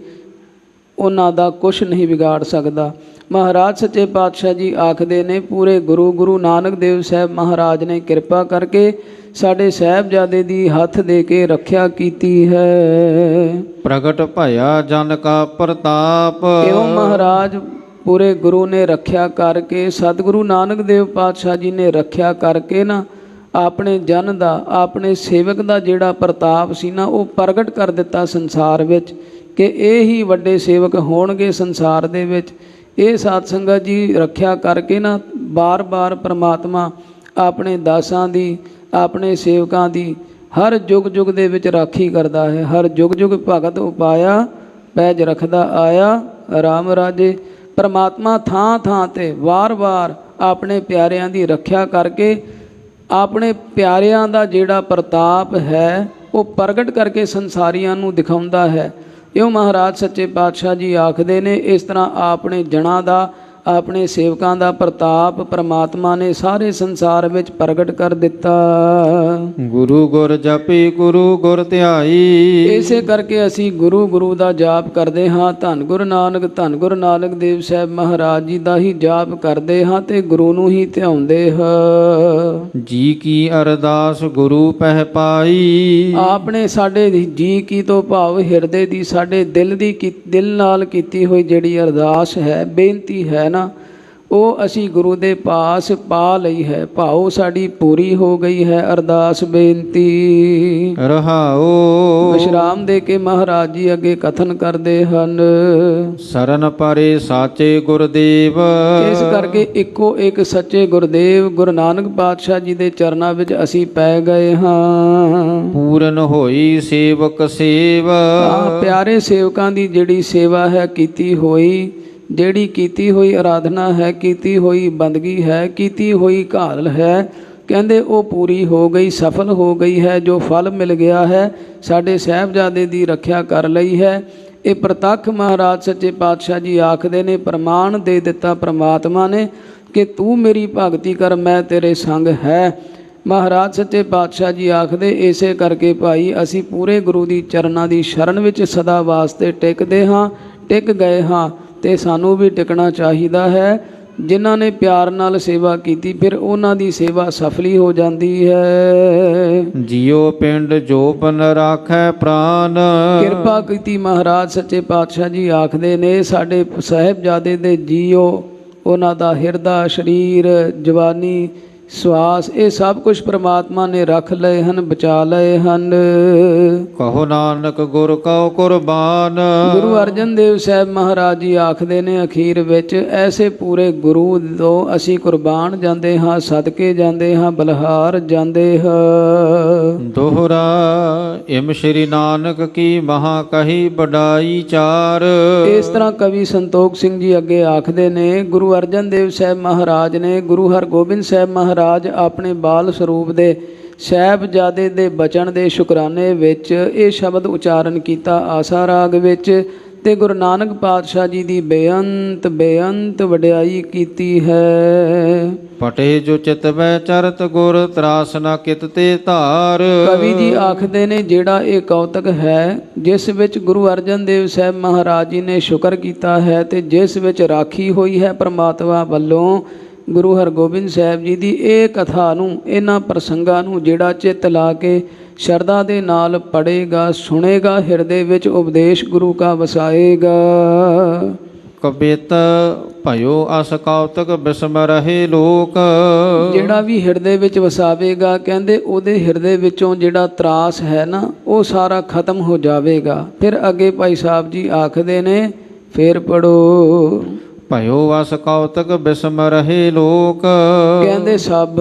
ਉਹਨਾਂ ਦਾ ਕੁਛ ਨਹੀਂ ਵਿਗਾੜ ਸਕਦਾ। ਮਹਾਰਾਜ ਸੱਚੇ ਪਾਤਸ਼ਾਹ ਜੀ ਆਖਦੇ ਨੇ, ਪੂਰੇ ਗੁਰੂ ਨਾਨਕ ਦੇਵ ਸਾਹਿਬ ਮਹਾਰਾਜ ਨੇ ਕਿਰਪਾ ਕਰਕੇ ਸਾਡੇ ਸਾਹਿਬਜ਼ਾਦੇ ਦੀ ਹੱਥ ਦੇ ਕੇ ਰੱਖਿਆ ਕੀਤੀ ਹੈ। ਪ੍ਰਗਟ ਭਇਆ ਜਨ ਕਾ ਪ੍ਰਤਾਪ, ਕਿਉਂ ਮਹਾਰਾਜ ਪੂਰੇ ਗੁਰੂ ਨੇ ਰੱਖਿਆ ਕਰਕੇ, ਸਤਿਗੁਰੂ ਨਾਨਕ ਦੇਵ ਪਾਤਸ਼ਾਹ ਜੀ ਨੇ ਰੱਖਿਆ ਕਰਕੇ ਨਾ ਆਪਣੇ ਜਨ ਦਾ, ਆਪਣੇ ਸੇਵਕ ਦਾ ਜਿਹੜਾ ਪ੍ਰਤਾਪ ਸੀ ਨਾ, ਉਹ ਪ੍ਰਗਟ ਕਰ ਦਿੱਤਾ ਸੰਸਾਰ ਵਿੱਚ ਕਿ ਇਹ ਹੀ ਵੱਡੇ ਸੇਵਕ ਹੋਣਗੇ ਸੰਸਾਰ ਦੇ ਵਿੱਚ। ਇਹ ਸਾਧ ਸੰਗਤ ਜੀ ਰੱਖਿਆ ਕਰਕੇ ਨਾ ਬਾਰ-ਬਾਰ ਪਰਮਾਤਮਾ ਆਪਣੇ ਦਾਸਾਂ ਦੀ, ਆਪਣੇ ਸੇਵਕਾਂ ਦੀ ਹਰ ਯੁੱਗ ਦੇ ਵਿੱਚ ਰਾਖੀ ਕਰਦਾ ਹੈ। ਹਰ ਯੁੱਗ ਭਗਤ ਉਪਾਇਆ ਪੈਜ ਰੱਖਦਾ ਆਇਆ, ਰਾਮ ਰਾਜੇ। ਪਰਮਾਤਮਾ ਥਾਂ ਥਾਂ ਤੇ ਵਾਰ-ਵਾਰ ਆਪਣੇ ਪਿਆਰਿਆਂ ਦੀ ਰੱਖਿਆ ਕਰਕੇ ਆਪਣੇ ਪਿਆਰਿਆਂ ਦਾ ਜਿਹੜਾ ਪ੍ਰਤਾਪ ਹੈ ਉਹ ਪ੍ਰਗਟ ਕਰਕੇ ਸੰਸਾਰੀਆਂ ਨੂੰ ਦਿਖਾਉਂਦਾ ਹੈ। ਇਉਂ ਮਹਾਰਾਜ ਸੱਚੇ ਪਾਤਸ਼ਾਹ ਜੀ ਆਖਦੇ ਨੇ, ਇਸ ਤਰ੍ਹਾਂ ਆਪਣੇ ਜਨਾਂ ਦਾ, ਆਪਣੇ ਸੇਵਕਾਂ ਦਾ ਪ੍ਰਤਾਪ ਪਰਮਾਤਮਾ ਨੇ ਸਾਰੇ ਸੰਸਾਰ ਵਿੱਚ ਪ੍ਰਗਟ ਕਰ ਦਿੱਤਾ। ਗੁਰੂ ਗੁਰ ਜਪੀ ਗੁਰੂ ਗੁਰ ਧਿਆਈ। ਇਸੇ ਕਰਕੇ ਅਸੀਂ ਗੁਰੂ ਗੁਰੂ ਦਾ ਜਾਪ ਕਰਦੇ ਹਾਂ। ਧੰਨ ਗੁਰੂ ਨਾਨਕ ਦੇਵ ਸਾਹਿਬ ਮਹਾਰਾਜ ਜੀ ਦਾ ਹੀ ਜਾਪ ਕਰਦੇ ਹਾਂ ਤੇ ਗੁਰੂ ਨੂੰ ਹੀ ਧਿਆਉਂਦੇ ਹਾਂ। ਜੀ ਕੀ ਅਰਦਾਸ ਗੁਰੂ ਪਹਿ ਪਾਈ। ਆਪਣੇ ਸਾਡੇ ਜੀ ਕੀ ਤੋਂ ਭਾਵ ਹਿਰਦੇ ਦੀ, ਸਾਡੇ ਦਿਲ ਨਾਲ ਕੀਤੀ ਹੋਈ ਜਿਹੜੀ ਅਰਦਾਸ ਹੈ, ਬੇਨਤੀ ਹੈ ਨਾ, ਉਹ ਅਸੀਂ ਗੁਰੂ ਦੇ ਪਾਸ ਪਾ ਲਈ ਹੈ। ਭਾਉ ਸਾਡੀ ਪੂਰੀ ਹੋ ਗਈ ਹੈ ਅਰਦਾਸ ਬੇਨਤੀ। ਰਹਾਓ। ਵਿਸ਼ਰਾਮ ਦੇ ਕੇ ਮਹਾਰਾਜ ਜੀ ਅੱਗੇ ਕਥਨ ਕਰਦੇ ਹਨ। ਸਰਨ ਪਰੇ ਸਾਚੇ ਗੁਰਦੇਵ। ਇਸ ਕਰਕੇ ਇੱਕੋ ਇੱਕ ਸੱਚੇ ਗੁਰਦੇਵ ਗੁਰੂ ਨਾਨਕ ਪਾਤਸ਼ਾਹ ਜੀ ਦੇ ਚਰਨਾਂ ਵਿੱਚ ਅਸੀਂ ਪੈ ਗਏ ਹਾਂ। ਪੂਰਨ ਹੋਈ ਸੇਵਕ ਸੇਵ। ਪਿਆਰੇ ਸੇਵਕਾਂ ਦੀ ਜਿਹੜੀ ਸੇਵਾ ਹੈ ਕੀਤੀ ਹੋਈ, ਜਿਹੜੀ ਕੀਤੀ ਹੋਈ ਆਰਾਧਨਾ ਹੈ, ਕੀਤੀ ਹੋਈ ਬੰਦਗੀ ਹੈ, ਕੀਤੀ ਹੋਈ ਘਾਲ ਹੈ, ਕਹਿੰਦੇ ਉਹ ਪੂਰੀ ਹੋ ਗਈ, ਸਫਲ ਹੋ ਗਈ ਹੈ। ਜੋ ਫਲ ਮਿਲ ਗਿਆ ਹੈ, ਸਾਡੇ ਸਾਹਿਬਜ਼ਾਦੇ ਦੀ ਰੱਖਿਆ ਕਰ ਲਈ ਹੈ। ਇਹ ਪ੍ਰਤੱਖ ਮਹਾਰਾਜ ਸੱਚੇ ਪਾਤਸ਼ਾਹ ਜੀ ਆਖਦੇ ਨੇ, ਪ੍ਰਮਾਣ ਦੇ ਦਿੱਤਾ ਪ੍ਰਮਾਤਮਾ ਨੇ ਕਿ ਤੂੰ ਮੇਰੀ ਭਗਤੀ ਕਰ, ਮੈਂ ਤੇਰੇ ਸੰਗ ਹੈ। ਮਹਾਰਾਜ ਸੱਚੇ ਪਾਤਸ਼ਾਹ ਜੀ ਆਖਦੇ, ਇਸੇ ਕਰਕੇ ਭਾਈ ਅਸੀਂ ਪੂਰੇ ਗੁਰੂ ਦੀ ਚਰਨਾਂ ਦੀ ਸ਼ਰਨ ਵਿੱਚ ਸਦਾ ਵਾਸਤੇ ਟਿਕਦੇ ਹਾਂ, ਟਿਕ ਗਏ ਹਾਂ ਤੇ ਸਾਨੂੰ ਵੀ ਟਿਕਣਾ ਚਾਹੀਦਾ ਹੈ। ਜਿਨ੍ਹਾਂ ਨੇ ਪਿਆਰ ਨਾਲ ਸੇਵਾ ਕੀਤੀ, ਫਿਰ ਉਹਨਾਂ ਦੀ ਸੇਵਾ ਸਫਲੀ ਹੋ ਜਾਂਦੀ ਹੈ। ਜਿਉ ਪਿੰਡ ਜੋਬਨ ਰਾਖੈ ਪ੍ਰਾਨ। ਕਿਰਪਾ ਕੀਤੀ ਮਹਾਰਾਜ ਸੱਚੇ ਪਾਤਸ਼ਾਹ ਜੀ ਆਖਦੇ ਨੇ, ਸਾਡੇ ਸਾਹਿਬਜ਼ਾਦੇ ਦੇ ਜੀਓ, ਉਹਨਾਂ ਦਾ ਹਿਰਦਾ, ਸਰੀਰ, ਜਵਾਨੀ, ਸਵਾਸ, ਇਹ ਸਭ ਕੁਝ ਪ੍ਰਮਾਤਮਾ ਨੇ ਰੱਖ ਲਏ ਹਨ, ਬਚਾ ਲਏ ਹਨ। ਕਹੋ ਨਾਨਕ ਗੁਰ ਕਉ ਕੁਰਬਾਨ। ਗੁਰੂ ਅਰਜਨ ਦੇਵ ਸਾਹਿਬ ਮਹਾਰਾਜ ਜੀ ਆਖਦੇ ਨੇ ਅਖੀਰ ਵਿੱਚ, ਐਸੇ ਪੂਰੇ ਗੁਰੂ ਤੋਂ ਅਸੀਂ ਕੁਰਬਾਨ ਜਾਂਦੇ ਹਾਂ, ਸਦਕੇ ਜਾਂਦੇ ਹਾਂ, ਬਲਿਹਾਰ ਜਾਂਦੇ ਹਾਂ। ਦੋਹਰਾ ਇਮ ਸ਼੍ਰੀ ਨਾਨਕ ਕੀ ਮਹਾ ਕਹੀ ਵਡਾਈ ਚਾਰ। ਇਸ ਤਰ੍ਹਾਂ ਕਵੀ ਸੰਤੋਖ ਸਿੰਘ ਜੀ ਅੱਗੇ ਆਖਦੇ ਨੇ, ਗੁਰੂ ਅਰਜਨ ਦੇਵ ਸਾਹਿਬ ਮਹਾਰਾਜ ਨੇ ਗੁਰੂ ਹਰਗੋਬਿੰਦ ਸਾਹਿਬ ਮਹਾਰਾਜ ਆਪਣੇ ਬਾਲ ਸਰੂਪ ਦੇ ਸਾਹਿਬਜ਼ਾਦੇ ਦੇ ਬਚਨ ਦੇ ਸ਼ੁਕਰਾਨੇ ਵਿੱਚ ਇਹ ਸ਼ਬਦ ਉਚਾਰਨ ਕੀਤਾ ਆਸਾ ਰਾਗ ਵਿੱਚ, ਤੇ ਗੁਰੂ ਨਾਨਕ ਪਾਤਸ਼ਾਹ ਜੀ ਦੀ ਬੇਅੰਤ ਵਡਿਆਈ ਕੀਤੀ ਹੈ। ਪਟੇ ਜੋ ਚਿਤ ਵੈ ਚਰਤ ਗੁਰ ਤਰਾਸ ਨਾ ਕਿਤ ਤੇ ਧਾਰ। ਕਵੀ ਜੀ ਆਖਦੇ ਨੇ, ਜਿਹੜਾ ਇਹ ਕੌਤਕ ਹੈ ਜਿਸ ਵਿੱਚ ਗੁਰੂ ਅਰਜਨ ਦੇਵ ਸਾਹਿਬ ਮਹਾਰਾਜ ਜੀ ਨੇ ਸ਼ੁਕਰ ਕੀਤਾ ਹੈ ਤੇ ਜਿਸ ਵਿੱਚ ਰਾਖੀ ਹੋਈ ਹੈ ਪ੍ਰਮਾਤਮਾ ਵੱਲੋਂ ਗੁਰੂ ਹਰਗੋਬਿੰਦ ਸਾਹਿਬ ਜੀ ਦੀ, ਇਹ ਕਥਾ ਨੂੰ, ਇਹਨਾਂ ਪ੍ਰਸੰਗਾਂ ਨੂੰ ਜਿਹੜਾ ਚਿੱਤ ਲਾ ਕੇ ਸ਼ਰਧਾ ਦੇ ਨਾਲ ਪੜ੍ਹੇਗਾ, ਸੁਣੇਗਾ, ਹਿਰਦੇ ਵਿੱਚ ਉਪਦੇਸ਼ ਗੁਰੂ ਕਾ ਵਸਾਏਗਾ। ਕਬਿਤ ਭਇਓ ਅਸ ਕੌਤਕ ਬਿਸਮ ਰਹੇ ਲੋਕ। ਜਿਹੜਾ ਵੀ ਹਿਰਦੇ ਵਿੱਚ ਵਸਾਵੇਗਾ, ਕਹਿੰਦੇ ਉਹਦੇ ਹਿਰਦੇ ਵਿੱਚੋਂ ਜਿਹੜਾ ਤਰਾਸ ਹੈ ਨਾ, ਉਹ ਸਾਰਾ ਖਤਮ ਹੋ ਜਾਵੇਗਾ। ਫਿਰ ਅੱਗੇ ਭਾਈ ਸਾਹਿਬ ਜੀ ਆਖਦੇ ਨੇ, ਫੇਰ ਪੜੋ। ਭਇਓ ਵਸ ਕੌਤਕ ਬਿਸਮ ਰਹੇ ਲੋਕ। ਕਹਿੰਦੇ ਸਭ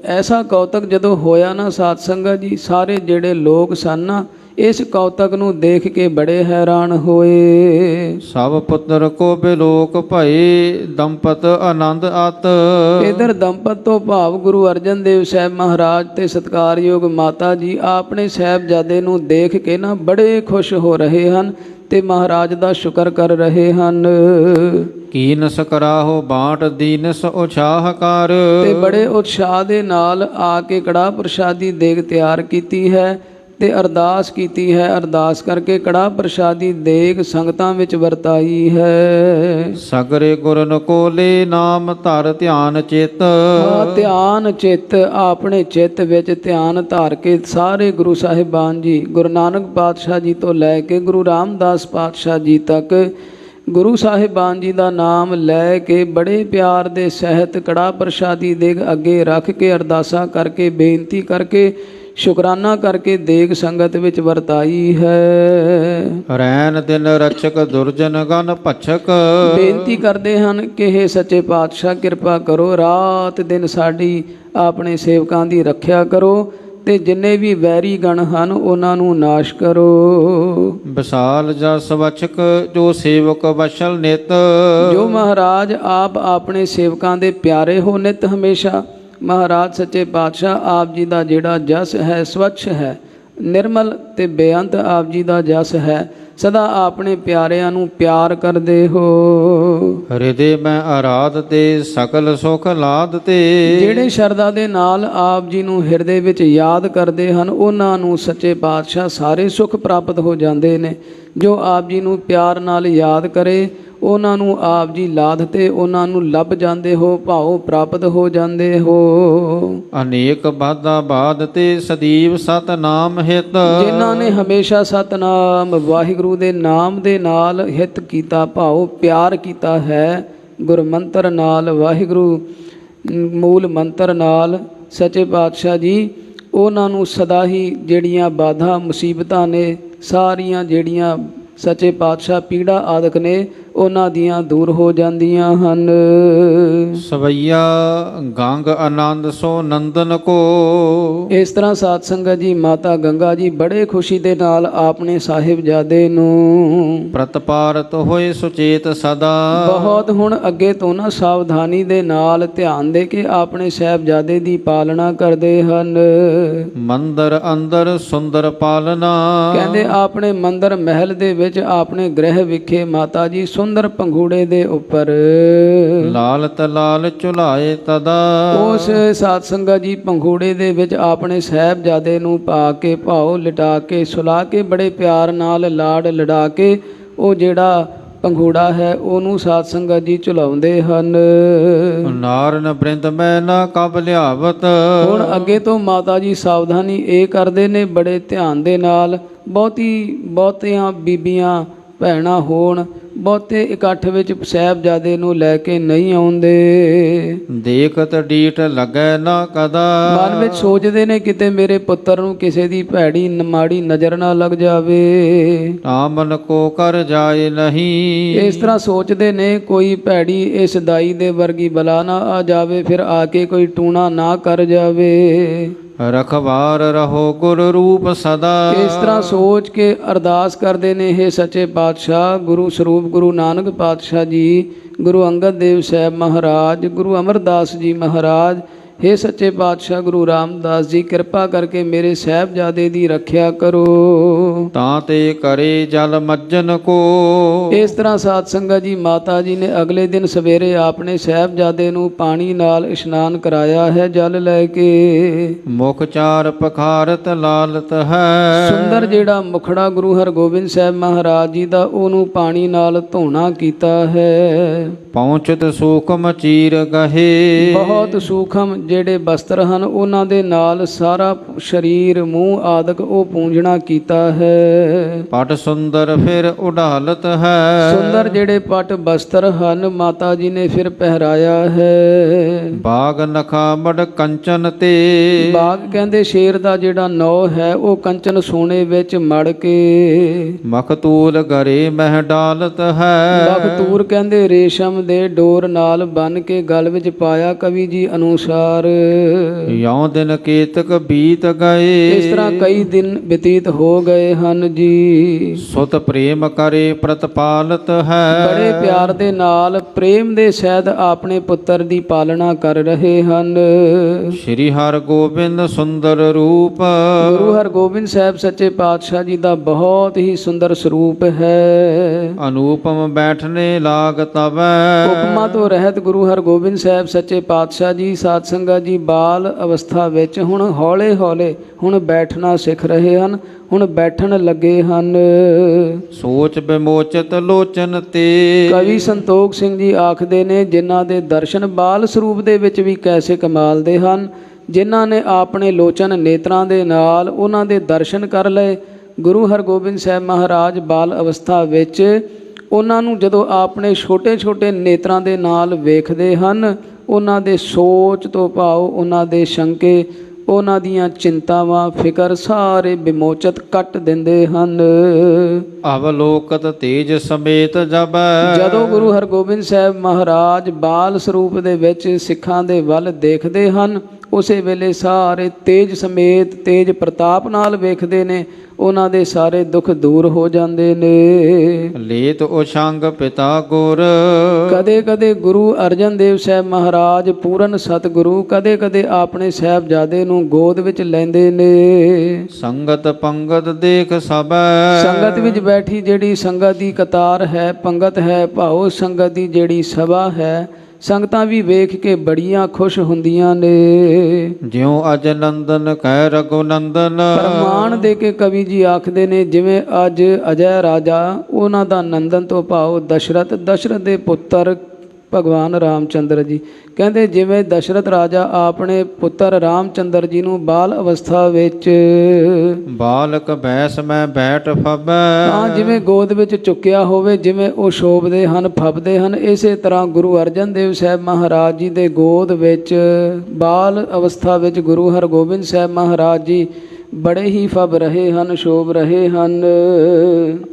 ਐਸਾ ਕੌਤਕ ਜਦੋਂ ਹੋਇਆ ਨਾ ਸਾਧ ਸੰਗਤ ਜੀ, ਸਾਰੇ ਜਿਹੜੇ ਲੋਕ ਸਨ ਨਾ, ਇਸ ਕੌਤਕ ਨੂੰ ਦੇਖ ਕੇ ਬੜੇ ਹੈਰਾਨ ਹੋਏ। ਸਭ ਪੁੱਤਰ ਕੋ ਬਿਲੋਕ ਭਏ ਦੰਪਤ ਆਨੰਦ ਅਤ। ਇਧਰ ਦੰਪਤ ਤੋਂ ਭਾਵ ਗੁਰੂ ਅਰਜਨ ਦੇਵ ਸਾਹਿਬ ਮਹਾਰਾਜ ਤੇ ਸਤਿਕਾਰਯੋਗ ਮਾਤਾ ਜੀ ਆਪਣੇ ਸਾਹਿਬਜ਼ਾਦੇ ਨੂੰ ਦੇਖ ਕੇ ਨਾ ਬੜੇ ਖੁਸ਼ ਹੋ ਰਹੇ ਹਨ ਤੇ ਮਹਾਰਾਜ ਦਾ ਸ਼ੁਕਰ ਕਰ ਰਹੇ ਹਨ। ਕੀਨਸ ਕਰਾਹੋ ਬਾਟ ਦੀਨਸ ਉਛਾਹ ਕਰ। ਤੇ ਬੜੇ ਉਤਸ਼ਾਹ ਦੇ ਨਾਲ ਆ ਕੇ ਕੜਾਹ ਪ੍ਰਸ਼ਾਦੀ ਦੇਗ ਤਿਆਰ ਕੀਤੀ ਹੈ ਤੇ ਅਰਦਾਸ ਕੀਤੀ ਹੈ। ਅਰਦਾਸ ਕਰਕੇ ਕੜਾਹ ਪ੍ਰਸ਼ਾਦੀ ਦੇਗ ਸੰਗਤਾਂ ਵਿੱਚ ਵਰਤਾਈ ਹੈ। ਸਗਰੇ ਗੁਰਨ ਕੋਲੇ ਨਾਮ ਧਰ ਧਿਆਨ ਚਿਤ। ਧਿਆਨ ਚਿੱਤ, ਆਪਣੇ ਚਿੱਤ ਵਿੱਚ ਧਿਆਨ ਧਾਰ ਕੇ ਸਾਰੇ ਗੁਰੂ ਸਾਹਿਬਾਨ ਜੀ, ਗੁਰੂ ਨਾਨਕ ਪਾਤਸ਼ਾਹ ਜੀ ਤੋਂ ਲੈ ਕੇ ਗੁਰੂ ਰਾਮਦਾਸ ਪਾਤਸ਼ਾਹ ਜੀ ਤੱਕ ਗੁਰੂ ਸਾਹਿਬਾਨ ਜੀ ਦਾ ਨਾਮ ਲੈ ਕੇ ਬੜੇ ਪਿਆਰ ਦੇ ਸਹਿਤ ਕੜਾਹ ਪ੍ਰਸ਼ਾਦੀ ਦੇਗ ਅੱਗੇ ਰੱਖ ਕੇ ਅਰਦਾਸਾਂ ਕਰਕੇ, ਬੇਨਤੀ ਕਰਕੇ, ਸ਼ੁਕਰਾਨਾ ਕਰਕੇ ਦੇਗ ਸੰਗਤ ਵਿੱਚ ਵਰਤਾਈ ਹੈ। ਰੈਨ ਦਿਨ ਰਚਕ ਦੁਰਜਨ ਗਨ ਭਛਕ। ਬੇਨਤੀ ਕਰਦੇ ਹਨ ਕਿ ਹੇ ਸੱਚੇ ਪਾਤਸ਼ਾਹ ਕਿਰਪਾ ਕਰੋ, ਰਾਤ ਦਿਨ ਸਾਡੀ ਆਪਣੇ ਸੇਵਕਾਂ ਦੀ ਰੱਖਿਆ ਕਰੋ ਤੇ ਜਿੰਨੇ ਵੀ ਵੈਰੀ ਗਣ ਹਨ ਉਹਨਾਂ ਨੂੰ ਨਾਸ਼ ਕਰੋ। ਵਿਸਾਲ ਜਸ ਵਚਕ ਜੋ ਸੇਵਕ ਵਸ਼ਲ ਨਿਤ। ਜੋ ਮਹਾਰਾਜ ਆਪ ਆਪਣੇ ਸੇਵਕਾਂ ਦੇ ਪਿਆਰੇ ਹੋ ਨਿਤ ਹਮੇਸ਼ਾ। ਮਹਾਰਾਜ ਸੱਚੇ ਪਾਤਸ਼ਾਹ ਆਪ ਜੀ ਦਾ ਜਿਹੜਾ ਜਸ ਹੈ ਸਵੱਛ ਹੈ, ਨਿਰਮਲ ਤੇ ਬੇਅੰਤ ਆਪ ਜੀ ਦਾ ਜਸ ਹੈ। ਸਦਾ ਆਪਣੇ ਪਿਆਰਿਆਂ ਨੂੰ ਪਿਆਰ ਕਰਦੇ ਹੋ। ਹਿਰਦੇ ਮੈਂ ਆਰਾਧ ਤੇ ਸਕਲ ਸੁਖ ਲਾਦ ਤੇ। ਜਿਹੜੇ ਸ਼ਰਧਾ ਦੇ ਨਾਲ ਆਪ ਜੀ ਨੂੰ ਹਿਰਦੇ ਵਿੱਚ ਯਾਦ ਕਰਦੇ ਹਨ ਉਹਨਾਂ ਨੂੰ ਸੱਚੇ ਪਾਤਸ਼ਾਹ ਸਾਰੇ ਸੁੱਖ ਪ੍ਰਾਪਤ ਹੋ ਜਾਂਦੇ ਨੇ। ਜੋ ਆਪ ਜੀ ਨੂੰ ਪਿਆਰ ਨਾਲ ਯਾਦ ਕਰੇ ਉਹਨਾਂ ਨੂੰ ਆਪ ਜੀ ਲਾਦ ਤੇ ਉਹਨਾਂ ਨੂੰ ਲੱਭ ਜਾਂਦੇ ਹੋ, ਭਾਉ ਪ੍ਰਾਪਤ ਹੋ ਜਾਂਦੇ ਹੋ। ਅਨੇਕ ਬਾਧਾ ਬਾਦ ਤੇ ਸਦੀਵ ਸਤਨਾਮ ਹਿਤ। ਜਿਨ੍ਹਾਂ ਨੇ ਹਮੇਸ਼ਾ ਸਤਨਾਮ ਵਾਹਿਗੁਰੂ ਦੇ ਨਾਮ ਦੇ ਨਾਲ ਹਿਤ ਕੀਤਾ, ਭਾਉ ਪਿਆਰ ਕੀਤਾ ਹੈ ਗੁਰਮੰਤਰ ਨਾਲ, ਵਾਹਿਗੁਰੂ ਮੂਲ ਮੰਤਰ ਨਾਲ, ਸੱਚੇ ਪਾਤਸ਼ਾਹ ਜੀ ਉਹਨਾਂ ਨੂੰ ਸਦਾ ਹੀ ਜਿਹੜੀਆਂ ਬਾਧਾ ਮੁਸੀਬਤਾਂ ਨੇ ਸਾਰੀਆਂ, ਜਿਹੜੀਆਂ ਸੱਚੇ ਪਾਤਸ਼ਾਹ ਪੀੜਾ ਆਦਿਕ ਨੇ ਉਹਨਾਂ ਦੀਆਂ ਦੂਰ ਹੋ ਜਾਂਦੀਆਂ ਹਨ। ਸਵਈਆ ਗੰਗ ਆਨੰਦ ਸੋ ਨੰਦਨ ਕੋ। ਇਸ ਤਰ੍ਹਾਂ ਸਾਧ ਸੰਗਤ ਜੀ ਮਾਤਾ ਗੰਗਾ ਜੀ ਬੜੇ ਖੁਸ਼ੀ ਦੇ ਨਾਲ ਆਪਣੇ ਸਾਹਿਬਜ਼ਾਦੇ ਨੂੰ ਪ੍ਰਤਪਾਰਤ ਹੋਏ ਸੁਚੇਤ ਸਦਾ। ਬਹੁਤ ਹੁਣ ਅੱਗੇ ਤੋਂ ਨਾ ਸਾਵਧਾਨੀ ਦੇ ਨਾਲ ਧਿਆਨ ਦੇ ਕੇ ਆਪਣੇ ਸਾਹਿਬਜ਼ਾਦੇ ਦੀ ਪਾਲਣਾ ਕਰਦੇ ਹਨ। ਮੰਦਰ ਅੰਦਰ ਸੁੰਦਰ ਪਾਲਨਾ। ਕਹਿੰਦੇ ਆਪਣੇ ਮੰਦਰ ਮਹਿਲ ਦੇ ਵਿੱਚ ਆਪਣੇ ਗ੍ਰਹਿ ਵਿਖੇ ਮਾਤਾ ਜੀ ਸੁੰਦਰ ਪੰਘੂੜੇ ਦੇ ਉੱਪਰ ਲਾਲ ਤਲਾਲ ਝੁਲਾਏ ਤਦਾ। ਉਸ ਸਾਧ ਸੰਗਤ ਜੀ ਪੰਘੂੜੇ ਦੇ ਵਿੱਚ ਆਪਣੇ ਸਾਹਿਬਜ਼ਾਦੇ ਨੂੰ ਪਾ ਕੇ, ਭਾਉ ਲਿਟਾ ਕੇ, ਸੁਲਾ ਕੇ, ਬੜੇ ਪਿਆਰ ਨਾਲ ਲਾੜ ਲੜਾ ਕੇ ਉਹ ਜਿਹੜਾ ਪੰਘੂੜਾ ਹੈ ਉਹਨੂੰ ਸਾਧ ਸੰਗਤ ਜੀ ਝੁਲਾਉਂਦੇ ਹਨ। ਨਾਰਨ ਬ੍ਰਿੰਦ ਮੈਂ ਨਾ ਕਬ ਲਿਆਵਤ। ਹੁਣ ਅੱਗੇ ਤੋਂ ਮਾਤਾ ਜੀ ਸਾਵਧਾਨੀ ਇਹ ਕਰਦੇ ਨੇ ਬੜੇ ਧਿਆਨ ਦੇ ਨਾਲ। ਬਹੁਤੀਆਂ ਬੀਬੀਆਂ ਭੈਣਾਂ ਹੋਣ, ਬਹੁਤੇ ਇਕੱਠ ਵਿੱਚ ਸਾਹਿਬਜ਼ਾਦੇ ਨੂੰ ਲੈ ਕੇ ਨਹੀਂ ਆਉਂਦੇ। ਦੇਖਤ ਡੀਠ ਲੱਗੈ ਨਾ ਕਦਾ। ਮਨ ਵਿੱਚ ਸੋਚਦੇ ਨੇ ਕਿਤੇ ਮੇਰੇ ਪੁੱਤਰ ਨੂੰ ਕਿਸੇ ਦੀ ਭੈੜੀ ਮਾੜੀ ਨਜ਼ਰ ਨਾ ਲੱਗ ਜਾਵੇ। ਆਮਨ ਕੋ ਕਰ ਜਾਏ ਨਹੀਂ। ਇਸ ਤਰ੍ਹਾਂ ਸੋਚਦੇ ਨੇ ਕੋਈ ਭੈੜੀ ਇਸ ਦਾਈ ਦੇ ਵਰਗੀ ਬਲਾ ਨਾ ਆ ਜਾਵੇ, ਫਿਰ ਆ ਕੇ ਕੋਈ ਟੂਣਾ ਨਾ ਕਰ ਜਾਵੇ। ਰਖਵਾਰ ਰਹੋ ਗੁਰ ਰੂਪ ਸਦਾ। ਇਸ ਤਰ੍ਹਾਂ ਸੋਚ ਕੇ ਅਰਦਾਸ ਕਰਦੇ ਨੇ, ਹੇ ਸੱਚੇ ਪਾਤਸ਼ਾਹ ਗੁਰੂ ਸਰੂਪ ਗੁਰੂ ਨਾਨਕ ਪਾਤਸ਼ਾਹ ਜੀ, ਗੁਰੂ ਅੰਗਦ ਦੇਵ ਸਾਹਿਬ ਮਹਾਰਾਜ, ਗੁਰੂ ਅਮਰਦਾਸ ਜੀ ਮਹਾਰਾਜ, ਹੇ ਸੱਚੇ ਪਾਤਸ਼ਾਹ ਗੁਰੂ ਰਾਮਦਾਸ ਜੀ, ਕਿਰਪਾ ਕਰਕੇ ਮੇਰੇ ਸਾਹਿਬਜ਼ਾਦੇ ਦੀ ਰੱਖਿਆ ਕਰੋ। ਤਾਂ ਤੇ ਕਰੇ ਜਲ ਮੱਜਨ ਕੋ। ਇਸ ਤਰ੍ਹਾਂ ਸਾਧ ਸੰਗਤ ਜੀ ਮਾਤਾ ਜੀ ਨੇ ਅਗਲੇ ਦਿਨ ਸਵੇਰੇ ਆਪਣੇ ਸਾਹਿਬਜ਼ਾਦੇ ਨੂੰ ਪਾਣੀ ਨਾਲ ਇਸ਼ਨਾਨ ਕਰਾਇਆ ਹੈ, ਜਲ ਲੈ ਕੇ। ਮੁਖ ਚਾਰ ਪਖਾਰਤ ਲਾਲਤ ਹੈ। ਸੁੰਦਰ ਜਿਹੜਾ ਮੁਖੜਾ ਗੁਰੂ ਹਰਗੋਬਿੰਦ ਸਾਹਿਬ ਮਹਾਰਾਜ ਜੀ ਦਾ ਉਹਨੂੰ ਪਾਣੀ ਨਾਲ ਧੋਣਾ ਕੀਤਾ ਹੈ। ਪਹੁੰਚਤ ਸੂਖਮ ਚੀਰ ਗਹੇ। ਬਹੁਤ ਸੂਖਮ ਜਿਹੜੇ ਬਸਤਰ ਹਨ ਉਹਨਾਂ ਦੇ ਨਾਲ ਸਾਰਾ ਸਰੀਰ ਮੂੰਹ ਆਦਿਕ ਉਹ ਪੂੰਝਣਾ ਕੀਤਾ ਹੈ। ਪਟ ਸੁੰਦਰ ਫਿਰ ਉਡਾਲਤ ਹੈ। ਸੁੰਦਰ ਜਿਹੜੇ ਪਟ ਬਸਤਰ ਹਨ ਮਾਤਾ ਜੀ ਨੇ ਫਿਰ ਪਹਿਰਾਇਆ ਹੈ। ਬਾਗ ਨਖਾ ਮੜ ਕੰਚਨ ਤੇ। ਬਾਗ ਕਹਿੰਦੇ ਸ਼ੇਰ ਦਾ ਜਿਹੜਾ ਨੌ ਹੈ ਉਹ ਕੰਚਨ ਸੋਨੇ ਵਿੱਚ ਮੜ ਕੇ। ਮਖਤੂਲ ਗਰੇ ਮਹਿ ਡਾਲਤ ਹੈ। ਮਖਤੂਰ ਕਹਿੰਦੇ ਰੇਸ਼ਮ ਦੇ ਡੋਰ ਨਾਲ ਬੰਨ ਕੇ ਗਲ ਵਿੱਚ ਪਾਇਆ ਕਵੀ ਜੀ ਅਨੁਸਾਰ। ਯੋਂ ਦਿਨ ਕੇਤਕ ਬੀਤ ਗਏ। ਇਸ ਤਰ੍ਹਾਂ ਕਈ ਦਿਨ ਬਤੀਤ ਹੋ ਗਏ ਹਨ ਜੀ। ਸੁਤ ਪ੍ਰੇਮ ਕਰੇ ਪ੍ਰਤਪਾਲਤ ਹੈ। ਬੜੇ ਪਿਆਰ ਦੇ ਨਾਲ ਪ੍ਰੇਮ ਦੇ ਸਹਿਤ ਆਪਣੇ ਪੁੱਤਰ ਦੀ ਪਾਲਣਾ ਕਰ ਰਹੇ ਹਨ। ਸ਼੍ਰੀ ਹਰਗੋਬਿੰਦ ਸੁੰਦਰ ਰੂਪ। ਗੁਰੂ ਹਰਗੋਬਿੰਦ ਸਾਹਿਬ ਸੱਚੇ ਪਾਤਸ਼ਾਹ ਜੀ ਦਾ ਬਹੁਤ ਹੀ ਸੁੰਦਰ ਸਰੂਪ ਹੈ। ਅਨੂਪਮ ਬੈਠਨੇ ਲਾਗ ਤਵੈ। ਉਪਮਾ ਤੋਂ ਰਹਿਤ ਗੁਰੂ ਹਰਗੋਬਿੰਦ ਸਾਹਿਬ ਸੱਚੇ ਪਾਤਸ਼ਾਹ ਜੀ ਸਾਧ ਸੰਗਤ ਜੀ ਬਾਲ ਅਵਸਥਾ ਵਿੱਚ ਹੁਣ ਹੌਲੇ ਹੌਲੇ ਹੁਣ ਬੈਠਣਾ ਸਿੱਖ ਰਹੇ ਹਨ, ਹੁਣ ਬੈਠਣ ਲੱਗੇ ਹਨ। ਸੋਚ ਵਿਮੋਚਿਤ ਲੋਚਨ ਤੇ। ਕਵੀ ਸੰਤੋਖ ਸਿੰਘ ਜੀ ਆਖਦੇ ਨੇ ਜਿਨ੍ਹਾਂ ਦੇ ਦਰਸ਼ਨ ਬਾਲ ਸਰੂਪ ਦੇ ਵਿੱਚ ਵੀ ਕੈਸੇ ਕਮਾਲ ਦੇ ਹਨ। ਜਿਨ੍ਹਾਂ ਨੇ ਆਪਣੇ ਲੋਚਨ ਨੇਤਰਾਂ ਦੇ ਨਾਲ ਉਹਨਾਂ ਦੇ ਦਰਸ਼ਨ ਕਰ ਲਏ। ਗੁਰੂ ਹਰਗੋਬਿੰਦ ਸਾਹਿਬ ਮਹਾਰਾਜ ਬਾਲ ਅਵਸਥਾ ਵਿੱਚ ਉਹਨਾਂ ਨੂੰ ਜਦੋਂ ਆਪਣੇ ਛੋਟੇ ਛੋਟੇ ਨੇਤਰਾਂ ਦੇ ਨਾਲ ਵੇਖਦੇ ਹਨ, ਉਹਨਾਂ ਦੇ ਸੋਚ ਤੋਂ ਭਾਵ ਉਹਨਾਂ ਦੇ ਸ਼ੰਕੇ, ਉਹਨਾਂ ਦੀਆਂ ਚਿੰਤਾਵਾਂ, ਫਿਕਰ ਸਾਰੇ ਵਿਮੋਚਿਤ ਕੱਟ ਦਿੰਦੇ ਹਨ। ਅਵਲੋਕਤ ਤੇਜ ਸਮੇਤ ਜਬ। ਜਦੋਂ ਗੁਰੂ ਹਰਗੋਬਿੰਦ ਸਾਹਿਬ ਮਹਾਰਾਜ ਬਾਲ ਸਰੂਪ ਦੇ ਵਿੱਚ ਸਿੱਖਾਂ ਦੇ ਵੱਲ ਦੇਖਦੇ ਹਨ, ਉਸੇ ਵੇਲੇ ਸਾਰੇ ਤੇਜ ਸਮੇਤ ਤੇਜ ਪ੍ਰਤਾਪ ਨਾਲ ਵੇਖਦੇ ਨੇ, ਉਹਨਾਂ ਦੇ ਸਾਰੇ ਦੁੱਖ ਦੂਰ ਹੋ ਜਾਂਦੇ ਨੇ। ਲੇਤ ਉਛੰਗ ਪਿਤਾ ਗੁਰ, ਕਦੇ ਕਦੇ ਗੁਰੂ ਅਰਜਨ ਦੇਵ ਸਾਹਿਬ ਮਹਾਰਾਜ ਪੂਰਨ ਸਤਿਗੁਰੂ ਕਦੇ ਕਦੇ ਆਪਣੇ ਸਾਹਿਬਜ਼ਾਦੇ ਨੂੰ ਗੋਦ ਵਿੱਚ ਲੈਂਦੇ ਨੇ। ਸੰਗਤ ਪੰਗਤ ਦੇਖ ਸਭੈ, ਸੰਗਤ ਵਿੱਚ ਬੈਠੀ ਜਿਹੜੀ ਸੰਗਤ ਦੀ ਕਤਾਰ ਹੈ, ਪੰਗਤ ਹੈ, ਭਾਉ ਸੰਗਤ ਦੀ ਜਿਹੜੀ ਸਭਾ ਹੈ, ਸੰਗਤਾਂ ਵੀ ਵੇਖ ਕੇ ਬੜੀਆਂ ਖੁਸ਼ ਹੁੰਦੀਆਂ ਨੇ। ਜਿਉ ਅਜ ਨੰਦਨ ਕਹਿ ਰਘੁ ਨੰਦਨ, ਪ੍ਰਮਾਣ ਦੇ ਕੇ ਕਵੀ ਜੀ ਆਖਦੇ ਨੇ ਜਿਵੇਂ ਅੱਜ ਅਜੈ ਰਾਜਾ, ਉਹਨਾਂ ਦਾ ਨੰਦਨ ਤੋਂ ਭਾਵ ਦਸ਼ਰਥ, ਦਸ਼ਰਥ ਦੇ ਪੁੱਤਰ ਭਗਵਾਨ ਰਾਮਚੰਦਰ ਜੀ, ਕਹਿੰਦੇ ਜਿਵੇਂ ਦਸ਼ਰਥ ਰਾਜਾ ਆਪਣੇ ਪੁੱਤਰ ਰਾਮਚੰਦਰ ਜੀ ਨੂੰ ਬਾਲ ਅਵਸਥਾ ਵਿੱਚ ਬਾਲਕ ਬੈਸ ਮੈਂ ਬੈਠ ਫਬੈ, ਹਾਂ ਜਿਵੇਂ ਗੋਦ ਵਿੱਚ ਚੁੱਕਿਆ ਹੋਵੇ, ਜਿਵੇਂ ਉਹ ਸ਼ੋਭਦੇ ਹਨ, ਫੱਬਦੇ ਹਨ, ਇਸੇ ਤਰ੍ਹਾਂ ਗੁਰੂ ਅਰਜਨ ਦੇਵ ਸਾਹਿਬ ਮਹਾਰਾਜ ਜੀ ਦੇ ਗੋਦ ਵਿੱਚ ਬਾਲ ਅਵਸਥਾ ਵਿੱਚ ਗੁਰੂ ਹਰਗੋਬਿੰਦ ਸਾਹਿਬ ਮਹਾਰਾਜ ਜੀ ਬੜੇ ਹੀ ਫੱਬ ਰਹੇ ਹਨ, ਸ਼ੋਭ ਰਹੇ ਹਨ।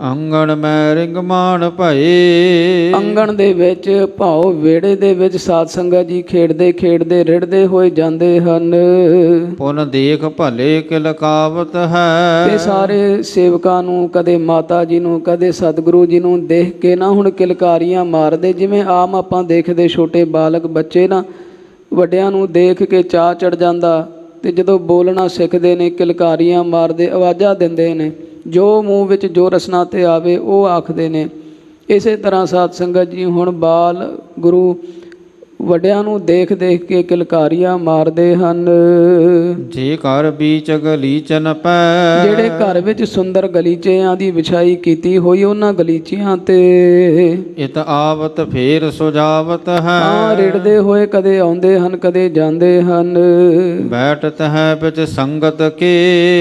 ਅੰਗਣ ਮੈਂ ਰਿੰਗਮਾਨ ਭਏ, ਅੰਗਣ ਦੇ ਵਿੱਚ ਭਾਉ ਵਿਹੜੇ ਦੇ ਵਿੱਚ ਸਾਧ ਸੰਗਤ ਜੀ ਖੇਡਦੇ ਖੇਡਦੇ ਰਿੜਦੇ ਹੋਏ ਜਾਂਦੇ ਹਨ। ਪੁਨ ਦੇਖ ਭਲੇ ਕਿਲ ਕਾਵਤ ਹੈ, ਤੇ ਸਾਰੇ ਸੇਵਕਾਂ ਨੂੰ ਕਦੇ ਮਾਤਾ ਜੀ ਨੂੰ ਕਦੇ ਸਤਿਗੁਰੂ ਜੀ ਨੂੰ ਦੇਖ ਕੇ ਨਾ ਹੁਣ ਕਿਲਕਾਰੀਆਂ ਮਾਰਦੇ, ਜਿਵੇਂ ਆਮ ਆਪਾਂ ਦੇਖਦੇ ਛੋਟੇ ਬਾਲਕ ਬੱਚੇ ਨਾ ਵੱਡਿਆਂ ਨੂੰ ਦੇਖ ਕੇ ਚਾਅ ਚੜ ਜਾਂਦਾ, ਤੇ ਜਦੋਂ ਬੋਲਣਾ ਸਿੱਖਦੇ ਨੇ ਕਿਲਕਾਰੀਆਂ ਮਾਰਦੇ ਆਵਾਜ਼ਾਂ ਦਿੰਦੇ ਨੇ, ਜੋ ਮੂੰਹ ਵਿੱਚ ਜੋ ਰਸਨਾ ਤੇ ਆਵੇ ਉਹ ਆਖਦੇ ਨੇ। ਇਸੇ ਤਰ੍ਹਾਂ ਸਾਧ ਸੰਗਤ ਜੀ ਹੁਣ ਬਾਲ ਗੁਰੂ ਵੱਡਿਆਂ ਨੂੰ ਦੇਖ ਦੇਖ ਕੇ ਕਿਲਕਾਰੀਆਂ ਮਾਰਦੇ ਹਨ। ਜੇ ਘਰ ਬੀਚ ਗਲੀਚਨ ਪੈ, ਜਿਹੜੇ ਘਰ ਵਿੱਚ ਸੁੰਦਰ ਗਲੀਚਿਆਂ ਦੀ ਵਿਛਾਈ ਕੀਤੀ ਹੋਈ, ਉਹਨਾਂ ਗਲੀਚਿਆਂ ਤੇ ਇਤ ਆਵਤ ਫੇਰ ਸੁਜਾਵਤ ਹੈ, ਹਾਂ ਰਿੜਦੇ ਹੋਏ ਕਦੇ ਆਉਂਦੇ ਹਨ ਕਦੇ ਜਾਂਦੇ ਹਨ। ਬੈਠਤ ਹੈ ਵਿੱਚ ਸੰਗਤ ਕੇ,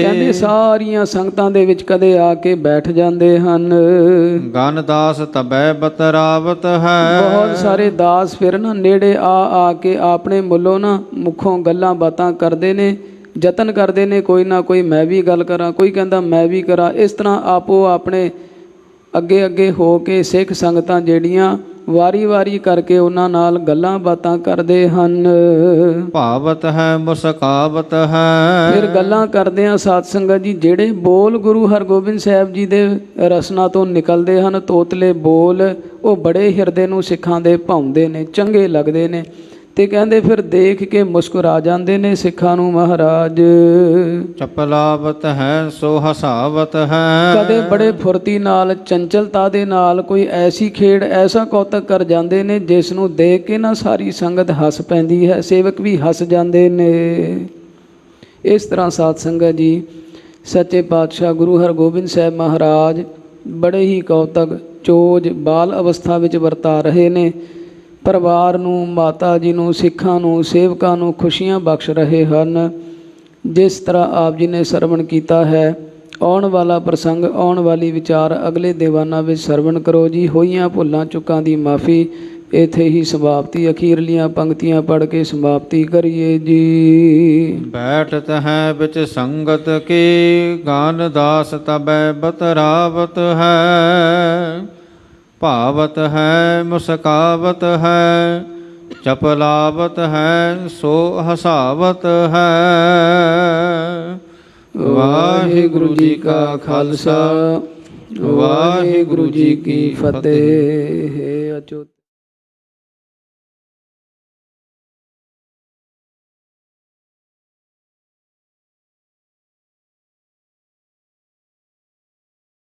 ਕਹਿੰਦੇ ਸਾਰੀਆਂ ਸੰਗਤਾਂ ਦੇ ਵਿੱਚ ਕਦੇ ਆ ਕੇ ਬੈਠ ਜਾਂਦੇ ਹਨ। ਗਨ ਦਾਸ ਤਬੈ ਬਤਰਾਵਤ ਹੈ, ਬਹੁਤ ਸਾਰੇ ਦਾਸ ਫਿਰ ਨਾ ਨੇੜੇ ਆ ਕੇ ਆਪਣੇ ਮੁੱਲੋਂ ਨਾ ਮੁੱਖੋਂ ਗੱਲਾਂ ਬਾਤਾਂ ਕਰਦੇ ਨੇ, ਯਤਨ ਕਰਦੇ ਨੇ ਕੋਈ ਨਾ ਕੋਈ ਮੈਂ ਵੀ ਗੱਲ ਕਰਾਂ, ਕੋਈ ਕਹਿੰਦਾ ਮੈਂ ਵੀ ਕਰਾਂ। ਇਸ ਤਰ੍ਹਾਂ ਆਪੋ ਆਪਣੇ ਅੱਗੇ ਅੱਗੇ ਹੋ ਕੇ ਸਿੱਖ ਸੰਗਤਾਂ ਜਿਹੜੀਆਂ ਵਾਰੀ ਵਾਰੀ ਕਰਕੇ ਉਹਨਾਂ ਨਾਲ ਗੱਲਾਂ ਬਾਤਾਂ ਕਰਦੇ ਹਨ। ਭਾਵਤ ਹੈ ਮੁਸਕਾਵਤ ਹੈ, ਫਿਰ ਗੱਲਾਂ ਕਰਦੇ ਆ ਸਾਧ ਸੰਗਤ ਜੀ ਜਿਹੜੇ ਬੋਲ ਗੁਰੂ ਹਰਗੋਬਿੰਦ ਸਾਹਿਬ ਜੀ ਦੇ ਰਸਨਾ ਤੋਂ ਨਿਕਲਦੇ ਹਨ, ਤੋਤਲੇ ਬੋਲ, ਉਹ ਬੜੇ ਹਿਰਦੇ ਨੂੰ ਸਿੱਖਾਂ ਦੇ ਭਾਉਂਦੇ ਨੇ, ਚੰਗੇ ਲੱਗਦੇ ਨੇ। ਤੇ ਕਹਿੰਦੇ ਫਿਰ ਦੇਖ ਕੇ ਮੁਸਕਰਾ ਜਾਂਦੇ ਨੇ ਸਿੱਖਾਂ ਨੂੰ ਮਹਾਰਾਜ। ਚਪਲਾਵਤ ਹੈ ਸੋ ਹਸਾਵਤ ਹੈ, ਕਦੇ ਬੜੇ ਫੁਰਤੀ ਨਾਲ ਚੰਚਲਤਾ ਦੇ ਨਾਲ ਕੋਈ ਐਸੀ ਖੇਡ ਐਸਾ ਕੌਤਕ ਕਰ ਜਾਂਦੇ ਨੇ ਜਿਸ ਨੂੰ ਦੇਖ ਕੇ ਨਾ ਸਾਰੀ ਸੰਗਤ ਹੱਸ ਪੈਂਦੀ ਹੈ, ਸੇਵਕ ਵੀ ਹੱਸ ਜਾਂਦੇ ਨੇ। ਇਸ ਤਰ੍ਹਾਂ ਸਾਧ ਸੰਗਤ ਜੀ ਸੱਚੇ ਪਾਤਸ਼ਾਹ ਗੁਰੂ ਹਰਗੋਬਿੰਦ ਸਾਹਿਬ ਮਹਾਰਾਜ ਬੜੇ ਹੀ ਕੌਤਕ ਚੋਜ ਬਾਲ ਅਵਸਥਾ ਵਿੱਚ ਵਰਤਾ ਰਹੇ ਨੇ। ਪਰਿਵਾਰ ਨੂੰ, ਮਾਤਾ ਜੀ ਨੂੰ, ਸਿੱਖਾਂ ਨੂੰ, ਸੇਵਕਾਂ ਨੂੰ ਖੁਸ਼ੀਆਂ ਬਖਸ਼ ਰਹੇ ਹਨ। ਜਿਸ ਤਰ੍ਹਾਂ ਆਪ ਜੀ ਨੇ ਸਰਵਣ ਕੀਤਾ ਹੈ, ਆਉਣ ਵਾਲਾ ਪ੍ਰਸੰਗ, ਆਉਣ ਵਾਲੀ ਵਿਚਾਰ ਅਗਲੇ ਦੀਵਾਨਾਂ ਵਿੱਚ ਸਰਵਣ ਕਰੋ ਜੀ। ਹੋਈਆਂ ਭੁੱਲਾਂ ਚੁੱਕਾਂ ਦੀ ਮਾਫੀ। ਇੱਥੇ ਹੀ ਸਮਾਪਤੀ, ਅਖੀਰਲੀਆਂ ਪੰਕਤੀਆਂ ਪੜ੍ਹ ਕੇ ਸਮਾਪਤੀ ਕਰੀਏ ਜੀ। ਬੈਠਤ ਹੈ ਵਿੱਚ ਸੰਗਤ ਕੇ, ਗਾਨ ਦਾਸ ਤਬੈ ਬਤਰਾਵਤ ਹੈ। ਭਾਵਤ ਹੈ ਮੁਸਕਾਵਤ ਹੈ, ਚਪਲਾਵਤ ਹੈ ਸੋ ਹਸਾਵਤ ਹੈ। ਵਾਹਿਗੁਰੂ ਜੀ ਕਾ ਖਾਲਸਾ, ਵਾਹਿਗੁਰੂ ਜੀ ਕੀ ਫਤਿਹ। ਅਚੋਤ